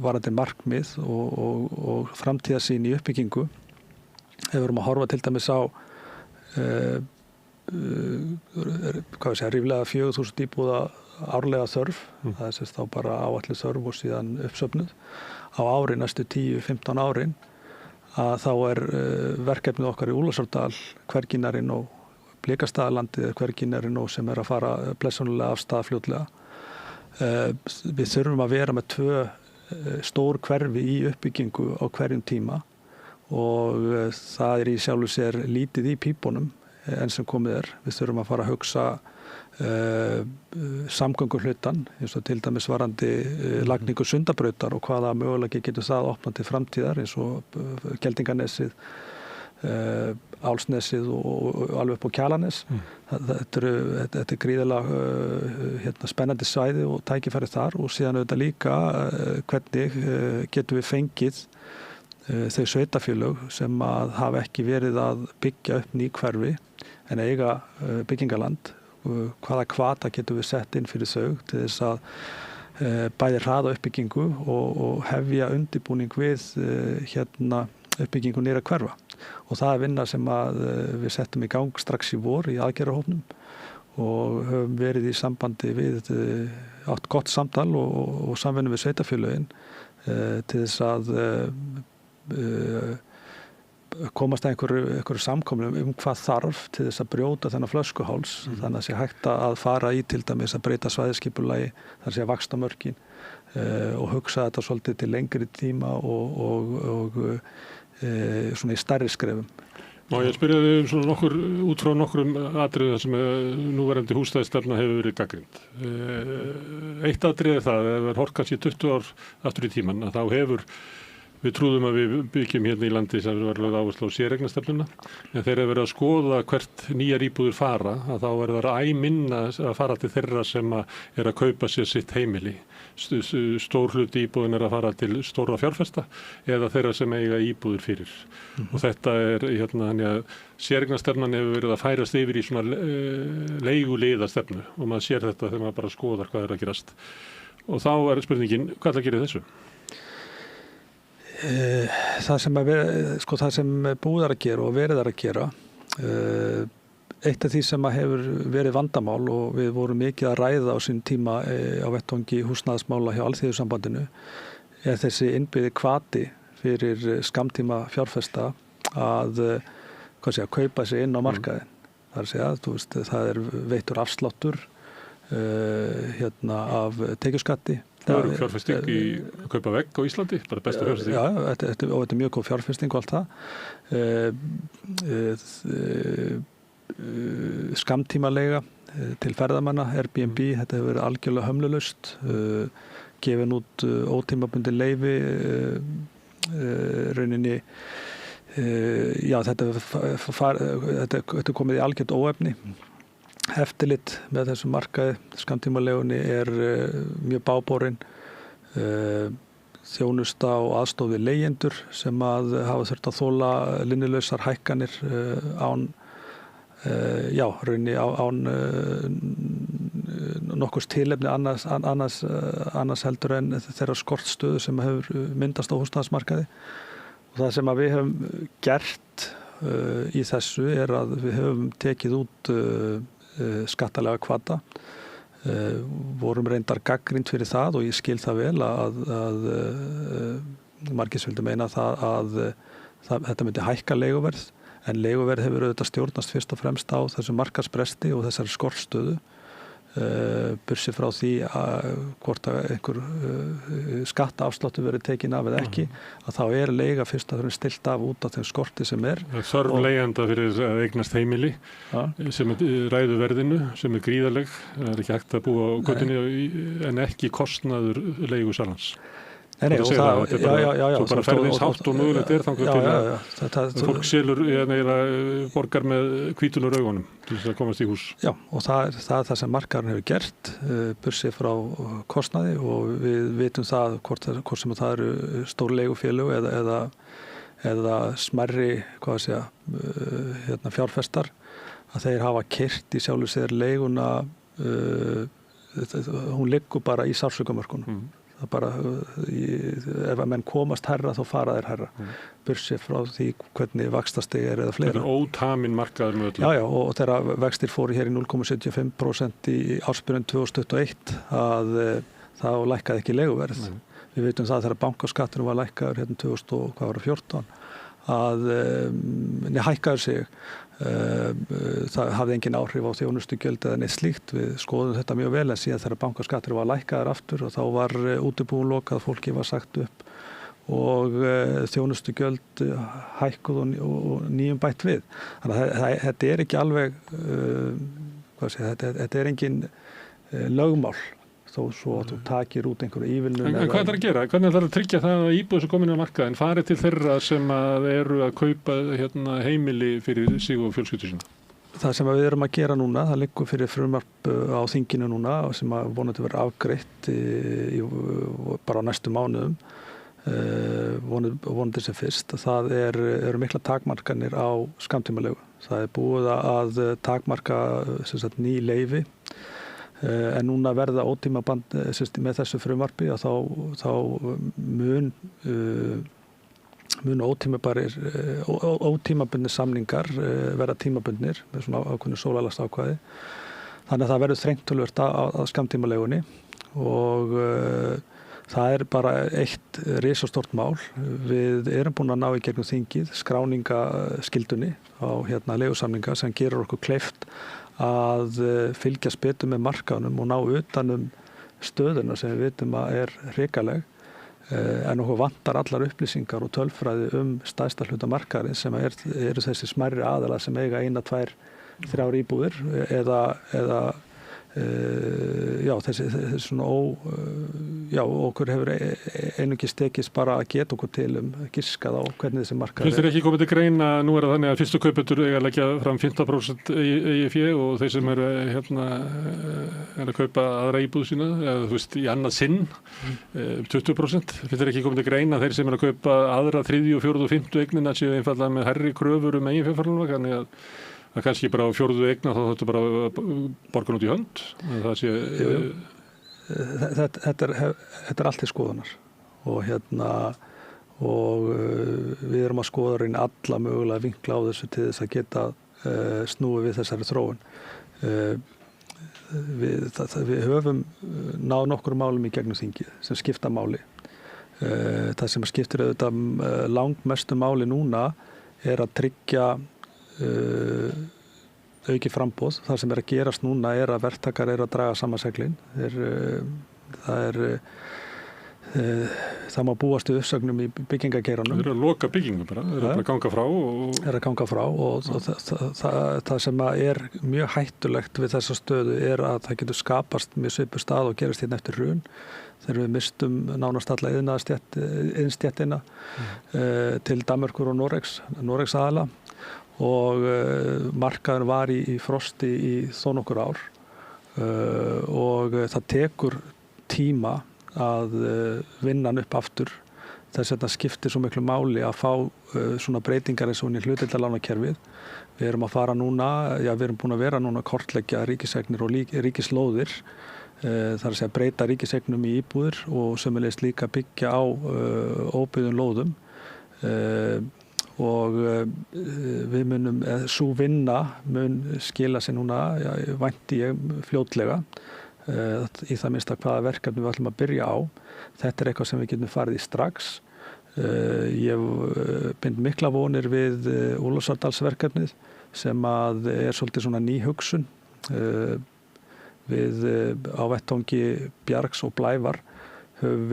varandi markmið og framtíðarsýn í uppbyggingu. Ef við erum að horfa til dæmis á ríflega 4.000 íbúða árlega þörf, það er sérst þá bara áætluð þörf og síðan uppsöfnuð á ári næstu 10-15 árin, að þá verkefnið okkar í Úlfarsárdal, Hverginarinn og Blikastaðalandið, Hverginarinn og sem að fara blessunulega af stað fljótlega. Við þurfum að vera með 2 stór hverfi í uppbyggingu á hverjum tíma og það í sjálfu sér lítið í pípunum enn sem komið Við þurfum að fara að hugsa samgönguhlutan, eins og til dæmis varandi lagningu Sundabrautar og hvaða möguleiki getur það opnað til framtíðar eins og Geldinganesið, Álsnesið og alveg upp á Kjalarnes. Þetta er gríðarlega spennandi svæði og tækifæri þar og síðan auðvitað líka hvernig getum við fengið þau sveitarfélög sem að hafa ekki verið að byggja upp ný hverfi en eiga byggingaland. Hvaða hvata getum við sett inn fyrir þau til þess að bæði hraða uppbyggingu og hefja undirbúning við uppbyggingu nýra hverfa. Og það vinna sem að við settum í gang strax í vor í aðgerðarhópnum og höfum verið í sambandi við átt gott samtal og samvinnu við sveitarfélögin til þess að komast að einhverju samkomlum hvað þarf til þess að brjóta þennan flöskuháls þannig að sé hægt að fara í til dæmis að breyta svæðisskipulagi, þannig að sé að vaxtamörkin og hugsa þetta svolítið til lengri tíma og svona í stærri skrefum. Má ég spyrja þig svona út frá nokkrum atriðum sem núverandi húsnæðisstefna hefur verið gagnrýnd. Eitt atrið það, ef við horfum kannski 20 ár aftur í tímann, að þá við trúðum að við byggjum hérna í landi sem var lögð áherslu á séreignarstefnuna, en þegar verið að skoða hvert nýjar íbúðir fara, að þá það æ minna að fara til þeirra sem að kaupa sér sitt heimili. Stór hluti íbúðin að fara til stóra fjárfesta eða þeirra sem eiga íbúðir fyrir. Og þetta þannig að séreignarstefnan hefur verið að færast yfir í svona leiguliðastefnu og maður sér þetta þegar maður bara skoðar hvað að gerast. Og þá spurningin, hvað það gerir þessu? Það sem búið að gera og verið að gera eitt af því sem hefur verið vandamál og við vorum mikið að ræða á sín tíma á vettvangi húsnæðismála hjá Alþýðusambandinu þessi innbyggði hvati fyrir skammtíma fjárfesta að kaupa sig inn á markaðinn. Það veittur afsláttur af tekjuskatti. Það eru fjárfesting í að kaupa vegg á Íslandi, bara besta fjárfesting. Já, og þetta er mjög góð fjárfesting og allt það. Skammtímaleiga til ferðamanna, Airbnb, þetta hefur verið algjörlega hömlulaust, gefin út ótímabundin leyfi, rauninni, þetta er komið í algjört óefni. Eftirlit með þessum markaði, skammtímalegunni mjög báborinn, þjónusta og aðstoð við leigjendur sem að hafa þurft að þola linnulausar hækkanir án nokkurs tilefni annars heldur en þeirra skortstöðu sem hefur myndast á húsnæðismarkaði. Og það sem að við höfum gert í þessu að við höfum tekið út skattalega hvata, vorum reyndar gagnrýnd fyrir það og ég skil það vel að margir vildu meina það að þetta myndi hækka leiguverð, en leiguverð hefur auðvitað stjórnast fyrst og fremst á þessu markaðsbresti og þessari skortstöðu, bursi frá því hvort að einhver skattaafsláttur verið tekin af eða ekki, að þá leiga fyrst að það stilt af út af þeim skorti sem Þörf leigjanda fyrir að eignast heimili sem ræðu verðinu, sem gríðarleg, það ekki hægt að búa á götunni en ekki kostnaður leigusalans. Svo bara ferðins hátt og mögulegt þannig til fólk selur eða borgar með hvítunur augunum til þess að komast í hús. Já, og það er það sem markaðurinn hefur gert, bursi frá kostnaði og við vitum það hvort sem það eru stór leigufélög eða smærri fjárfestar, að þeir hafa keyrt í sjálfu sér leiguna, hún liggur bara í sársaukamörkunum. Það bara, ef að menn komast herra þá fara þeir herra. Bursið frá því hvernig vaxtastig eða fleira. Þetta ótamin markaður með öllu. Já, og þegar vextir fóru hér í 0,75% í ársbyrjun 2021 að þá lækkaði ekki leiguverð. Við veitum það þegar bankaskatturinn var lækkaður hérna 2014 að hækkaður sig. Það hafði engin áhrif á þjónustugjöld eða neitt slíkt. Við skoðum þetta mjög vel en síðan þegar bankaskattur var lækkaður aftur og þá var útibúin lokað, fólki var sagt upp og þjónustugjöld hækkuð og nýjum bætt við. Þannig að þetta er ekki alveg, þetta er engin lögmál þó svo að þú takir út einhverju ívilnun. En hvað ætlar að gera? Hvernig ætlar að tryggja það að íbúð sem komin á markaðinn fari til þeirra sem að eru að kaupa heimili fyrir sig og fjölskyldu sína? Það sem við erum að gera núna, það liggur fyrir frumvarp á þinginu núna sem að vonandi verður afgreitt bara á næstu mánuðum, vonandi sem fyrst. Það eru mikla takmarkanir á skammtímalegu. Það er búið að takmarka ný leyfi. En núna verða ótímaband með þessu frumvarpi að þá mun ótímabundnir samningar verða tímabundnir með svona ákveðnu sólarlagsákvæði. Þannig að það verður þrengt töluvert að skammtímalegunni og það er bara eitt risastórt mál. Við erum búin að ná í gegnum þingið skráningaskildunni á leigusamninga sem gerir okkur kleift að fylgjast betur með markaðunum og ná utanum stöðuna sem við vitum að er hrikaleg en okkur vantar allar upplýsingar og tölfræði stærsta hluta markaðarins sem eru þessi smærri aðalar sem eiga 1, 2, 3 íbúðir eða þessi svona okkur hefur einungis tekist bara að geta okkur til giskað á hvernig þessi markaður Finnst þér ekki komið til greina, nú er það þannig að fyrstu kaupendur eiga að leggja fram 15% eigið fé og þeir sem eru að kaupa aðra íbúð sína eða þú veist í annað sinn 20%, finnst þér ekki komið til greina þeir sem eru að kaupa aðra 3., 4. og 5. eignina séu einfallega með hærri kröfur eiginfjárframlag, þannig að kannski bara á 4. eigna þá þáttu bara borgun út í hönd. Það sé... Þetta er allt til skoðunar og við erum að skoða reyna alla mögulega vinkla á þessu til þess að geta snúið við þessari þróun. Við höfum náð nokkur málum í gegnum þingið sem skipta máli. Það sem skiptir auðvitað langmestu máli núna er að tryggja auki framboð. Það sem er að gerast núna er að verktakar eru að draga saman seglin. Það má búast við uppsögnum í byggingageiranum. Það eru að loka byggingum bara, það eru að ganga frá og það sem er mjög hættulegt við þessa stöðu er að það getur skapast mjög svipuð stað og gerast hérna eftir hrun. Þegar við mistum nánast alla iðnstéttina til Danmerkur og Noregs aðala og markaður var í frosti í þó nokkur ár og það tekur tíma að vinna hann upp aftur. Þess að þetta skiptir svo miklu máli að fá svona breytingar eins og í hlutdeildarlánakerfið. Við erum að fara núna, við erum búin að vera núna að kortleggja ríkiseignir og ríkislóðir. Það er að segja breyta ríkiseignum í íbúðir og sömulegis líka byggja á óbyggðum lóðum. Og við munum, sú vinna mun skila sig núna, vænti ég fljótlega, í það minnsta hvaða verkefni við ætlum að byrja á. Þetta er eitthvað sem við getum farið í strax. Ég bind mikla vonir við Úlfarsárdalsverkefnið sem að er svolítið svona ný hugsun. Við á vettvangi Bjargs og Blævar vorum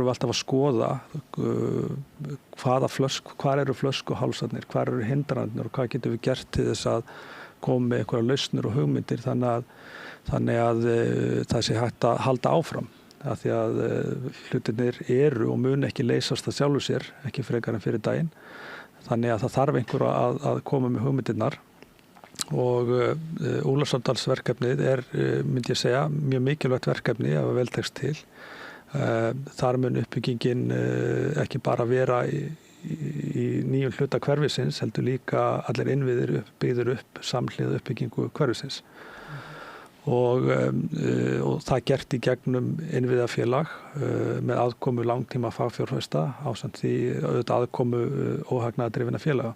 við alltaf að skoða hvar eru flöskuhálsarnir, hvar eru hindranirnir og hvað getum við gert til þess að koma með einhverja lausnir og hugmyndir þannig að það sé hægt að halda áfram. Af því að hlutirnir eru og mun ekki leysast að sjálfu sér, ekki frekar en fyrir daginn. Þannig að það þarf einhver að koma með hugmyndirnar. Og Úlfarsárdalsverkefnið er, myndi ég segja, mjög mikilvægt verkefni ef að vel tekst til. Þar mun uppbyggingin ekki bara vera í í nýjum hluta hverfisins heldur líka allir innviðir byggður upp samhliða uppbyggingu hverfisins. Og það gert í gegnum innviðafélag með aðkomu langtíma fagfjárfesta ásamt því auðvitað aðkomu óhagnaðardrifinna félaga.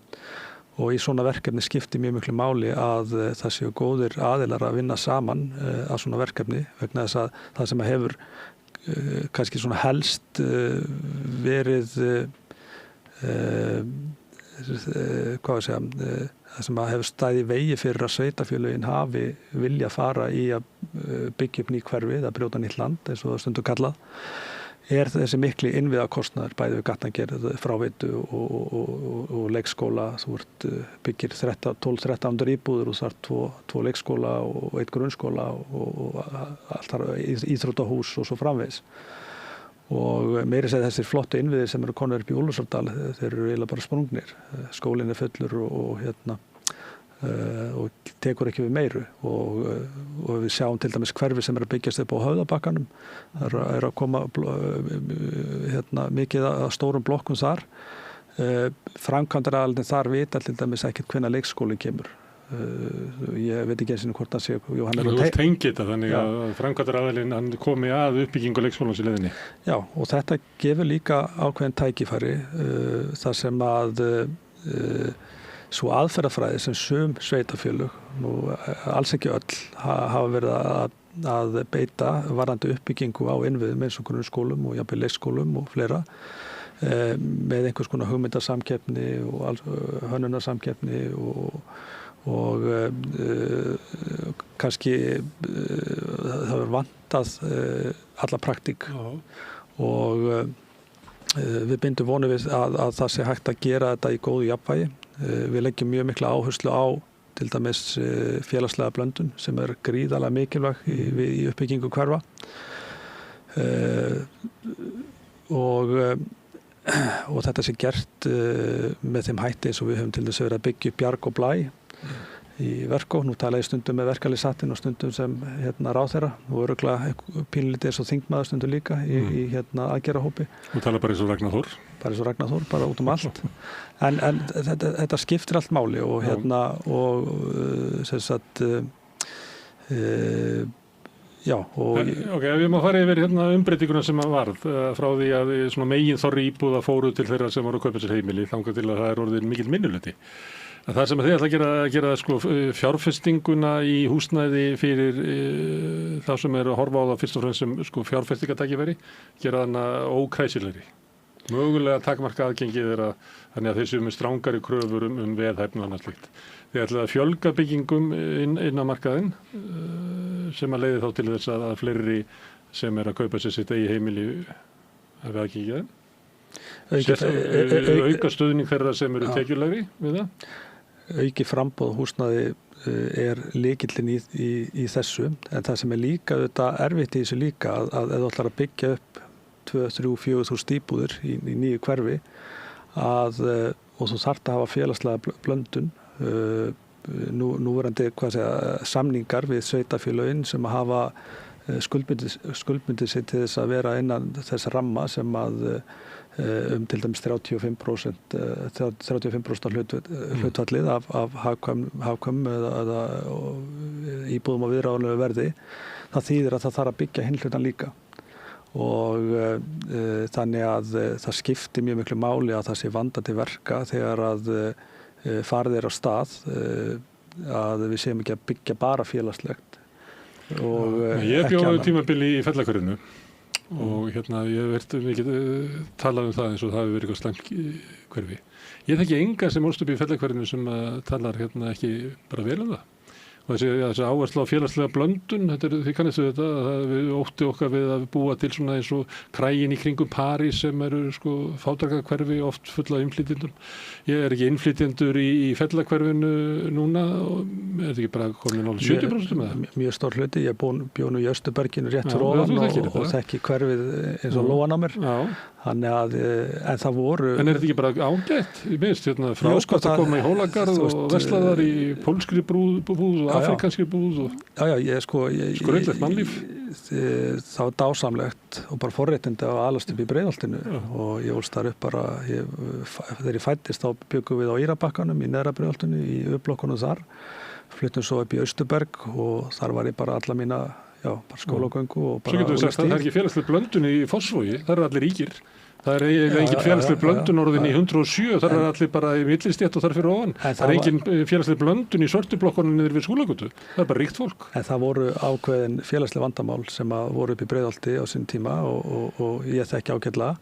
Og í svona verkefni skiptir mjög miklu máli að það séu góðir aðilar að vinna saman að svona verkefni vegna þess að það sem hefur kannski svona helst verið það sem hefur staðið í vegi fyrir að sveitarfélögin hafi vilja fara í að byggja upp ný hverfi eða brjóta nýtt land eins og það stundu kallað þessi mikli innviðakostnaður bæði við gatnagerð, fráveitu og leikskóla. Þú byggir 12-13 íbúðir og þar 2 leikskóla og 1 grunnskóla og allt þar íþróttahús og svo framvegis. Og meira segja þessir flottu innviðir sem eru konur upp í Úlfarsárdal, þeir eru eiginlega bara sprungnir. Skólinn fullur og tekur ekki við meiru og við sjáum til dæmis hverfi sem að byggjast upp á Höfðabakkanum. Það að koma mikið af stórum blokkum þar. Framkvæmdaraðilinn þar vita til dæmis ekkert hvenær leikskólinn kemur. Ég veit ekki eins og hvort hann sé Þú vilt tengja þetta þannig að framkvæmdaraðilinn hann komi að uppbyggingu leikskólans í leiðinni. Já, og þetta gefur líka ákveðin tækifæri þar sem að svo aðferðafræði sem sum sveitarfélög, nú alls ekki öll, hafa verið að beita varðandi uppbyggingu á innviðum eins og grunnskólum og jafnvel leikskólum og fleira með einhvers konar hugmyndasamkeppni og hönnunarsamkeppni og kannski það verður vantað alla praktík og við bindum vonum við að það sé hægt að gera þetta í góðu jafnvægi. Við leggjum mjög mikla áherslu á til dæmis félagslega blöndun sem gríðarlega mikilvæg í uppbyggingu hverfa og þetta sé gert með þeim hætti eins og við höfum til þess að vera að byggja upp Bjarg og Blæ í Verkó. Nú tala ég stundum með verkalýðshattinn og stundum sem ráðherra og örugglega pínlítið eins og þingmaður stundum líka í aðgerðahópi. Þú tala bara eins og Ragnar Þór? Bara eins og Ragnar Þór, bara út allt. En þetta skiptir allt máli og sem sagt já. Ok, ef við má fara yfir umbreytinguna sem varð frá því að svona megin þorri íbúða fóru til þeirra sem voru að kaupa sér heimili þangað til að það orðið mikill minnihluti. Það sem þið ætla að gera sko, fjárfestinguna í húsnæði fyrir þá sem eru að horfa á það fyrst og fremst sem sko, fjárfestingatækifæri, gera hana ókræsilegri. Mögulega takmarka aðgengið þeirra þannig að þeir séu með strangari kröfur veðhæfni og annað slíkt. Þið ætla að fjölga byggingum inn á markaðinn sem að leiði þá til þess að fleiri sem er að kaupa sér sitt eigi heimili hafi aðgengið þeim. Auka stuðning þeirra sem eru tekjulegri við það? Auki framboð húsnæði lykillinn í þessu en það sem líka erfitt í þessu líka að ef þú ætlar að byggja upp 2-3-4 íbúðir í nýju hverfi og þú þarft að hafa félagslega blöndun núverandi samningar við sveitarfélögin sem að hafa skuldbundið sig til þess að vera innan þess ramma sem að til dæmis 35% hlutvallið af hagkvæm eða íbúðum á viðráðanlegu verði. Það þýðir að það þarf að byggja hinn hlutan líka og þannig að það skiptir mjög miklu máli að það sé vandað til verka þegar að farið er á stað að við séum ekki að byggja bara félagslegt. Ég bjó tímabili í Fellahverfinu og ég hef verið mikið talað það eins og það hefur verið eitthvað slæmt hverfi. Ég þekki enga sem ólst upp í Fellahverfinu sem talar ekki bara vel það. Og þessi áhersla á félagslega blöndun, því kannist við við ótti okkar við að búa til svona eins og krægin í kringum París sem eru sko fátækrahverfi oft full af innflytjendum. Ég ekki innflytjendur í Fellahverfinu núna, er þetta ekki bara komin á 70% með það? Mjög stór hluti, ég bjó nú í Östuberginu rétt fyrir ofan og þekki hverfið eins og lóan á mér. Þannig að, en það voru... En er þetta ekki bara ágætt? Ég minnst fráskott að koma í Hólagarð og verslaðar í pólskri búð og afrikanskri búð og... Já, skröldlegt mannlíf. það var dásamlegt og bara forréttindi að alast upp í Breiðholtinu og ég ólst þar upp bara, þegar ég fæddist þá byggum við á Írabakkanum í neðra Breiðholtinu í uppblokkunum þar, fluttum svo upp í Austurberg og þar var ég bara alla mína, bara skólagöngu og bara... Svo getur við sagt að það er ekki félagsleg blöndun í Fossvogi, það eru allir ríkir. Það er engin félagsleg blöndun orðin í 107, þar er allir bara í millistétt og þar fyrir ofan. Það er engin félagsleg blöndun í Svörtublokkunum niður við Skúlagötu. Það er bara ríkt fólk. En það voru ákveðin félagsleg vandamál sem voru upp í Breiðholti á sín tíma og ég þekki ágætlega.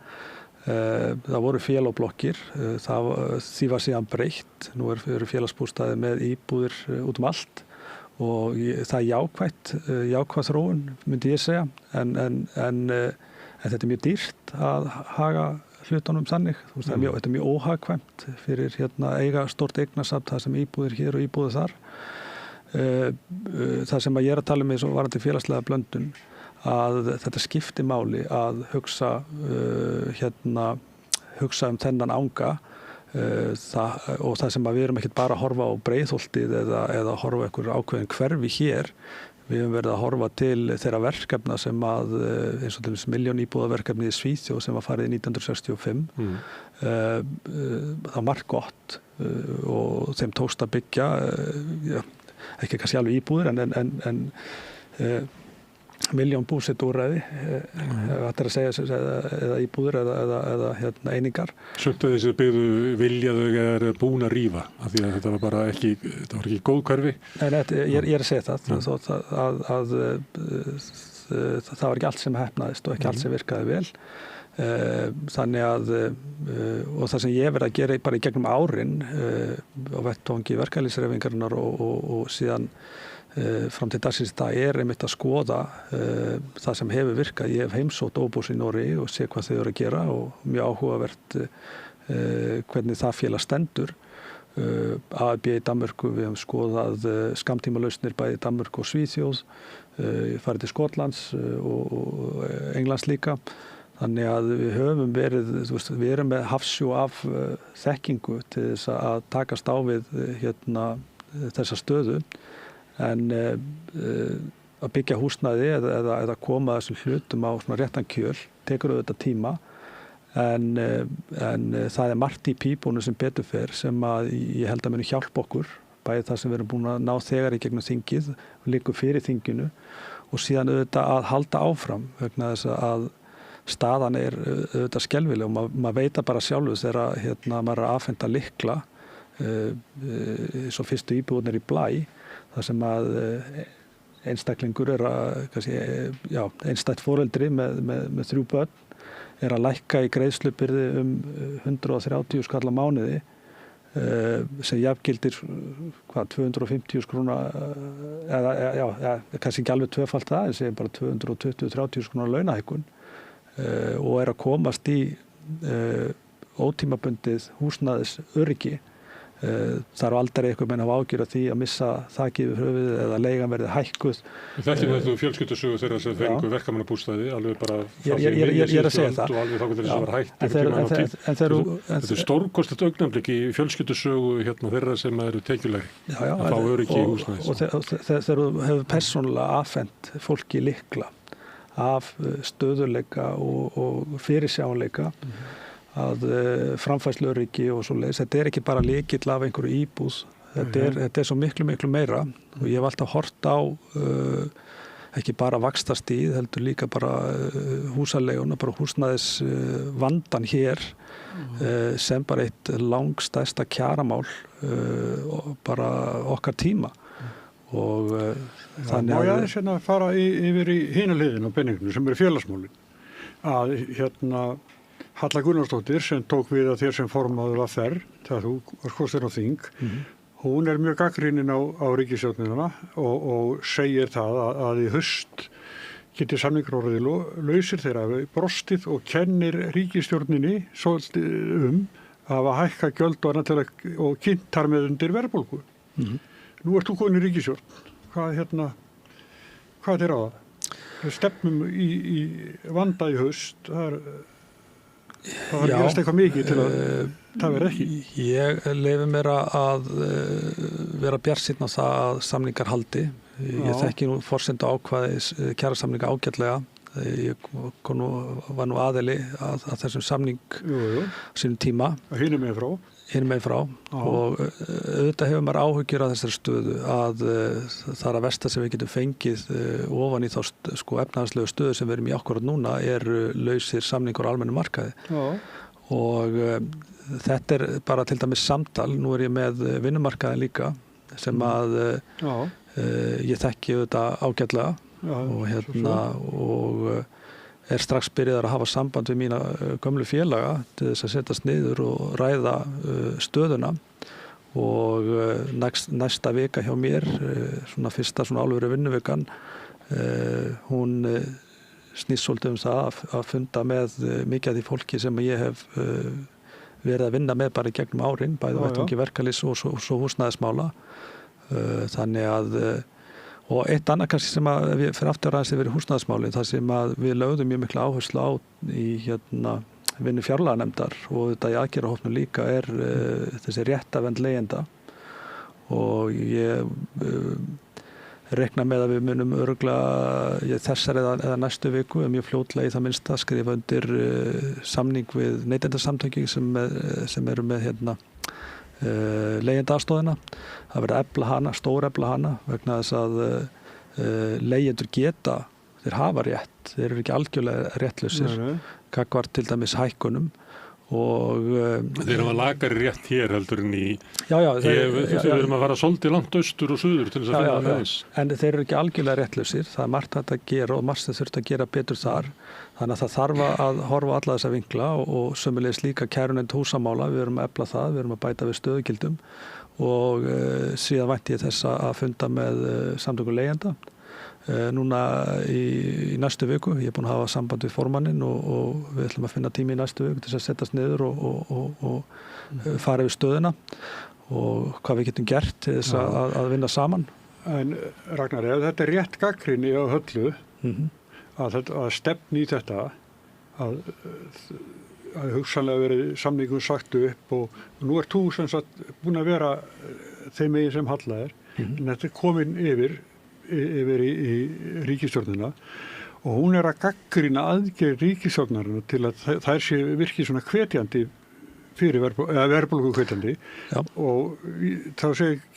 Það voru félagablokkir, því var síðan breytt. Nú eru félagsbústaði með íbúðir út allt og það er jákvæð þróun, myndi ég segja. En þetta er mjög dýrt að haga hlutunum þannig. Þetta er mjög óhagkvæmt fyrir eiga stórt eignasafn, það sem íbúðir hér og íbúðir þar. Það sem ég er að tala um eins og varandi félagslega blöndun, að þetta skipti máli að hugsa þennan anga og það sem við erum ekkert bara að horfa á Breiðholtið eða horfa einhver ákveðin hverfi hér. Við höfum verið að horfa til þeirra verkefna sem eins og til þess miljóníbúðaverkefni í Svíþjóð sem var farið í 1965. Það var margt gott og þeim tókst að byggja, ekki kannski alveg íbúðir en miljón búsetuúrræði, þetta er að segja eða íbúðir eða einingar. Sumt að þessi byggðu vilja þau er búin að rífa af því að þetta var bara ekki góð hverfi. Nei, ég er að segja það það var ekki allt sem heppnaðist og ekki allt sem virkaði vel. Þannig að og það sem ég verið að gera bara í gegnum árin á vettvangi verkalýðshreyfingarinnar og síðan fram til dagsins það er einmitt að skoða það sem hefur virkað. Ég hef heimsótt Óbús í Noregi og sé hvað þau eru að gera og mjög áhugavert hvernig það félag stendur. AFB í Danmörku, við hefum skoðað skammtímalausnir bæði í Danmörku og Svíþjóð, farið til Skotlands og Englands líka. Þannig að við höfum verið, við erum með hafsjó af þekkingu til þess að takast á við þessa stöðu. En að byggja húsnæði eða koma þessum hlutum á svona réttan kjöl tekur auðvitað tíma en það er margt í pípunum sem betur fer sem að ég held að muni hjálpa okkur, bæði það sem við erum búin að ná þegar í gegnum þingið og liggur fyrir þinginu og síðan auðvitað að halda áfram vegna þess að staðan er auðvitað skelfileg og maður veit bara sjálfur þegar maður er að afhenda lykla svo fyrstu íbúðirnir í Blæ þar sem að einstaklingur er að einstætt foreldri með 3 börn er að lækka í greiðslubyrði 130 skall á mánuði sem jafngildir 250 króna eða kannski ekki alveg tvöfalt það en segjum bara 220-30 króna launahækkun og er að komast í ótímabundið húsnæðis öryggi. Það eru aldrei eitthvað menn hafa ágjörð því að missa þakið yfir höfuðið eða leigan verði hækkuð. Þetta er þetta fjölskyldusögu þeirra sem fengu verkamannabústaði alveg bara frá því ég er að segja það. Og alveg þá til þess að var hætt. Þetta er stórkostlegt augnablik í fjölskyldusögu þeirra sem eru tekjulegri að fá öryggi í húsnæðis. Og þegar þú hefur persónulega afhent fólki lykla af stöðuleika og fyrirsjáanleika að framfærsluöryggi og svoleiðis. Þetta er ekki bara lykill af einhverju íbúð. Þetta er svo miklu meira og ég hef alltaf hort á ekki bara vaxtastíð, heldur líka bara húsaleiguna, bara húsnæðis vandan hér sem bara eitt langstærsta kjaramál bara okkar tíma. Og þannig að... Má ég aðeins fara yfir í hina hliðina á peninginu sem eru félagsmálin. Að Halla Gunnarsdóttir sem tók við að þér sem formaður VR þegar þú var kosinn á þing, hún er mjög gagnrýnin á ríkisstjórnina og segir það að í haust geti samningar orðið lausir þeirra brostið og kennir ríkisstjórninni svolítið að hækka gjöld og annað til og kynntar með undir verðbólgu. Nú ert þú komin í ríkisstjórn. Hvað er á það? Við stefnum í vanda í haust. Það var gerast eitthvað mikið til að það verði ekki. Ég leyfi mér að vera bjartsýnn á það að samningar haldi. Ég þekki nú forsendu ákvæði kjarasamninga ágætlega. Ég var nú aðili að þessum samning sínum tíma. Hinum megin frá. Og auðvitað hefur maður áhyggjur af þessari stöðu að það er að versta sem við getum fengið ofan í þá efnahagslegu stöðu sem við erum í akkúrat núna lausir samningur á almennum markaði. Og þetta bara til dæmis samtal. Nú ég með vinnumarkaðin líka sem að ég þekki auðvitað ágætlega og strax byrjaðar að hafa samband við mína gömlu félaga til þess að setjast niður og ræða stöðuna og næsta vika hjá mér, fyrsta alvöru vinnuvikan, hún snýst svolítið það að funda með mikið af því fólki sem ég hef verið að vinna með bara í gegnum árin, bæði vettvangi verkalýðs og svo húsnæðismála. Þannig að og eitt annað kannski sem að við fyrir aftur aðeins yfir húsnæðismálin, það sem að við lögðum mjög mikla áherslu á í vinnu fjárlaganefndar og þetta í aðgerðahópnum líka þessi réttarvernd leigjenda og ég reikna með að við munum örugglega þessar eða næstu viku mjög fljótlega í það minnsta skrifa undir samning við neytendasamtökin sem eru með leigjendaafstöðina. Það verður að efla hana, stórefla hana vegna þess að leigjendur þeir hafa rétt, þeir eru ekki algjörlega réttlausir gagnvart til dæmis hækkunum og þeir hafa lakari rétt hér heldur en í þeir erum að fara svolítið langt austur og suður til þess að finna það eins. En þeir eru ekki algjörlega réttlausir, það er margt hægt að gera og margt þurft að gera betur þar, þannig að það þarf að horfa alla þessa vinkla og sömulegis líka kærunefnd húsamála, við erum að efla það, við erum að bæta við stöðugildum og síðan vænti ég þess að funda með samtökum leigjenda núna í næstu viku. Ég er búin að hafa samband við formanninn og við ætlum að finna tími í næstu viku til að setjast niður og fara yfir stöðuna og hvað við getum gert til þess að vinna saman. En Ragnar, ef þetta er rétt gagnrýni á Höllu að stefni í þetta að hugsanlega verið samningum sagt upp og nú þú sem sagt búin að vera þeim megin sem Halla en þetta er komin yfir í ríkisstjórnina og hún að gagnrýna aðgerð ríkisstjórnarinnar til að þær sé virkið svona hvetjandi fyrir verðbólgu hvetjandi og þá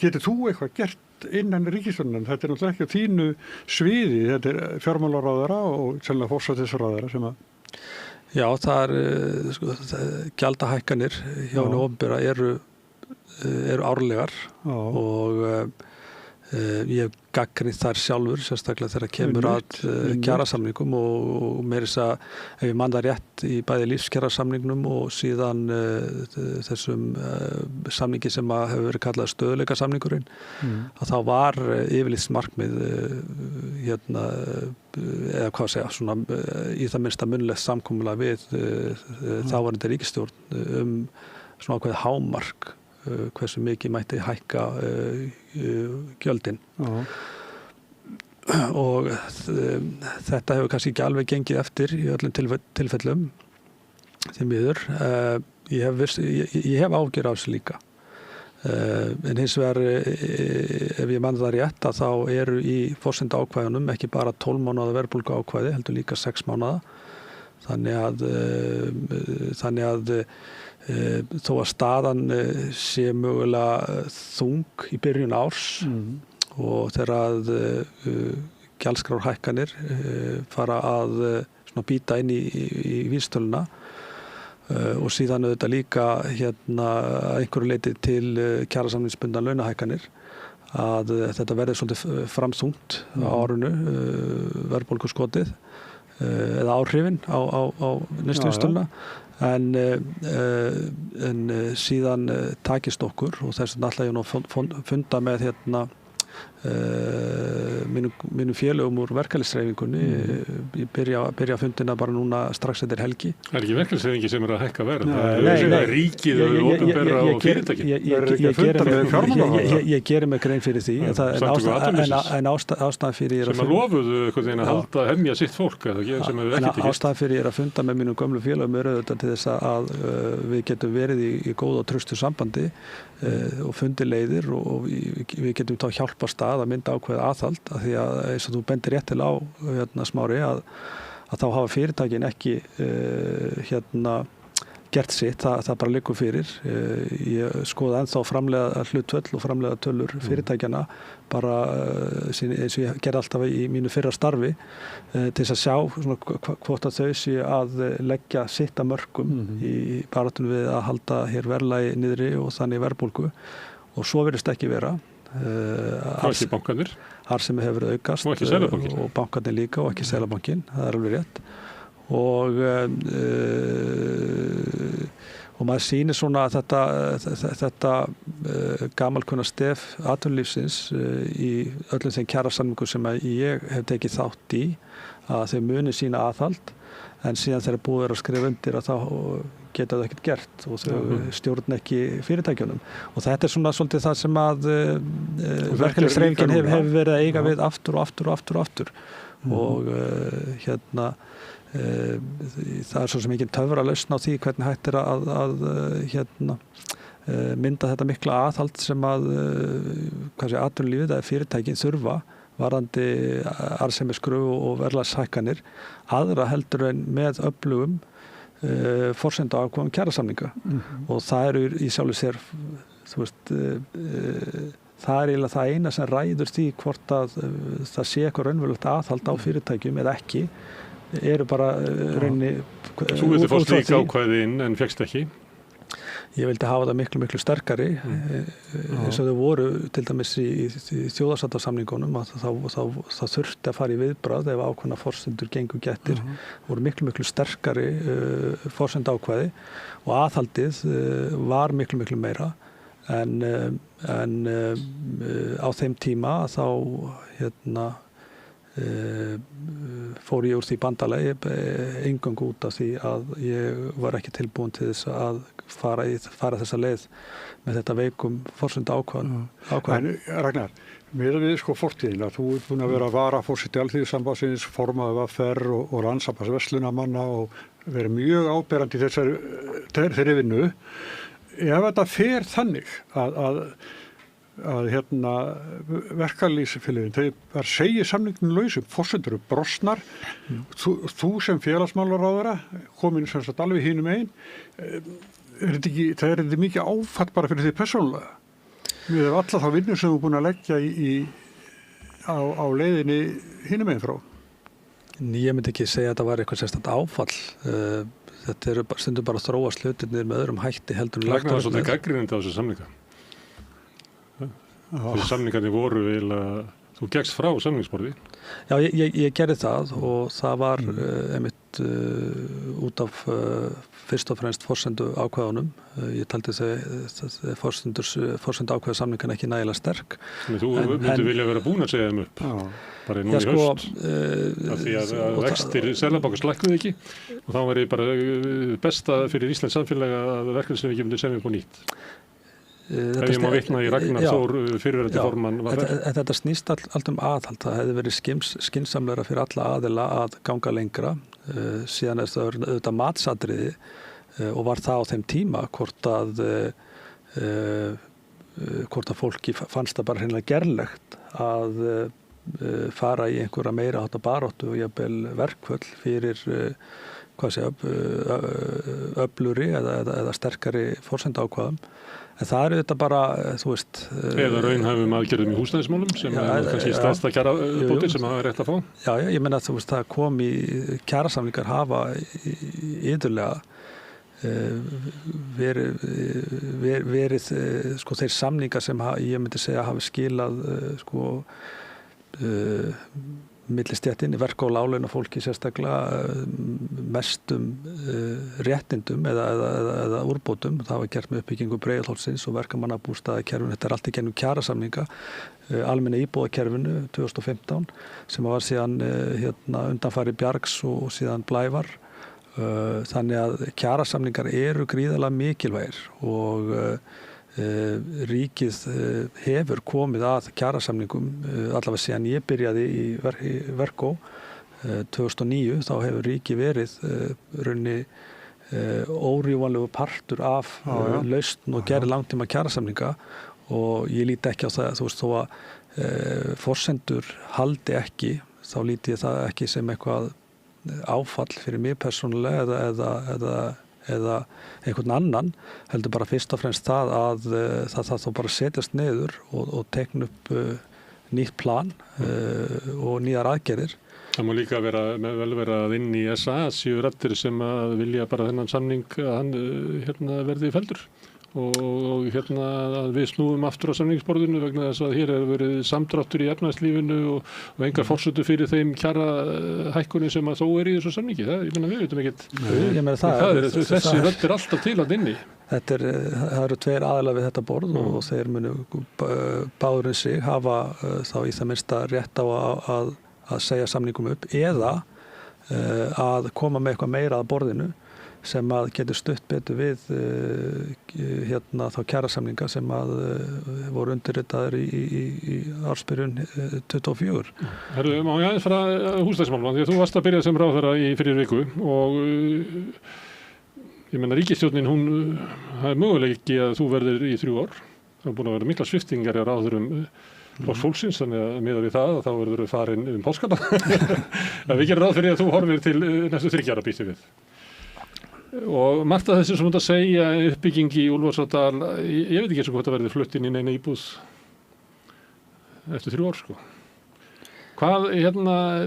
getur þú eitthvað gert innan ríkisstjórnarinnar, þetta er náttúrulega ekki á þínu sviði, þetta er fjármálaráðherra og sennilega forsætisráðherra sem að Já, það gjaldahækkanir hjá hinu opinbera eru árlegar og ég hef gagnrýnt þær sjálfur, sérstaklega þegar kemur að kjarasamningum og meira þess að ef ég man það rétt í bæði lífskjarasamningnum og síðan þessum samningi sem hefur verið kallað stöðugleikasamningurinn, að þá var yfirlýst markmið eða hvað segja, svona í það minnsta munnlegt samkomulag við þáverandi ríkisstjórn svona ákveðið hámark hversu mikið mætti hækka gjöldin og þetta hefur kannski ekki alveg gengið eftir í öllum tilfellum því miður. Ég hef ágjör af þessu líka en hins vegar ef ég man það rétt að þá eru í forsendu ákvæðunum ekki bara 12 mánaða verðbólgu ákvæði heldur líka 6 mánaða þannig að þó að staðan sé mögulega þung í byrjun árs og þegar að gjaldskrárhækkanir fara að býta inn í vísitöluna og síðan auðvitað líka einhverju leyti til kjarasamningsbundnar launahækkanir að þetta verði svolítið framþungt á árinu verðbólguskotið eða áhrifin á neysluvísitöluna en síðan takist okkur og þess vegna ætla ég nú að funda með mínum félögum úr verkalýðshreyfingunni. Ég byrja fundina bara núna strax eftir helgi. Það er ekki verkalýðshreyfingi sem er að hækka verð. Það er ríkið og opinbera og fyrirtæki. Ég geri mig grein fyrir því en ástæðan fyrir sem að lofuðu að halda hemja sitt fólk en ástæðan fyrir að funda með mínum gömlu félögum er auðvitað til þess að við getum verið í góð og traustu sambandi og fundi leiðir og við getum þá hjálpa upp á stað að mynda ákveðið aðhald af því að eins og þú bendir rétt til á Smári að þá hafa fyrirtækin ekki gert sitt, það bara liggur fyrir. Ég skoða ennþá framleiða hlutvöll og framleiða tölur fyrirtækjana bara eins og ég gerði alltaf í mínu fyrra starfi til þess að sjá svona, hvort að þau séu að leggja sitt að mörkum í baráttunni við að halda hér verðlagi niðri og þannig verðbólgu og svo virðist ekki vera. Ekki bankarnir. Arðsemi hefur aukast og ekki Seðlabankinn. Og bankarnir líka og ekki Seðlabankinn, það er alveg rétt. Og maður sýnir svona að þetta gamalkunna stef atvinnulífsins í öllum þeim kjarasamningum sem ég hef tekið þátt í að þau muni sína aðhald en síðan þegar búið að skrifa undir að þá geta það ekkert gert og þau stjórna ekki fyrirtækjunum og þetta er svona svolítið það sem að verkalýðshreyfingin hefur verið að eiga við aftur og það er svo sem ekki töfralausn á því hvernig hægt er að mynda þetta mikla aðhald sem að atvinnulífið eða fyrirtækin þurfa varðandi arðsemiskröfu og verðlagshækkanir aðra heldur en með öflugum forsenduákvæðum kjarasamninga og það eru í sjálfu sér það er eiginlega það eina sem ræður því hvort að það sé eitthvað raunverulegt aðhald á fyrirtækjum eða ekki eru bara rauninni Þú vildi fá slík ákvæði inn en fékkst ekki? Ég vildi hafa það miklu sterkari eins og þau voru til dæmis í þjóðarsáttasamningunum að það þurfti að fara í viðbragð ef ákveðna forsendur gengu gettir voru miklu sterkari forsenduákvæði og aðhaldið var miklu meira en á þeim tíma þá fór ég úr því bandalagi eingöngu út af því að ég var ekki tilbúin til þess að fara þessa leið með þetta veikum forsenduákvæðum. En Ragnar, miðað við fortíðina, þú ert búin að vera varaforseti Alþýðusambandsins, formaður VR og Landssambands verslunarmanna og verið mjög áberandi í þeirri vinnu. Ef þetta fer þannig að verkalýðsfélögin þau bara segja samningum lausum, forsendur brostnar, þú sem félagsmálaráðherra komin sem sagt alveg hinum megin, það er þetta mikið áfatt bara fyrir því persónulega við hefum alla þá vinnu sem þú búin að leggja á leiðinni hinum megin frá. Ég myndi ekki segja að þetta var eitthvað sérstætt áfall þetta eru stundum bara að þróast hlutirnir með öðrum hætti heldur en Ragnar var svolítið gagnrýnandi á þessu samninga. Þegar samningarnir voru þú gekkst frá samningsborði? Já, ég gerði það og það var einmitt út af fyrst og fremst forsendu ákvæðunum. Ég taldi forsendu ákvæða samningarna ekki nægilega sterk. Þannig þú myndir vilja vera búin að segja þeim upp? Bara nú í haust? Af því að vextir Seðlabankans lækkuðu ekki og þá væri bara besta fyrir Íslands samfélag að verkalýðshreyfingin myndi semja upp á nýtt. Ef ég má vitna í Ragnar Þór fyrrverandi formann Þetta snýst allt aðhald. Það hefði verið skynsamlegra fyrir alla aðila að ganga lengra. Síðan er það auðvitað matsatriði og var það á þeim tíma hvort að fólki fannst það bara hreinlega gerlegt að fara í einhverja meira hátta baráttu og jafnvel verkföll fyrir öflugri eða sterkari forsenduákvæðum. En það eru þetta bara, þú veist... Eða raunhæfum aðgerðum í húsnæðismálum sem er kannski stærsta kjarabótin sem hafa rétt að fá? Já, ég meina að þú veist, það kom í kjarasamningar hafa yðurlega verið þeir samningar sem ég myndi segja hafi skilað millistéttin, verka- og láglaunafólki sérstaklega mestum réttindum eða úrbótum. Það var gert með uppbyggingu Breiðholtsins og verkamannabústaðakerfinu. Þetta er allt í gennum kjarasamninga, almenna íbúðakerfinu 2015 sem var síðan undanfari Bjargs og síðan Blævar. Þannig að kjarasamningar eru gríðarlega mikilvægir og ríkið hefur komið að kjarasamningum allavega síðan ég byrjaði í Verkó 2009 þá hefur ríkið verið raunni órjúvanlegu partur af lausn og gerði langtíma kjarasamninga og ég líti ekki á það þú veist þó að forsendur haldi ekki, þá líti ég það ekki sem eitthvað áfall fyrir mig persónulega eða einhvern annan, heldur bara fyrst og fremst það að það þá bara setjast niður og tekna upp nýtt plan og nýjar aðgerðir. Það má líka vel vera að inn í SA séu raddir sem að vilja bara þennan samning að hann verði felldur og að við snúum aftur á samningsborðinu vegna þess að hér hefur verið samdráttur í efnahagslífinu og engar forsendur fyrir þeim kjara hækkunni sem að þó í þessu samningi. Ég meina við veitum ekkert. Þessi rödd alltaf til að inni. Það eru tveir aðilar við þetta borð og þeir munu báðurinn sig hafa þá í það minnsta rétt á að segja samningum upp eða að koma með eitthvað meira að borðinu sem að getur stutt betur við þá kjarasamninga sem að voru undirritaðir í ársbyrjun 24. Herru, má ég aðeins fara húsnæðismálum, því að þú varst að byrja sem ráðherra í fyrir viku og ég meina ríkisstjórnin, það er möguleiki að þú verður í 3 ár. Það er búin að vera mikla sviftingar á ráðherrum Flokks fólksins, þannig að miðað við það þá verður farin páskana. Við gerum ráð fyrir að þú horfir til næstu 3 ára býstu við. Og margt af þessu sem þú segja uppbygging í Úlfarsárdal, ég veit ekki eins og hvort það verður flutt inn í neina íbúð eftir 3 ár sko. Hvað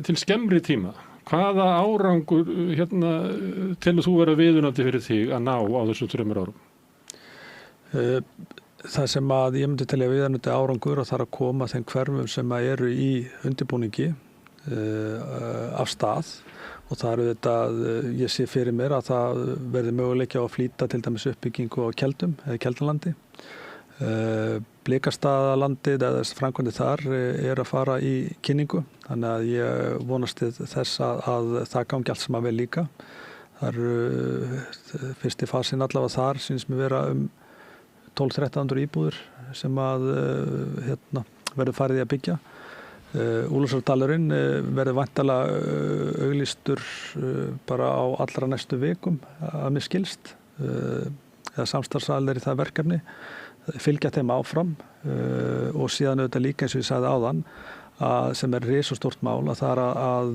til skemmri tíma, hvaða árangur telur þú vera viðunandi fyrir þig að ná á þessum 3 árum? Það sem að ég myndi telja viðunandi árangur og þarf að koma þeim hverfum sem að eru í undirbúningi af stað. Og það eru þetta, ég sé fyrir mér að það verði möguleiki á að flýta til dæmis uppbyggingu á Keldum eða Keldalandi. Blikastaðalandið eða framkvæmdi þar að fara í kynningu, þannig að ég vonast þess að það gangi allt sem að vel líka. Það eru fyrsti fasin allavega þar, sýnist mér vera 1200-1300 íbúðir sem að verður farið í að byggja. Úlfarsárdalurinn verður væntanlega auglýstur bara á allra næstu vikum að mér skilst eða samstarfsaðilar í það verkefni fylgja þeim áfram og síðan auðvitað líka eins og ég sagði áðan sem er risastórt mál að það er að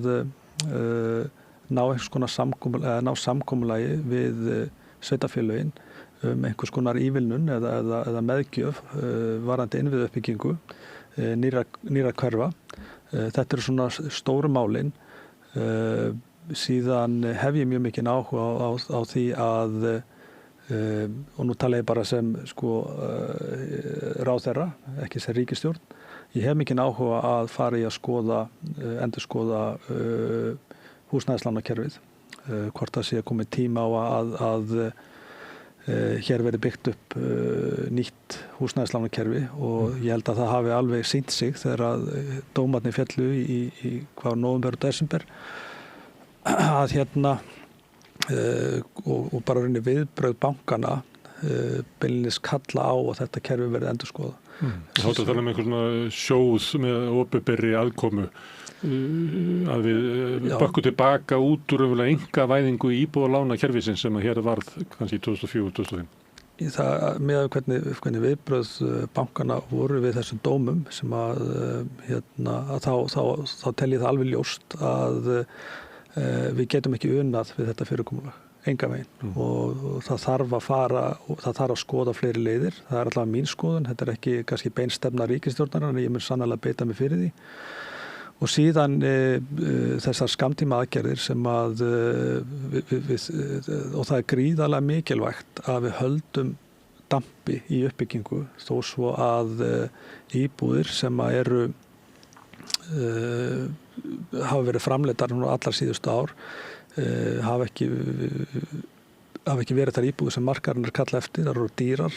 ná einhvers konar ná samkomulagi við sveitarfélögin einhvers konar ívilnun eða meðgjöf varðandi innviðauppbyggingu nýra hverfa. Þetta eru svona stóru málin. Síðan hef ég mjög mikinn áhuga á því að, og nú tala ég bara sem ráðherra, ekki sem ríkisstjórn, ég hef mikinn áhuga að fara í að endurskoða húsnæðislánakerfið, hvort það sé að komið tíma á að hér verið byggt upp nýtt húsnæðislánakerfi og ég held að það hafi alveg sýnt sig þegar að dómarnir féllu í nóvember og desember að og bara rauninni viðbrögð bankana beinlínis kalla á að þetta kerfi verið endurskoðað. Þá er það með einhvern sjóð með opinberri aðkomu að við bökkum tilbaka út úr einkavæðingu íbúðalána kerfisins sem að hér varð kannski 2004-2005. Með hvernig viðbrögð bankana voru við þessum dómum sem að þá tel ég það alveg ljóst að við getum ekki unnað við þetta fyrirkomulag, engan veginn og það þarf að fara og það þarf að skoða fleiri leiðir, það er alltaf mín skoðun, þetta er ekki kannski beinstefna ríkisstjórnar en ég mun sannarlega beita mig fyrir því. Og síðan þessar skammtíma aðgerðir sem að og það er gríðarlega mikilvægt að við höldum dampi í uppbyggingu þó svo að íbúðir sem að eru hafa verið framleiddar núna allar síðustu ár hafa ekki verið þær íbúðir sem markaðurinn kalla eftir, það eru dýrar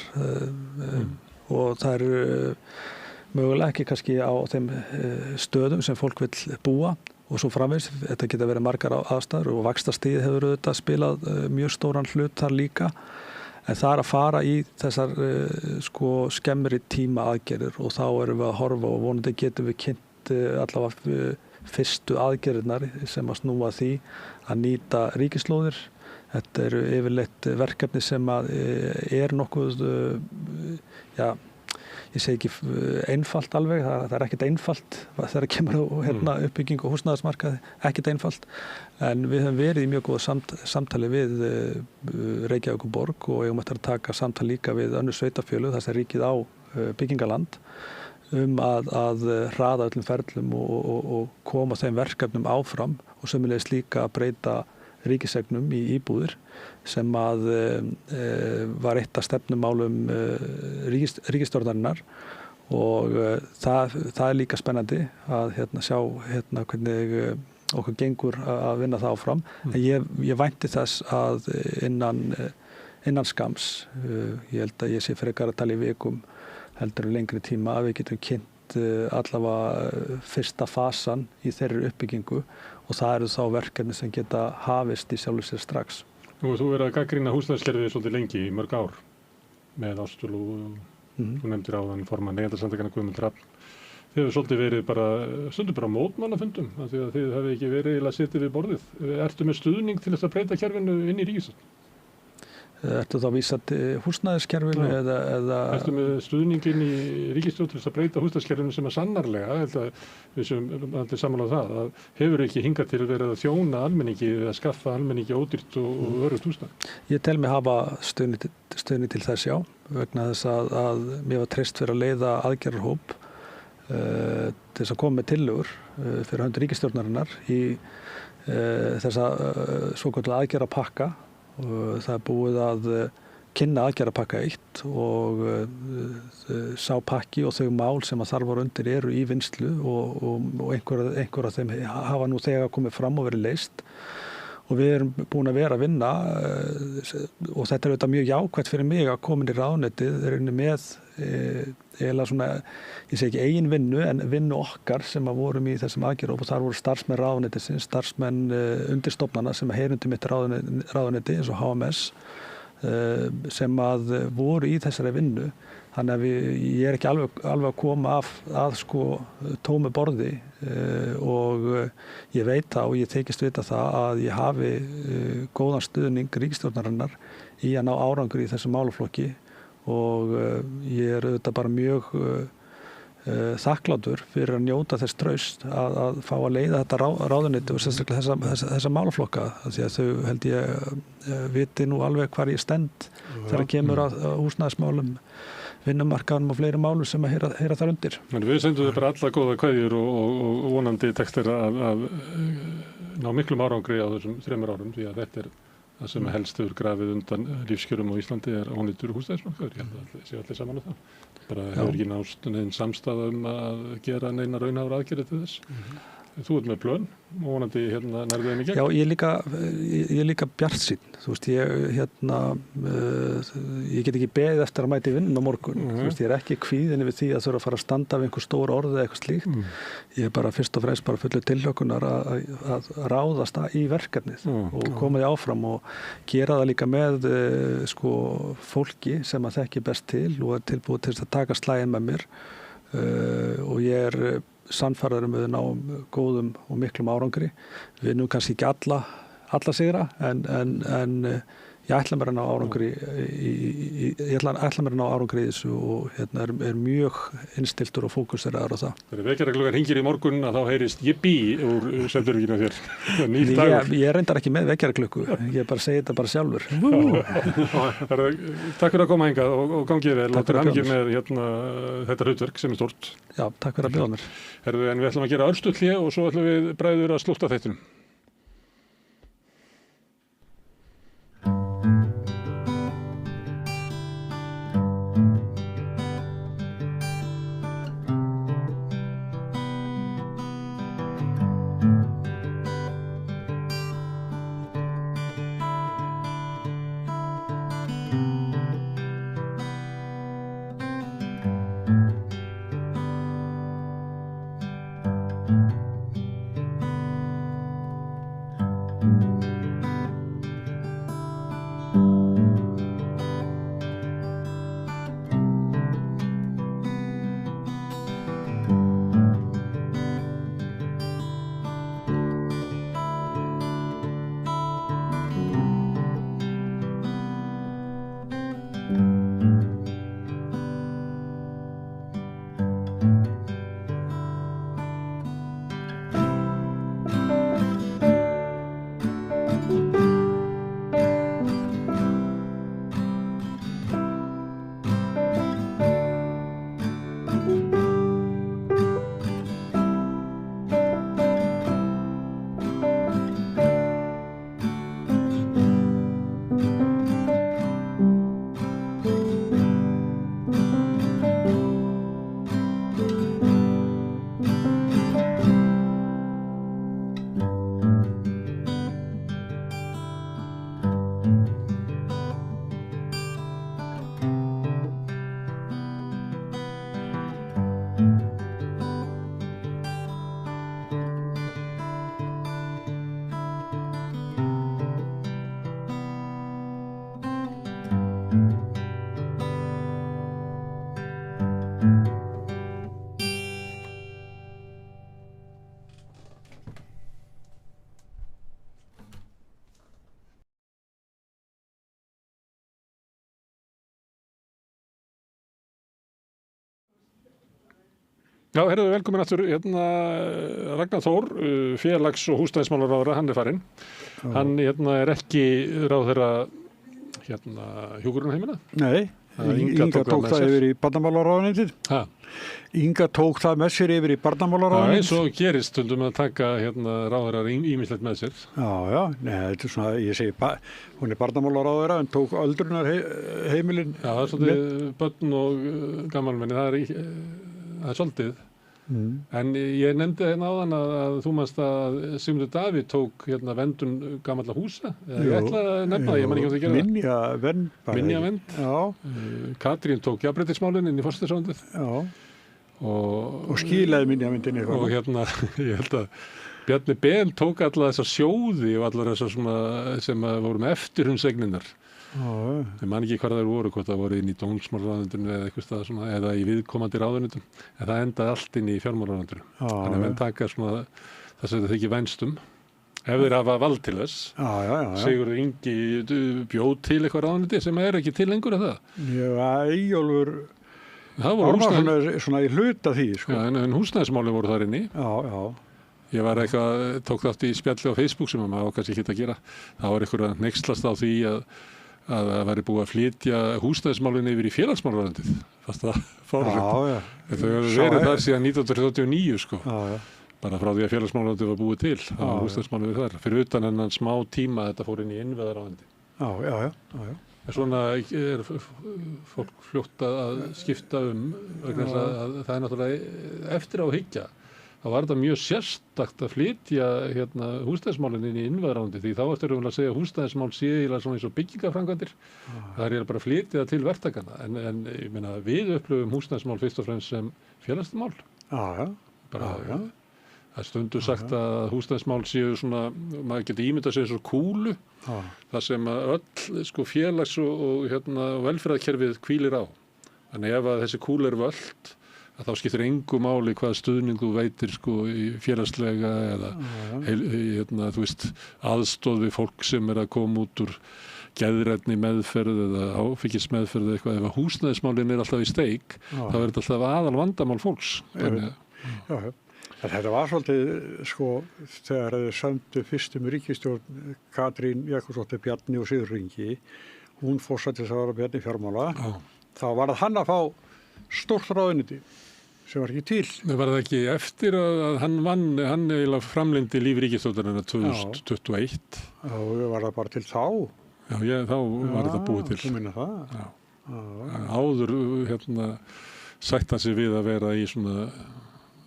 og það eru mögulega ekki kannski á þeim stöðum sem fólk vill búa og svo framvegis, þetta geta verið margar aðstæður og vaxtastigið hefur auðvitað spilað mjög stóran hlut þar líka en það er að fara í þessar skemmri tíma aðgerðir og þá erum við að horfa og vonandi getum við kynnt allavega fyrstu aðgerðirnar sem að snúa því að nýta ríkislóðir. Þetta eru yfirleitt verkefni sem að er nokkuð ég segi ekki einfalt alveg, það ekkert einfalt þegar kemur uppbygging og húsnæðismarkaði, ekkert einfalt, en við höfum verið í mjög góða samtali við Reykjavíkurborg og eigum eftir að taka samtal líka við önnur sveitarfélög þar sem ríkið á byggingaland að hraða öllum ferlum og koma þeim verkefnum áfram og sömulegis líka að breyta ríkisegnum í íbúðir sem að var eitt af stefnumálum ríkisstjórnarinnar og það líka spennandi að sjá hvernig okkur gengur að vinna það áfram. En ég vænti þess að innan skams, ég held að ég sé frekar að tala í vikum heldur lengri tíma að við getum kynnt allavega fyrsta fasan í þeirri uppbyggingu og það eru þá verkefni sem geta hafist í sjálfu sér strax. Nú þú verið að gagnrýna húsnæðiskerfið svolítið lengi í mörg ár með Ástölu og þú nefndir áðan formann Neytendasamtakanna Guðmund Rafn. Þið hefur svolítið verið stundum bara mótmælafundum af því að þið hefur ekki verið að sitja við borðið. Ertu með stuðning til þess að breyta kerfinu inn í ríkisstjórn? Ertu þá vísað til húsnæðiskerfinu eða... Ertu með stuðningin í ríkisstjórn til þess að breyta húsnæðiskerfinu sem sannarlega, við sem allir saman á það, að hefur ekki hingað til verið að þjóna almenningi eða skaffa almenningi ódýrt og örugt húsnæði? Ég tel mig hafa stuðning til þess, já, vegna þess að mér var treyst fyrir að leiða aðgerðarhóp til þess að koma með tillögur fyrir hönd ríkisstjórnarinnar í þessa svokölluðu aðgerðapakka. Og það búið að kynna aðgerðapakka 1 og sá pakki og þau mál sem að þar voru undir eru í vinnslu og einhver af þeim hafa nú þegar komið fram og verið leyst og við erum búin að vera að vinna og þetta er auðvitað mjög jákvætt fyrir mig að koma inn í ráðuneytið með eiginlega svona, ég segi ekki eigin vinnu en vinnu okkar sem að vorum í þessum aðgerðum og þar voru starfsmenn ráðuneytisins, starfsmenn undirstofnana sem að heyra undir mitt ráðuneyti eins og HMS sem að voru í þessari vinnu. Þannig að ég er ekki alveg að koma að tómu borði og ég veit það og ég þykist vita það að ég hafi góðan stuðning ríkisstjórnarinnar í að ná árangri í þessum málaflokki og ég er auðvitað bara mjög þakklátur fyrir að njóta þess traust að fá að leiða þetta ráðuneyti og sérstaklega þessa málaflokka því að þau held ég viti nú alveg hvar ég stend þegar kemur að húsnæðismálum, vinnumarkaðum og fleiri málum sem að heyra þar undir. Men við sendum þau bara alla góða kveðjur og vonandi tekstir að ná miklum árangri á þessum 3 árum því að þetta er það sem helst hefur grafið undan lífskjörum á Íslandi er ónýtur húsnæðismarkaður. Ég held að það sé allir saman á það. Bara hefur ekki nást neinn samstaða að gera neina raunhæfar aðgerðir til þess. Þú ert með plön og vonandi nærðu þeim í gegn. Já, ég er líka bjartsýnn. Þú veist, ég get ekki beðið eftir að mæta í vinnun á morgun. Þú veist, ég er ekki kvíðinn yfir því að þurfa að fara að standa við einhver stór orð eða eitthvað slíkt. Ég er bara fyrst og fremst bara fullur tilhlökkunar að ráðast í verkefnið og koma því áfram og gera það líka með fólki sem að þekki best til og er tilbúið til að taka slaginn með mér og ég er sannfærður við náum góðum og miklum árangri. Við nú kannski ekki alla sigra en ég ætla mér að ná árangri í þessu og er mjög innstiltur og fókuseraður á það. Þegar vekjaraklukkan hringir í morgun að þá heyrist jippi úr svefnherberginu þér. Nýtt dagur. Ég reyndar ekki með vekjaraklukku, ég bara segi þetta bara sjálfur. Takk fyrir að koma hingað og gangið vel. Láttur hamingju með þetta hlutverk sem er stórt. Já, takk fyrir að bjóða mér. En við ætlum að gera örstutt hlé og svo ætlum við bræður að slútta þættinum. Já, herðu, velkomin aftur, Ragnar Þór, félags- og húsnæðismálaráðherra, hann farinn. Hann er ekki ráðherra hjúkrunarheimila? Nei, Inga tók það yfir í barnamálaráðuneytið. Inga tók það með sér yfir í barnamálaráðuneytið. Eins og gerist stundum að taka ráðherrar ýmislegt með sér. Já, þetta svona, ég segi, hún barnamálaráðherra en tók öldrunarheimilin. Já, það svolítið börn og gamalmenni, það er svolítið. En ég nefndi áðan að þú manst að Sigmundur Davíð tók verndun gamalla húsa. Ég ætla að nefna það, ég man ekki að gera það. Minjavernd. Já. Katrín tók jafnréttismálin inn í forsætisráðuneytið. Já. Og skilaði minjaverndinni eitthvað. Og ég held að Bjarni Ben tók alla þessa sjóði og allar þessar sem voru með eftirhundsegninnar. Ég man ekki hvað það voru, hvort það voru inn í dómsmálaráðuneytinu eða eitthvað stað svona, eða í viðkomandi ráðuneytum, en það endaði allt inn í fjármálaráðuneytinu. Þannig að menn taka svona það sem það þykir vænstum, ef þeir hafa vald til þess. Sigurður Ingi bjóð til eitthvað ráðuneyti sem ekki til lengur af það. Já, Eyjólfur Ármannsson svona í hluta því, sko. Já, en húsnæðismálin voru þar inni. Já. Ég var tók þátt í spjalli á Facebook sem maður kannski ekki að gera. Það var einhver að hneykslast á því að það væri búið að flytja húsnæðismálin yfir í félagsmálaráðuneytið. Fast það fáránlegt. Þau hefur verið þar síðan 1939, sko. Bara frá því að félagsmálaráðuneytið var búið til. Það var húsnæðismálin við þar. Fyrir utan enn smá tíma þetta fór inn í innviðaráðuneyti. Já. En svona fólk fljótt að skipta vegna þess að það er náttúrulega eftir á hyggja. Það var þetta mjög sérstakt að flytja húsnæðismálin inn í innviðaráðuneytið því þá ertu að segja að húsnæðismál sé svona eins og byggingaframkvæmdir. Það bara að flytja það til verktakana. En ég meina við upplifum húsnæðismál fyrst og fremst sem félagsmál. Það er stundu sagt að húsnæðismál séu svona, maður getur ímyndað sér svo kúlu, þar sem að öll félags- og velferðarkerfið hvílir á. Þannig ef að þessi kúla er völd, að þá skiptir engu máli hvað stuðning þú veitir félagslega eða aðstoð við fólk sem að koma út úr geðrænni meðferð eða áfengismeðferð eða eitthvað. Ef húsnæðismálin alltaf í steik, þá er þetta alltaf aðal vandamál fólks. Já. Þetta var svolítið, þegar þau sömdu fyrstum ríkisstjórn Katrín Jakobsdóttir, Bjarni og Sigurður Ingi, hún forsætisráðherra Bjarni fjármála, þá var hann að fá stórt ráðuneyti sem var ekki til. Það var það ekki eftir að hann eiginlega framlengdi líf ríkisstjórnarinnar 2021. Já, var það bara til þá? Já, þá var þetta búið til. Þú minna það? Áður sætti hann sig við að vera í svona,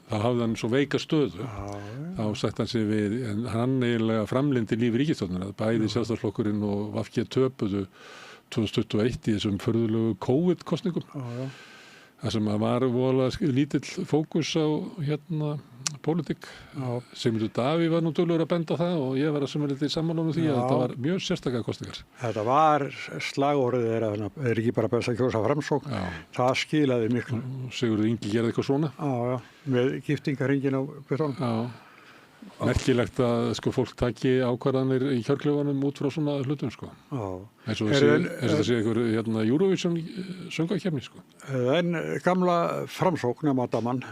þá hafði hann svo veika stöðu. Þá sætti hann sig við, en hann eiginlega framlengdi líf ríkisstjórnarinnar. Bæði Sjálfstæðisflokkurinn og VG töpuðu 2021 í þessum furðulegu COVID-kosningum. Það sem var voðalega lítill fókus á pólitík. Sigmundur Davíð var nú duglegur að benda á það og ég var að summa sammála því að þetta var mjög sérstakar kosningar. Þetta var slagorðið þeirra, er ekki bara best að kjósa Framsókn. Það skilaði miklu. Sigurður Ingi gerði eitthvað svona. Já, með giftingarhringinn á puttunum. Já. Merkilegt að fólk taki ákvarðanir í kjörklefanum út frá svona hlutum. Eins og það sé einhver Eurovision söngvakeppni. En gamla Framsókn Matamann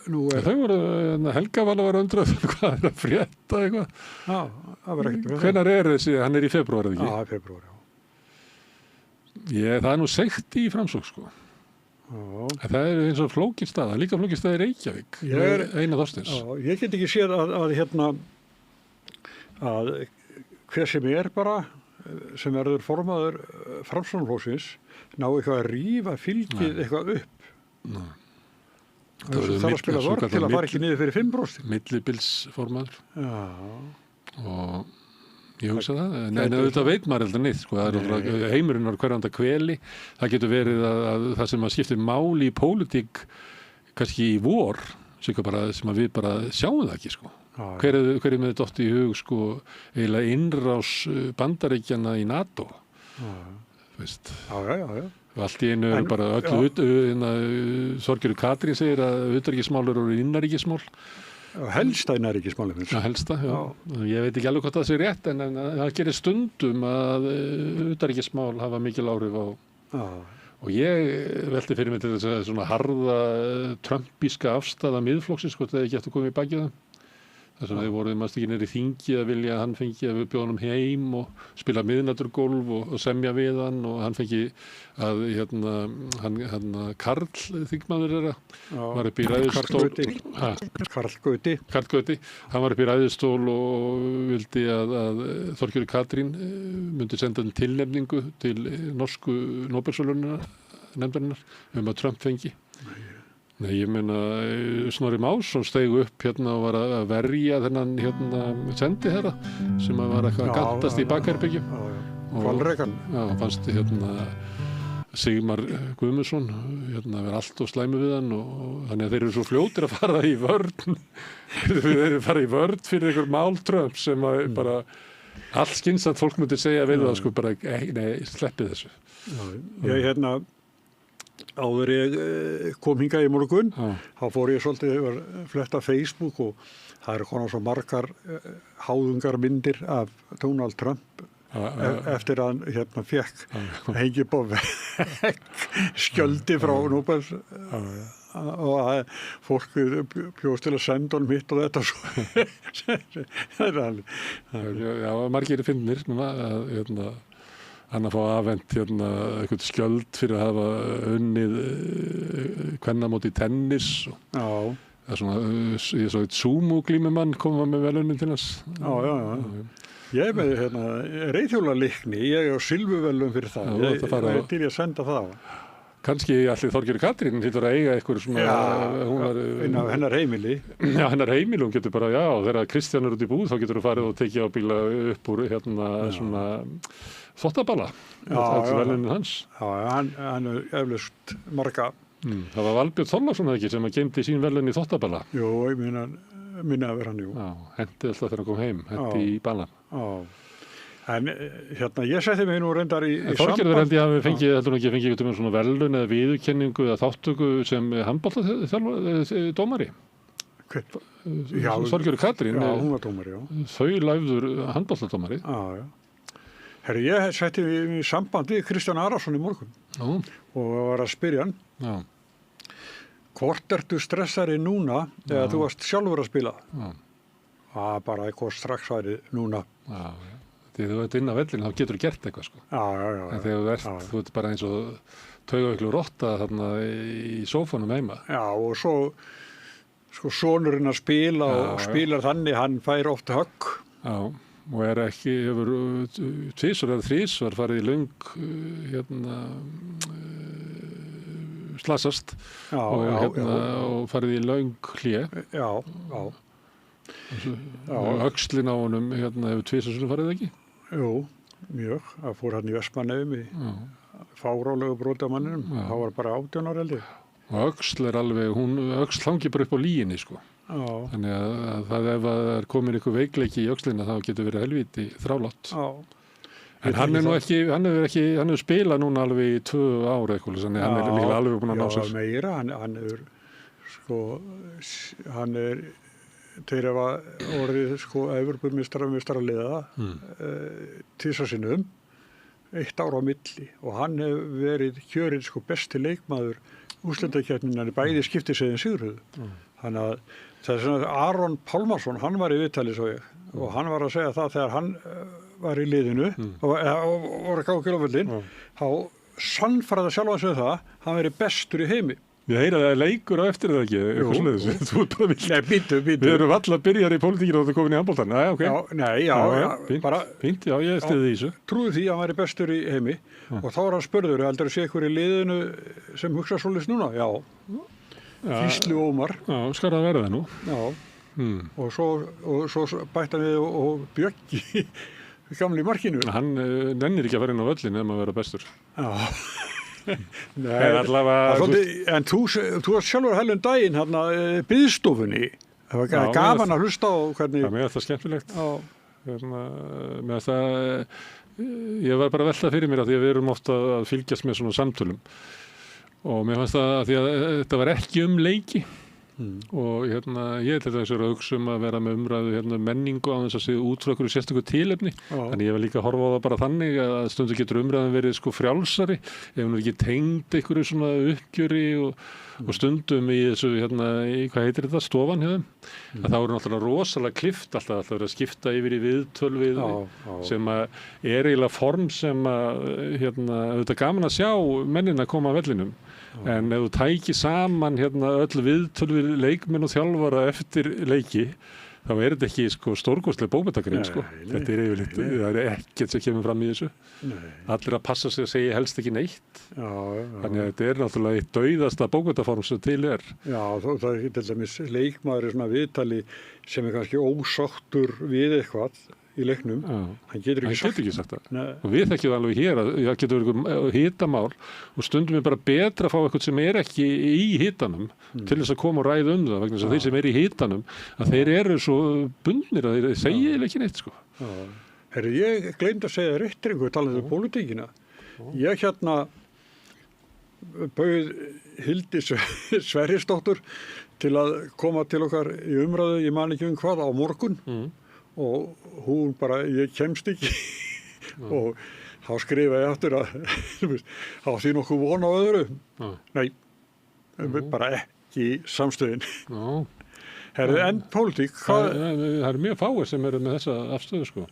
Þau voru, Helga var undrað hvað að frétta eitthvað. Já, það var ekkert. Hvenær þessi, hann í febrúar eða ekki? Já, febrúar, Það er nú seikt í Framsókn, Það er eins og flókin staða, líka flókin staða í Reykjavík, Einar Þorsteins. Ég get ekki séð að hver sem bara, sem verður formaður Framsóknarflokksins, ná eitthvað að rífa fylgið eitthvað upp. Það þarf að spila vörn til að fara ekki niður fyrir 5%. Millibilsformaður. Og Ég hugsa það, en auðvitað veit maður heldur neitt, sko, það er heimurinn á hverjanda hveli, það getur verið að það sem að skiptir máli í pólitík kannski í vor, sem við bara sjáum það ekki, sko. Hver er með þetta oft í hug, sko, eiginlega innrás Bandaríkjanna í NATO, veist. Já. Allt í einu bara öllu, Þorgerður Katrín segir að utanríkismál eru innanríkismál. Helsta innanríkismálum. Já, helsta, já. Ég veit ekki alveg hvort það sé rétt, en það gerir stundum að utanríkismál hafa mikil áhrif á. Og ég velti fyrir mig til þess að svona harða trumpíska afstaða miðflokksins, hvort það ekki eftir að koma í bakið það. Þess að þið voruð maður ekki nýri þingi að vilja að hann fengi að við bjóðum heim og spila miðnæturgólf og semja við hann og hann fengi að hann Karl þingmaður var upp í ræðustól Karl Gauti hann var upp í ræðustól og vildi að Þorgerður Katrín myndi senda hann tilnefningu til norsku Nóbelsverðlaunanefndarinnar að Trump fengi. Nei, ég meina Snorri Másson steig upp og var að verja þennan sendiherra sem var eitthvað að gantast í bakherbergjum. Hvalrekan. Já, fannst Sigmar Guðmundsson vera allt og slæmi við hann og þannig að þeir eru svo fljótir að fara í vörn. Þeir eru fara í vörn fyrir einhver máltrömp sem bara allt skynsamt fólk myndi segja við það, sko, bara, nei, sleppið þessu. Ég áður ég kom hingað í morgun, þá fór ég svolítið að fletta Facebook og það eru konar svo margar háðungar myndir af Donald Trump eftir að hann fekk hengi upp á vegg skjöldi frá Nóbels og að fólk bjóðst til að senda honum hitt og þetta Já, margir finnir hann að fá afhent eitthvað skjöld fyrir að hafa unnið kvennamót í tennis og það er svona, ég svo eitt sumo-glímumann koma með velunum til hans. Ég er með reiðhjólalikni, ég er á silfuvelum fyrir það, ég er til að senda það. Kannski allir Þorgerður Katrín hlýtur að eiga eitthvað svona hennar heimili. Já, hennar heimili, hún getur bara, þegar Kristján er út í búð þá getur hún farið og tekið á bíla upp úr svona þvottabala. Það er velunin hans. Já, hann er eflaust marga. Það var Valbjörn Þorláksson ekki sem að geymdi sín velun í þvottabala. Jú, ég minna að vera hann, jú. Já, hendi alltaf þegar hann kom heim, hendi í bala. Já. En ég setti mig nú reyndar í samband. Þorgerður held ég að við fengið eitthvað svona velun eða viðurkenningu eða þáttöku sem handboltadómari. Þorgerður Katrín. Já, hún var dómari, já. Þau læfður handboltadómari. Já. Herri, ég setti mig í samband við Kristján Arason í morgun og var að spyrja hann. Já. Hvort ertu stressari núna eða þú varst sjálfur að spila? Bara eitthvað strax væri núna. Já. Þegar þú ert inn á vellinu, þá getur þú gert eitthvað, sko. Já. En þegar þú ert bara eins og taugaveiklu rotta þarna í sófanum heima. Já, og svo, sko, sonurinn að spila og spilar þannig, hann fær oft högg. Já, og hefur tvisvar eða þrisvar farið í löng, slasast og farið í löng hlé. Já. Og öxlin á honum hefur tvisvar sem farið ekki? Jú, mjög. Það fór hann í Vestmannaeyjum í fárálegu broti á manninum. Það var bara 18 ára held ég. Og öxl er alveg, öxl hangi bara upp á lýginni, sko. Þannig að það ef það er komin einhver veikleiki í öxlina þá getur verið helvíti þrálátt. En hann er nú ekki, hann hefur spilað núna alveg í 2 ár eitthvað, þannig hann er líka alveg búin að ná sér. Já, meira, hann hefur, sko, þeir hefa orðið, sko, Evrópumeistarar tvisvar sinnum, 1 ár á milli og hann hefur verið kjörinn, sko, besti leikmaður úrslitakeppninnar bæði skipti segðin sigurhauðu. Þannig að þess að Aron Pálmarsson, hann var í viðtali svo ég og hann var að segja það þegar hann var í liðinu og voru að gáða kjölaföllin, þá sannfærði sjálf að segja það, hann verið bestur í heimi. Ég heyra það leikur á eftir það ekki, eitthvað sluðis. Þú er bara vilt. Nei, býtu. Við erum alltaf byrjar í pólitíkinu og þú komin í handboltan. Nei, ok. Fínt, já, ég stiði því þessu. Trúðu því að hann væri bestur í heimi og þá var hann spurður, heldur að sé ykkur í liðinu sem hugsa svolítið núna? Já. Gísli Ómar. Já, skal það vera það nú. Já. Og svo bætti hann við og Bjöggi gamli í markinu. Hann nennir ekki að fara inn á völlin ef maður vera bestur. Já. Nei, en þú varst sjálfur hælum daginn hérna biðstofunni. Það var gaman að hlusta á hvernig... Það er mér alltaf skemmtilegt. Með það, ég var bara að velta fyrir mér að því að við erum ofta að fylgjast með svona samtölum. Og mér fannst það að því að þetta var ekki leiki. Og ég til þess að hugsa að vera með umræðu menningu á þess að séu út frá einhverju sérstöku tilefni. Þannig ég var líka að horfa á það bara þannig að stundu getur umræðan verið frjálsari ef hún ekki tengd einhverju svona uppgjöri og stundum í þessu í hvað heitir þetta, stofan hjá þeim. Þá er náttúrulega rosalega klift alltaf að skipta yfir í viðtöl við sem er eiginlega form sem auðvitað gaman að sjá mennina koma að vellinum. En ef þú tækir saman öll viðtöl við leikmenn og þjálfara eftir leiki, þá er þetta ekki stórkostleg bókmenntagrein. Þetta er yfirleitt, það er ekkert sem kemur fram í þessu. Allir að passa sig að segja helst ekki neitt. Þannig að þetta er náttúrulega eitt dauðasta bókmenntaform sem til er. Já, það er til dæmis leikmaður í svona viðtali sem er kannski ósáttur við eitthvað í leiknum. Hann getur ekki sagt það. Og við þekkjum alveg hér að það getur verið hitamál og stundum er bara betra að fá eitthvað sem er ekki í hitanum til þess að koma og ræða það vegna þess að þeir sem er í hitanum að þeir eru svo bundnir að þeir segja ekki neitt Herru, ég gleymd að segja réttringu talað um pólitíkina. Ég bauð Hildi Sverrisdóttur til að koma til okkar í umræðu, ég man ekki hvað, á morgun. Og hún bara, ég kemst ekki og þá skrifa ég aftur að þá því nokkuð von á öðru. Nei, bara ekki samstöðin. Herðu, en pólitík, hvað... Það eru mjög fáir sem eru með þessa afstöðu,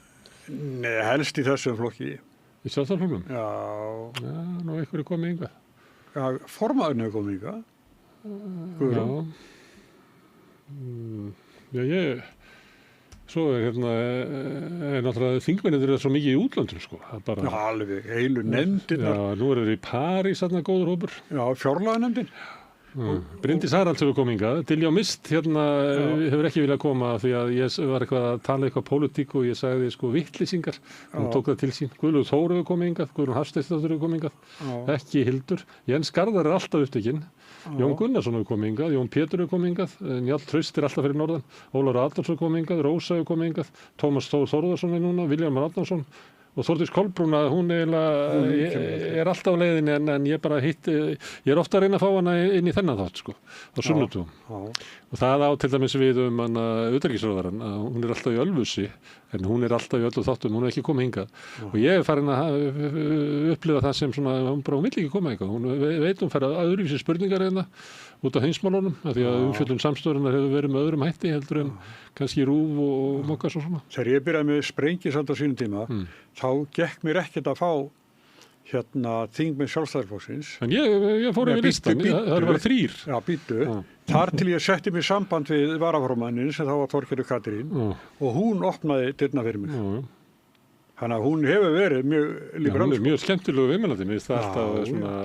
Nei, helst í þessum flokki. Í Sjálfstæðisflokknum? Já. Nú einhverju komið hingað. Já, formaðurinn hefur komið hingað. Guðrún. Já, Svo er náttúrulega þingmennir eru svo mikið í útlöndum, Já, alveg, heilu nefndirnar. Já, nú eru þeir í París, góður hópur. Já, fjárlaganefndin. Bryndís Haralds hefur komið hingað. Diljá Mist hefur ekki viljað koma því að ég var eitthvað að tala eitthvað pólitík og ég sagði vittlýsingar. Hún tók það til sín. Guðlaugur Þór hefur komið hingað, Guðrún Hafsteinsdóttir hefur komið hingað. Ekki Hildur. Jens Garðar er alltaf upptekinn. Jón Gunnarsson hefur komið hingað, Jón Pétur hefur komið hingað, Njáll Traust er alltaf fyrir norðan, Ólafur Adolfsson hefur komið hingað, Rósa hefur komið hingað, Tómas Þórðarsson er núna, Vilhjálmur Árnason og Þórdís Kolbrún, hún er alltaf á leiðinni en ég bara ég er ofta að reyna að fá hana inn í þennan þátt á sunnudögum. Og það á til dæmis við hana utanríkisráðherrann að hún er alltaf í Ölfusi en hún er alltaf í öllum þáttum, hún er ekki komið hingað. Og ég er farin að upplifa það sem hún vill ekki koma hingað. Hún veit fer að öðruvísi spurningar út af heimsmálunum af því að umfjöllun samstöðurinnar hefur verið með öðrum hætti heldur en kannski Rúv og Mokas og svona. Þegar ég byrjaði með Sprengisand á sínum tíma þá gekk mér ekkert að fá þingmenn Sjálfstæðisflokksins. En ég fór yfir listan, það var 3. Já, býtu. Þar til ég setti mig samband við varaformanninn sem þá var Þorgerður Katrín og hún opnaði dyrnar fyrir mig. Þannig að hún hefur verið mjög liberal. Hún er mjög skemmtilegu viðmælandi, mér finnst það alltaf svona...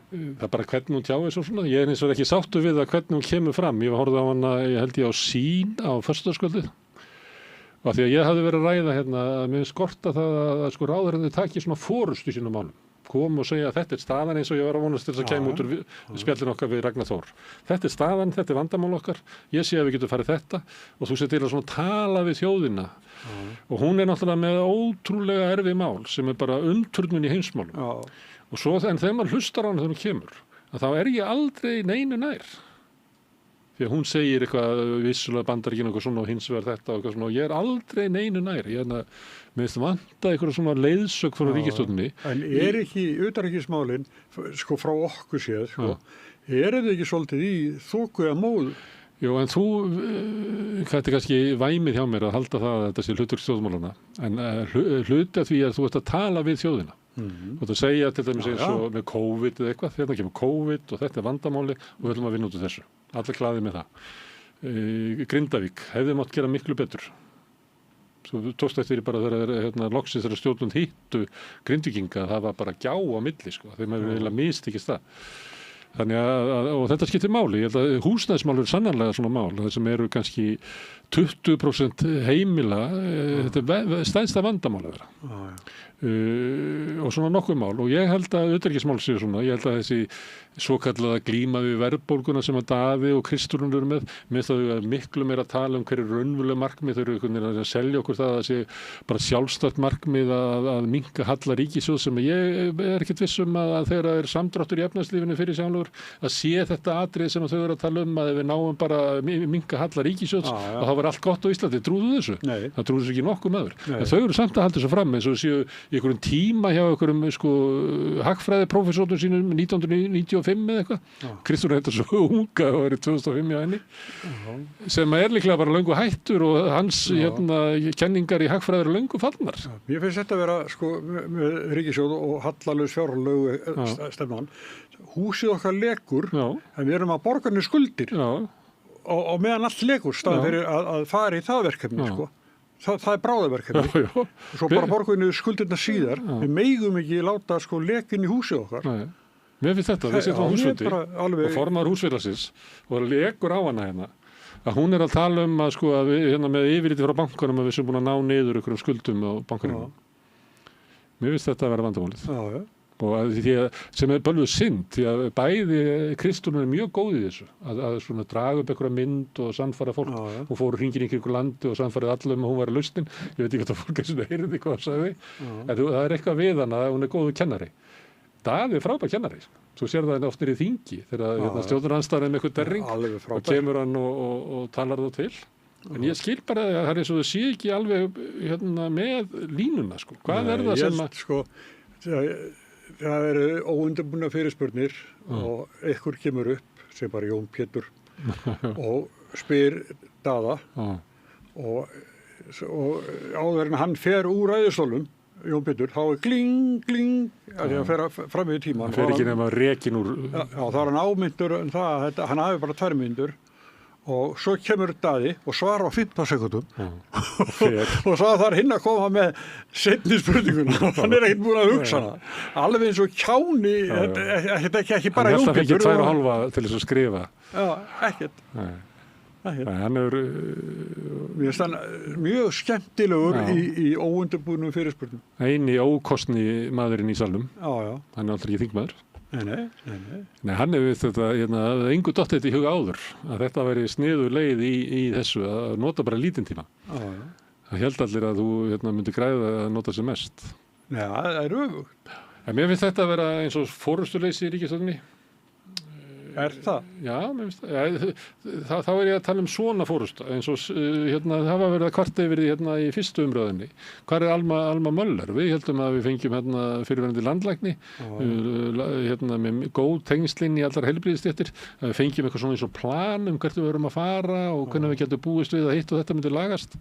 Það er bara hvernig hún tjáir svo svona. Ég er eins og ekki sáttu við að hvernig hún kemur fram. Ég horfði á hana, ég held ég á Sýn á föstudagskvöldið. Og því að ég hafði verið að ræða að mér skorta það að ráðherrarnir taki svona forystu í sínum málum. Kom og segja að þetta er staðan eins og ég var að vonast til þess að kæma út úr spjallin okkar við Ragnar Þór. Þetta er staðan, þetta er vandamál okkar. Ég sé að við getum farið þetta og þú sé til að svona tala við þjóðina. Og hún er náttúrulega með ótrúlega erfið mál sem er bara umturnin í heimsmálum. Og svo en þegar maður hlustar á hana þegar hún kemur, að þá er ég aldrei neinu nær. Því að hún segir eitthvað vissulega Bandaríkin og svona og hins vegar þetta og eitthvað svona og ég er aldrei neinu nær. Mér finnst vanta eitthvað svona leiðsögn frá ríkisstjórninni. En er ekki utanríkismálin frá okkur séð, er þetta ekki svolítið í þoku eða móðu? Jú, en þetta er kannski væmið hjá mér að halda það að þetta sé hlutverk þjóðmálana. En hluti af því að þú ert að tala við þjóðina. Þú ert að segja til dæmis eins og með COVID eða eitthvað, þetta kemur COVID og þetta er vandamáli og við ætlum að vinna út úr þessu. Allir glaðir með það. Grindavík hefði mátt gera miklu betur. Svo tókst eftir bara þegar loksins þegar stjórnund hittu Grindvíkinga, það var bara gjá á milli, þegar maður eiginlega mistekist það. Þannig og þetta skiptir máli. Ég held að húsnæðismál eru sannarlega svona mál, það sem eru kannski 20% heimila, þetta er stærsta vandamál að vera. Og svona nokkuð mál og ég held að utanríkismál séu svona, ég held að þessi svokallaða glíma við verðbólguna sem að Daði og Kristrún eru með það miklu meira að tala hverju raunveruleg markmið, þau eru einhvern veginn að selja okkur það að sé bara sjálfstætt markmið að minnka halla ríkissjóð sem ég er ekkert viss að þegar það er samdráttur í efnahagslífinu fyrir sjálfur að sé þetta atrið sem þau eru að tala að við náum bara að minnka halla ríkissjóðs og þá var allt gott á Íslandi, trúðu þessu? Nei. Það trúðu þessu ekki nokkuð maður. En þau eru samt að halda þessu fram eins og séu í einhverjum tíma hjá einhverjum hagfræðiprófessornum sínum 1995 eða eitthvað. Kristrún heitir svo unga og er í 2005 hjá henni sem er líklega bara löngu hættur og hans kenningar í hagfræði eru löngu fallnar. Mér finnst þetta að vera með ríkissjóð og hallalaus fjárlög stefnan. Húsið okkar lekur en við erum að borga niður skuldir og meðan allt lekur staðan fyrir að fara í það verkefni sko. Það er bráðaverkefni og svo bara borguðu niður skuldirna síðar við megum ekki láta lekin í húsið okkar. Mér finnst þetta, við setjum á húsfundi og formaður húsfélagsins og lekur á hana hérna að hún er að tala að við með yfirliti frá bankanum að við sem búin að ná niður einhverjum skuldum á bankanum. Mér finnst þetta að vera vandamálið. Og því sem er bölvuð synd því að bæði Kristrún er mjög góð í þessu að svona draga upp einhverja mynd og sannfæra fólk og fór hringinn í einhverju landi og sannfærið allir að hún var lausnin. Ég veit ekki hvað það fólk er svona heyrði hvað það sagði en það er eitthvað við hana að hún er góðu kennari. Daði er frábær kennari. Þú sér það oft í þingi þegar stjórnarandstaðan með eitthvað derring og kemur hann og talar það til. En ég skil bara að það er eins og þau sé ekki alveg með línuna sko. Hvað er það sem það eru óundirbúna fyrirspurnir og einhver kemur upp sem bara Jón Pétur og spyr Daða og áður en hann fer úr ræðustólnum Jón Pétur, þá er gling að því að fer fram við tíman. Hann fer ekki nema rekin úr. Já, þá er hann ámyndur það, hann hafi bara 2 mínútur og svo kemur Daði og svarar á 15 sekúndum og svo þarf hinn að koma með seinni spurninguna og hann er ekkert búin að hugsa hana. Alveg eins og kjáni, ekki bara Jón Pétur. Hann er alltaf 2,5 til þess að skrifa. Já, ekkert. Hann er mjög skemmtilegur í óundirbúnum fyrirspurnum. Eini ókostni maðurinn í salnum. Já. Hann er aldrei ekki þingmaður. Nei, hann hefur þetta, engu dott þetta í huga áður að þetta væri sniður leið í þessu að nota bara lítinn tíma. Það held allir að þú myndi græða að nota sem mest. Já, það er öfugt. En mér finnst þetta að vera eins og forystuleysi í ríkisstjórninni. Er það? Já, mér finnst það. Þá er ég að tala svona forystu eins og það var verið að kvarta yfir því í fyrstu umræðinni. Hvar er Alma Möller? Við heldum að við fengjum fyrirverandi landlækni með góð tengslinn í allar heilbrigðisstéttir. Við fengjum eitthvað svona eins og plan hvert við verum að fara og hvernig við getum búist við að hitt og þetta myndi lagast.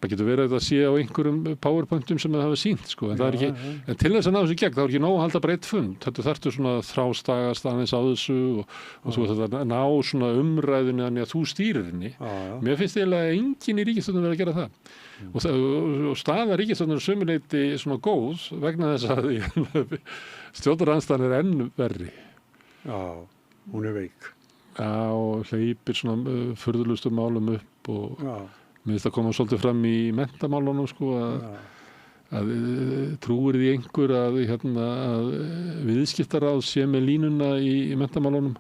Það getur verið að sé á einhverjum powerpointum sem það hafa sýnt sko. En, það er ekki, en til þess að ná þessu gegn þá er ekki nóg að halda bara eitt fund. Þetta þarftu svona þrástagast aðeins á þessu og þú þarf að ná svona umræðinu þannig að þú stýrir henni. Mér finnst eiginlega að enginn í ríkisstjórninni verið að gera það. Og staða ríkisstjórninni er sömuleyti svona góð vegna þess að stjórnarandstaðan er enn verri. Já, hún er veik. Já, og hleypir svona furðulustum málum upp og mér finnst að koma svolítið fram í menntamálunum sko að trúir því einhver að viðskiptaráð sé með línuna í menntamálunum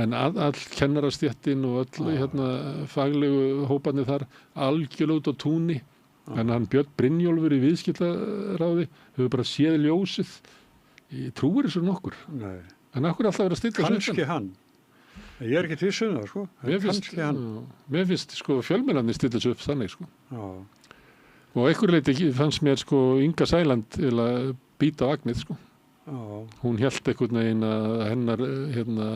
en all kennarastéttin og öll faglegu hóparnir þar algjörlega út á túni en hann Björn Brynjólfur í viðskiptaráði hefur bara séð ljósið trúir þessu nokkur. Nei. En okkur er alltaf verið að stilla þessu kannski hann. Ég er ekki viss það, sko. Mér finnst sko fjölmiðlarnir stilla þessu upp þannig, sko. Já. Og einhverju leyti fannst mér sko Inga Sæland til að býta á agnið, sko. Já. Hún hélt einhvern veginn að hennar,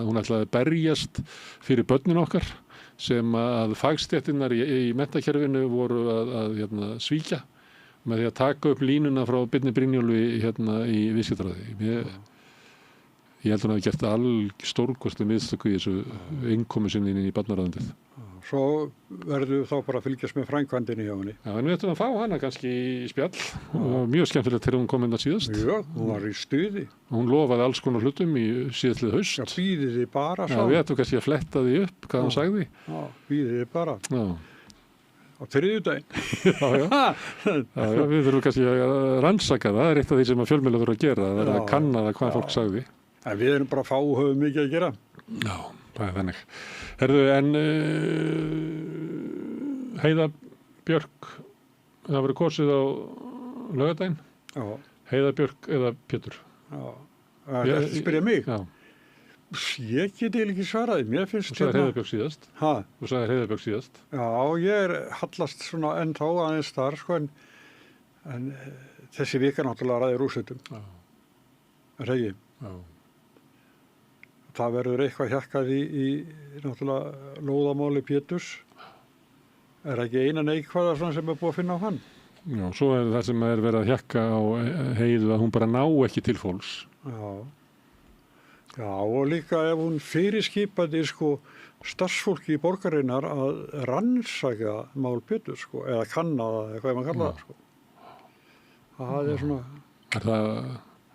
hún ætlaði að berjast fyrir börnin okkar sem að fagstéttinnar í menntakerfinu voru að svíkja með því að taka upp línuna frá Birni Brynjólfi í viðskiptaráði. Ég held að hann hafi gert alveg stórkostlega mistöku í þessu innkomu sinni inn í barnaráðundið. Svo verður þá bara að fylgjast með framkvæmdinni hjá henni. Já, en við ættum að fá hana kannski í spjall. Og mjög skemmtilegt þegar hún kom inn að síðast. Já, hún var í stuði. Hún lofaði alls konar hlutum í síðastlið haust. Já, býðið þið bara svo. Já, við ættum kannski að fletta því upp hvað hún sagði. Já, býðið þið bara. Já. Á þriðjudaginn. Já, við þurfum kannski að rannsaka það. Það er eitt af því sem að fjölmiðlar þurfa að gera. Það er að kanna það hvað fólk sagði. En við erum bara fá og höfum mikið að gera. Já, það er þannig. Herðu, en Heiða Björk, það verið kosið á laugardaginn. Já. Heiða Björk eða Pétur? Já. Þetta spyrja mig? Já. Ég get eiginlega ekki svaraði. Mér finnst Þú sagðir Heiða Björk síðast. Hæ? Þú sagðir Heiða Björk síðast. Já, ég hallast svona ennþá aðeins þar, sko, en þessi vika náttúrulega ræðir úrslitum. Já. Regi. Já. Það verður eitthvað hjakkað í náttúrulega lóðamáli Péturs. Er ekki eina neikvæða svona sem er búið að finna á hann? Já, svo er það sem er verið að hjakka á Heiðu að hún bara ná ekki til fólks. Já. Já, og líka ef hún fyrirskipaði sko starfsfólki í borgarinnar að rannsaka mál Péturs, sko, eða kanna það, eitthvað maður kalla það, sko. Það er svona Er það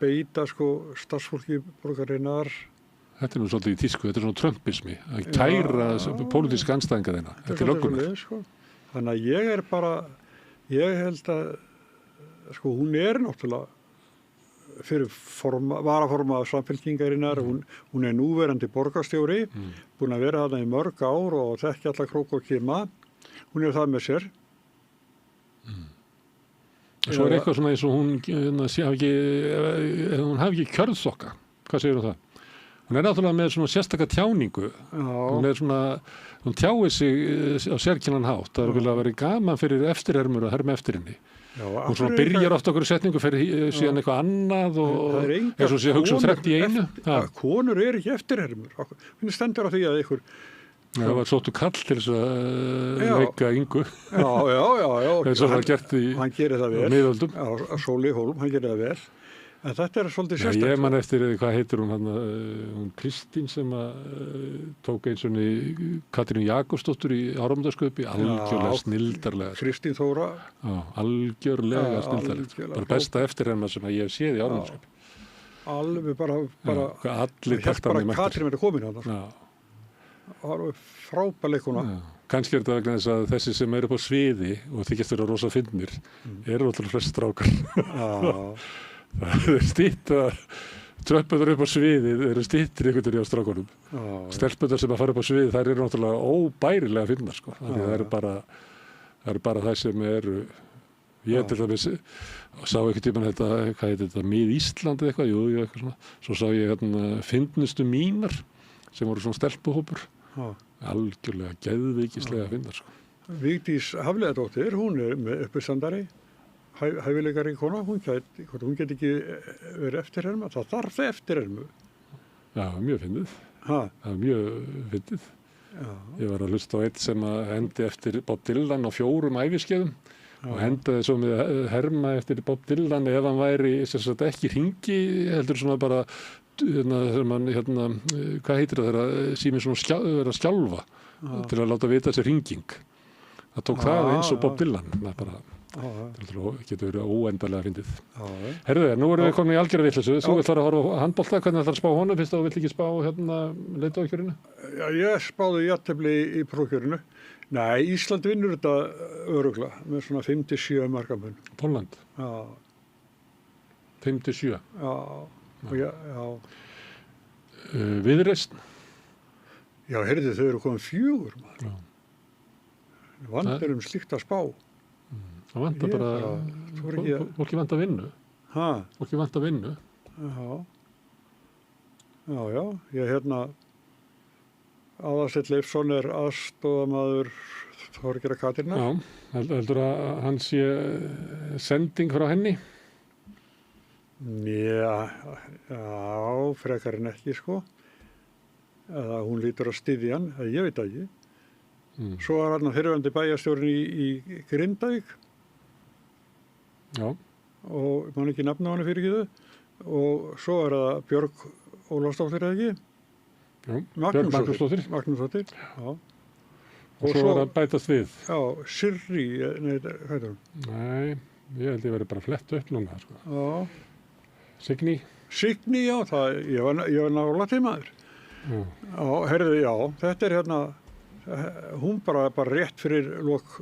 beita sko starfsfólki í borgarinnar. Þetta er nú svolítið í tísku, þetta er svona trumpismi, að kæra pólitíska andstæðinga þeirna, þetta er löggunar. Sko. Þannig að ég held að, sko, hún er náttúrulega fyrir varaformað samfylkingarinnar, hún er núverandi borgarstjóri, búin að vera þarna í mörg ár og þekki alla krók og kima, hún er það með sér. Svo er eitthvað svona eins og hún hafi ekki kjörðsokka, hvað segir það? Hún er náttúrulega með svona sérstaka tjáningu. Hún tjáir sig á sérkennan hátt. Það er vel að vera gaman fyrir eftirhermur að herma eftir henni. Hún svona byrjar oft okkur setningu, fyrir síðan eitthvað annað og eins og sé hugsa þrennt í einu. Konur er ekki eftirhermur. Hvernig stendur á því að ykkur... Það var sóttu kall til þess að leika Ingu. Já. Eins og það gert í miðöldum. Já, Sóli Hólm, hann gerir það vel. En þetta er svolítið sérstaklega. Ég man eftir, hvað heitir hún, hún Kristín sem tók eins og Katrínu Jakobsdóttur í Áramótasköpi, algjörlega snildarlega. Kristín Þóra. Já, algjörlega snildarlega. Bara besta eftirherma sem ég hef séð í Áramótasköpi. Alveg bara allir taktarnir mættir. Katrín verið komin hann. Já. Það var frábær leikuna. Kannski er þetta vegna þess að þessi sem eru upp á sviði og þykjast vera rosa fyndnir eru alltaf flest strákar. Það er stýtt að tröppuður upp á sviðið eru stýttir einhvern veginn á strákunum. Stelpunar sem að fara upp á sviðið, þær eru náttúrulega óbærilega fyndnar, sko. Það eru bara það sem eru, ég til dæmis sá einhvern tímann þetta, hvað heitir þetta, Mið-Ísland eða eitthvað, jú, eitthvað svona. Svo sá ég fyndnustu mínar sem voru svona stelpuhópur. Algjörlega geðveikislega fyndnar, sko. Vigdís Hafliðadóttir, hún er með uppistandari. Hæfileikari kona, hún get ekki verið eftirherma, það þarf eftirhermu. Já, mjög fyndið. Það er mjög fyndið. Ég var að hlusta á eitt sem hendi eftir Bob Dylan á 4 æviskeiðum og hendaði svo með herma eftir Bob Dylan ef hann væri ekki hringi, heldur svona bara, þegar mann, hvað heitir það þegar síminn svona vera að skjálfa til að láta vita þessi hringing. Það tók það eins og Bob Dylan, það bara... Það getur verið óendanlega fyndið. Herðu, nú erum við komin í algjörða vitleysu. Þú vilt fara að horfa á handbolta, hvernig ætlar að spá honum fyrst að þú vilt ekki spá leiðtogakjörinu? Já, ég spáði jafntefli í prófkjörinu. Nei, Ísland vinnur þetta örugglega með svona 5-7 markamun. Pólland? Já. 5-7? Já. Viðreisn? Já, heyrðu, þau eru komin 4, maður. Vandar slíkt að spá. Það vantar bara, fólki vantar vinnu. Fólki vantar vinnu. Já, ég Aðalsteinn Leifsson er aðstofamaður Þorgeira Katrínar. Já, heldur að hann sé sending frá henni? Já, frekar en ekki, sko. Eða hún lítur að styðja hann, ég veit ekki. Svo er hann fyrirverandi bæjarstjórinn í Grindavík. Já. Og man ekki nafna hann fyrir ekki þau. Og svo er það Björg Ólafsdóttir eða ekki? Jú, Björg Magnúsdóttir. Magnúsdóttir, já. Og svo var að bætast við. Já, Sirri, nei, hvað er það? Nei, ég held ég verið bara flett upp núna, sko. Já. Signý. Signý, já, ég var nála til maður. Já, herðu, já, þetta hérna, hún bara rétt fyrir loka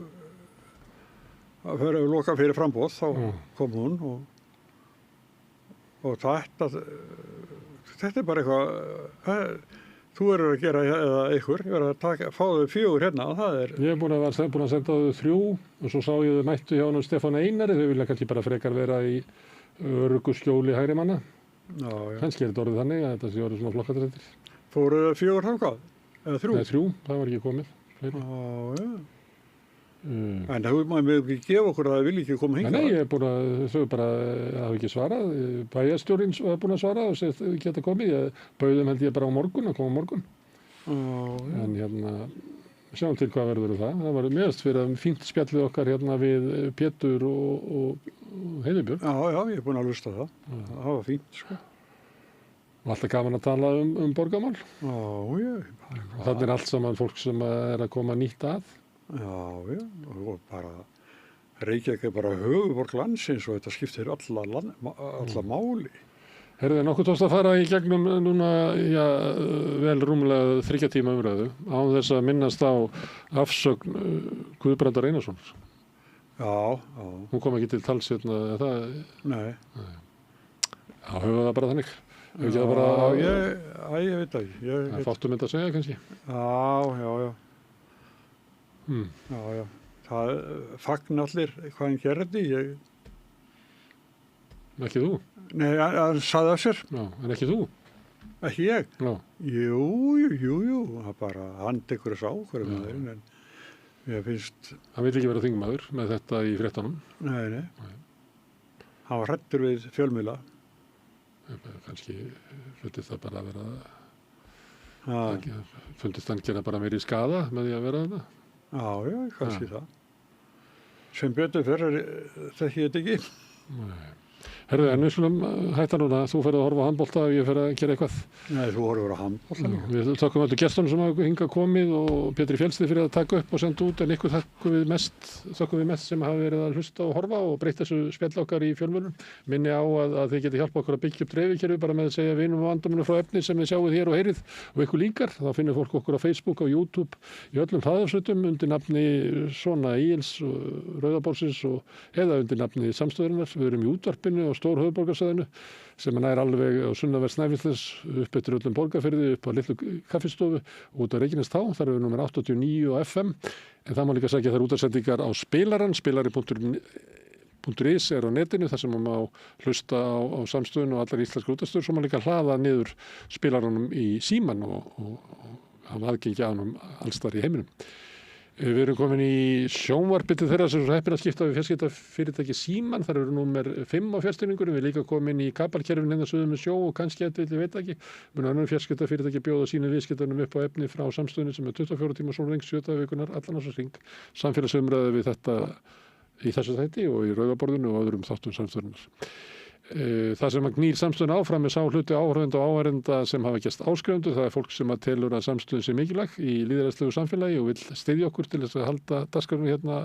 fyrir frambóð, þá kom hún og þetta er bara eitthvað, þú verður að gera eða ykkur, ég verður að fá þau 4 hérna, það er... Ég er búin að senda þau 3 og svo sá ég þau mættu hjá hann Stefán Einari, þau vilja kannski bara frekar vera í öruggu skjóli hægri manna. Já, já. Kannski er þetta orðið þannig að þetta sé orðið svona flokkadrættir. Fóruðu 4 þangað? Eða 3? Nei, 3, það var ekki komið. Já, já. En það maður ekki gefa okkur að það vilja ekki koma hingað? Nei, ég er búin að, þau bara hafa ekki svarað. Bæjarstjórinn var búin að svara og segja þau geta komið. Ég bauðum held ég bara á morgun, að koma á morgun. En hérna, sjáum til hvað verður það. Það var meðast fyrir að fínt spjallið okkar hérna við Pétur og Heiðubjörg. Já, ég er búin að hlusta það. Það var fínt, sko. Og alltaf gaman að tala borgarmál. Já. Og það er allt saman fólk sem er að koma nýtt að. Já, og bara Reykjavík er bara höfuborg landsins og þetta skiptir alla máli. Herðu, nokkuð tókst að fara í gegnum núna, já, vel rúmlega 3 tíma umræðu án þess að minnast á afsögn Guðbrandar Einarssonar. Já. Hún kom ekki til tals hérna, það... Nei. Já, höfum það bara þannig. Já, bara, ég veit ekki. Það fáttum þetta að segja kannski. Já. Já. Það fagn allir hvað hann gerði. Ekki þú? Nei, hann saði af sér. Já, en ekki þú? Ekki ég? Já. Jú. Það bara handi ykkur sá hverju maðurinn, en ég finnst... Hann vil ekki vera þingmaður með þetta í fréttunum? Nei. Hann var hræddur við fjölmiðla. Kannski fundist það bara að vera fundist hann gera bara meiri skaða með því að vera þetta. Já, kannski það. Sem betur fyrir þekki ég þetta ekki. Nei. Herðu, en við skulum hætta núna, þú ferð að horfa á handbolta og ég fer að gera eitthvað. Nei, þú horfur á handbolta. Við þakkum öllu gestunum sem hafa hingað komið og Pétri Fjellstið fyrir að taka upp og senda út, en ykkur þakkum við mest sem hafa verið að hlusta og horfa og breyta þessu spjall okkar í fjölmiðlum. Minni á að þið geti hjálpa okkur að byggja upp dreifikerfi bara með að segja vinum og vandamunu frá efni sem við sjáum hér og heyrið og ykkur líkar. Þá finnir fólk okkur á Facebook, á YouTube, í öllum hlaðarsveitum undir nafni svona Egils og Rauðabólsins eða undir nafni Samstöðurinnar. Við erum í útvarpinu og stór höfuðborgarsvæðinu sem nær alveg á sunnanverð Snæfellsnes upp eftir öllum Borgarfirði upp á litlu kaffistofu út á Reykjanestá, þar er við númer 89 og FM, en það má líka sækja þær útasendingar á spilaran, spilari.is er á netinu þar sem má hlusta á Samstöðun og allar íslenskar útastöður, svo má líka hlaða niður spilaranum í síman og hafa aðgengi á hann allstar í heiminum. Við erum komin í sjónvarpið þeirra sem heppir að skipta við fjarskiptafyrirtæki Síman. Þar eru númer 5 á fjarstýringunum. Við erum líka komin í kabelkerfin hérna suður með sjó og kannski ég veit ekki. Mun önnur fjarskiptafyrirtæki bjóða sínu viðskiptunum upp á efni frá Samstöðunni sem er 24 tíma sólring 7 vikunar allan ársins hring. Samfélagsumræðu við þetta í þessu þætti og í Rauðaborðinu og öðrum þáttum Samstöðunnar. Það sem að knýr Samstöðun áfram er sá hluti áhörfenda og áhærenda sem hafa gerst áskrifendur. Það er fólk sem að telur að Samstöðun sé mikilvæg í lýðræðislegu samfélagi og vill styðja okkur til þess að halda dagskránni hérna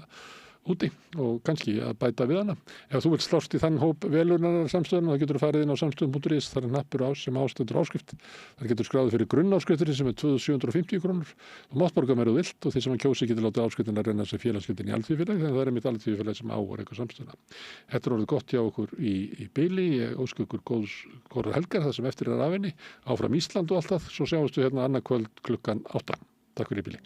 úti og kannski að bæta við hana. Ef þú vilt slást í þann hóp velunar Samstöðuna þá getur þú farið inn á samstöðun.is, þar er hnappur sem ástendur áskrift. Þar getur skráðið fyrir grunnáskriftir sem er 2750 krónur. Þú mátt borga meira þú vilt og þeir sem að kjósi getur látið áskriftina renna sem félagsskiptin í alþýðufélagi, þannig að það er mitt alþýðufélagi sem á og eitthvað Samstöðuna. Þetta er orðið gott hjá okkur í bili. Ég óska ykkur góðar helgar það sem eftir er af henni. Áfram Ísland og allt það. Svo sjáumst við hérna annað kvöld klukkan 8. Takk fyrir í bili.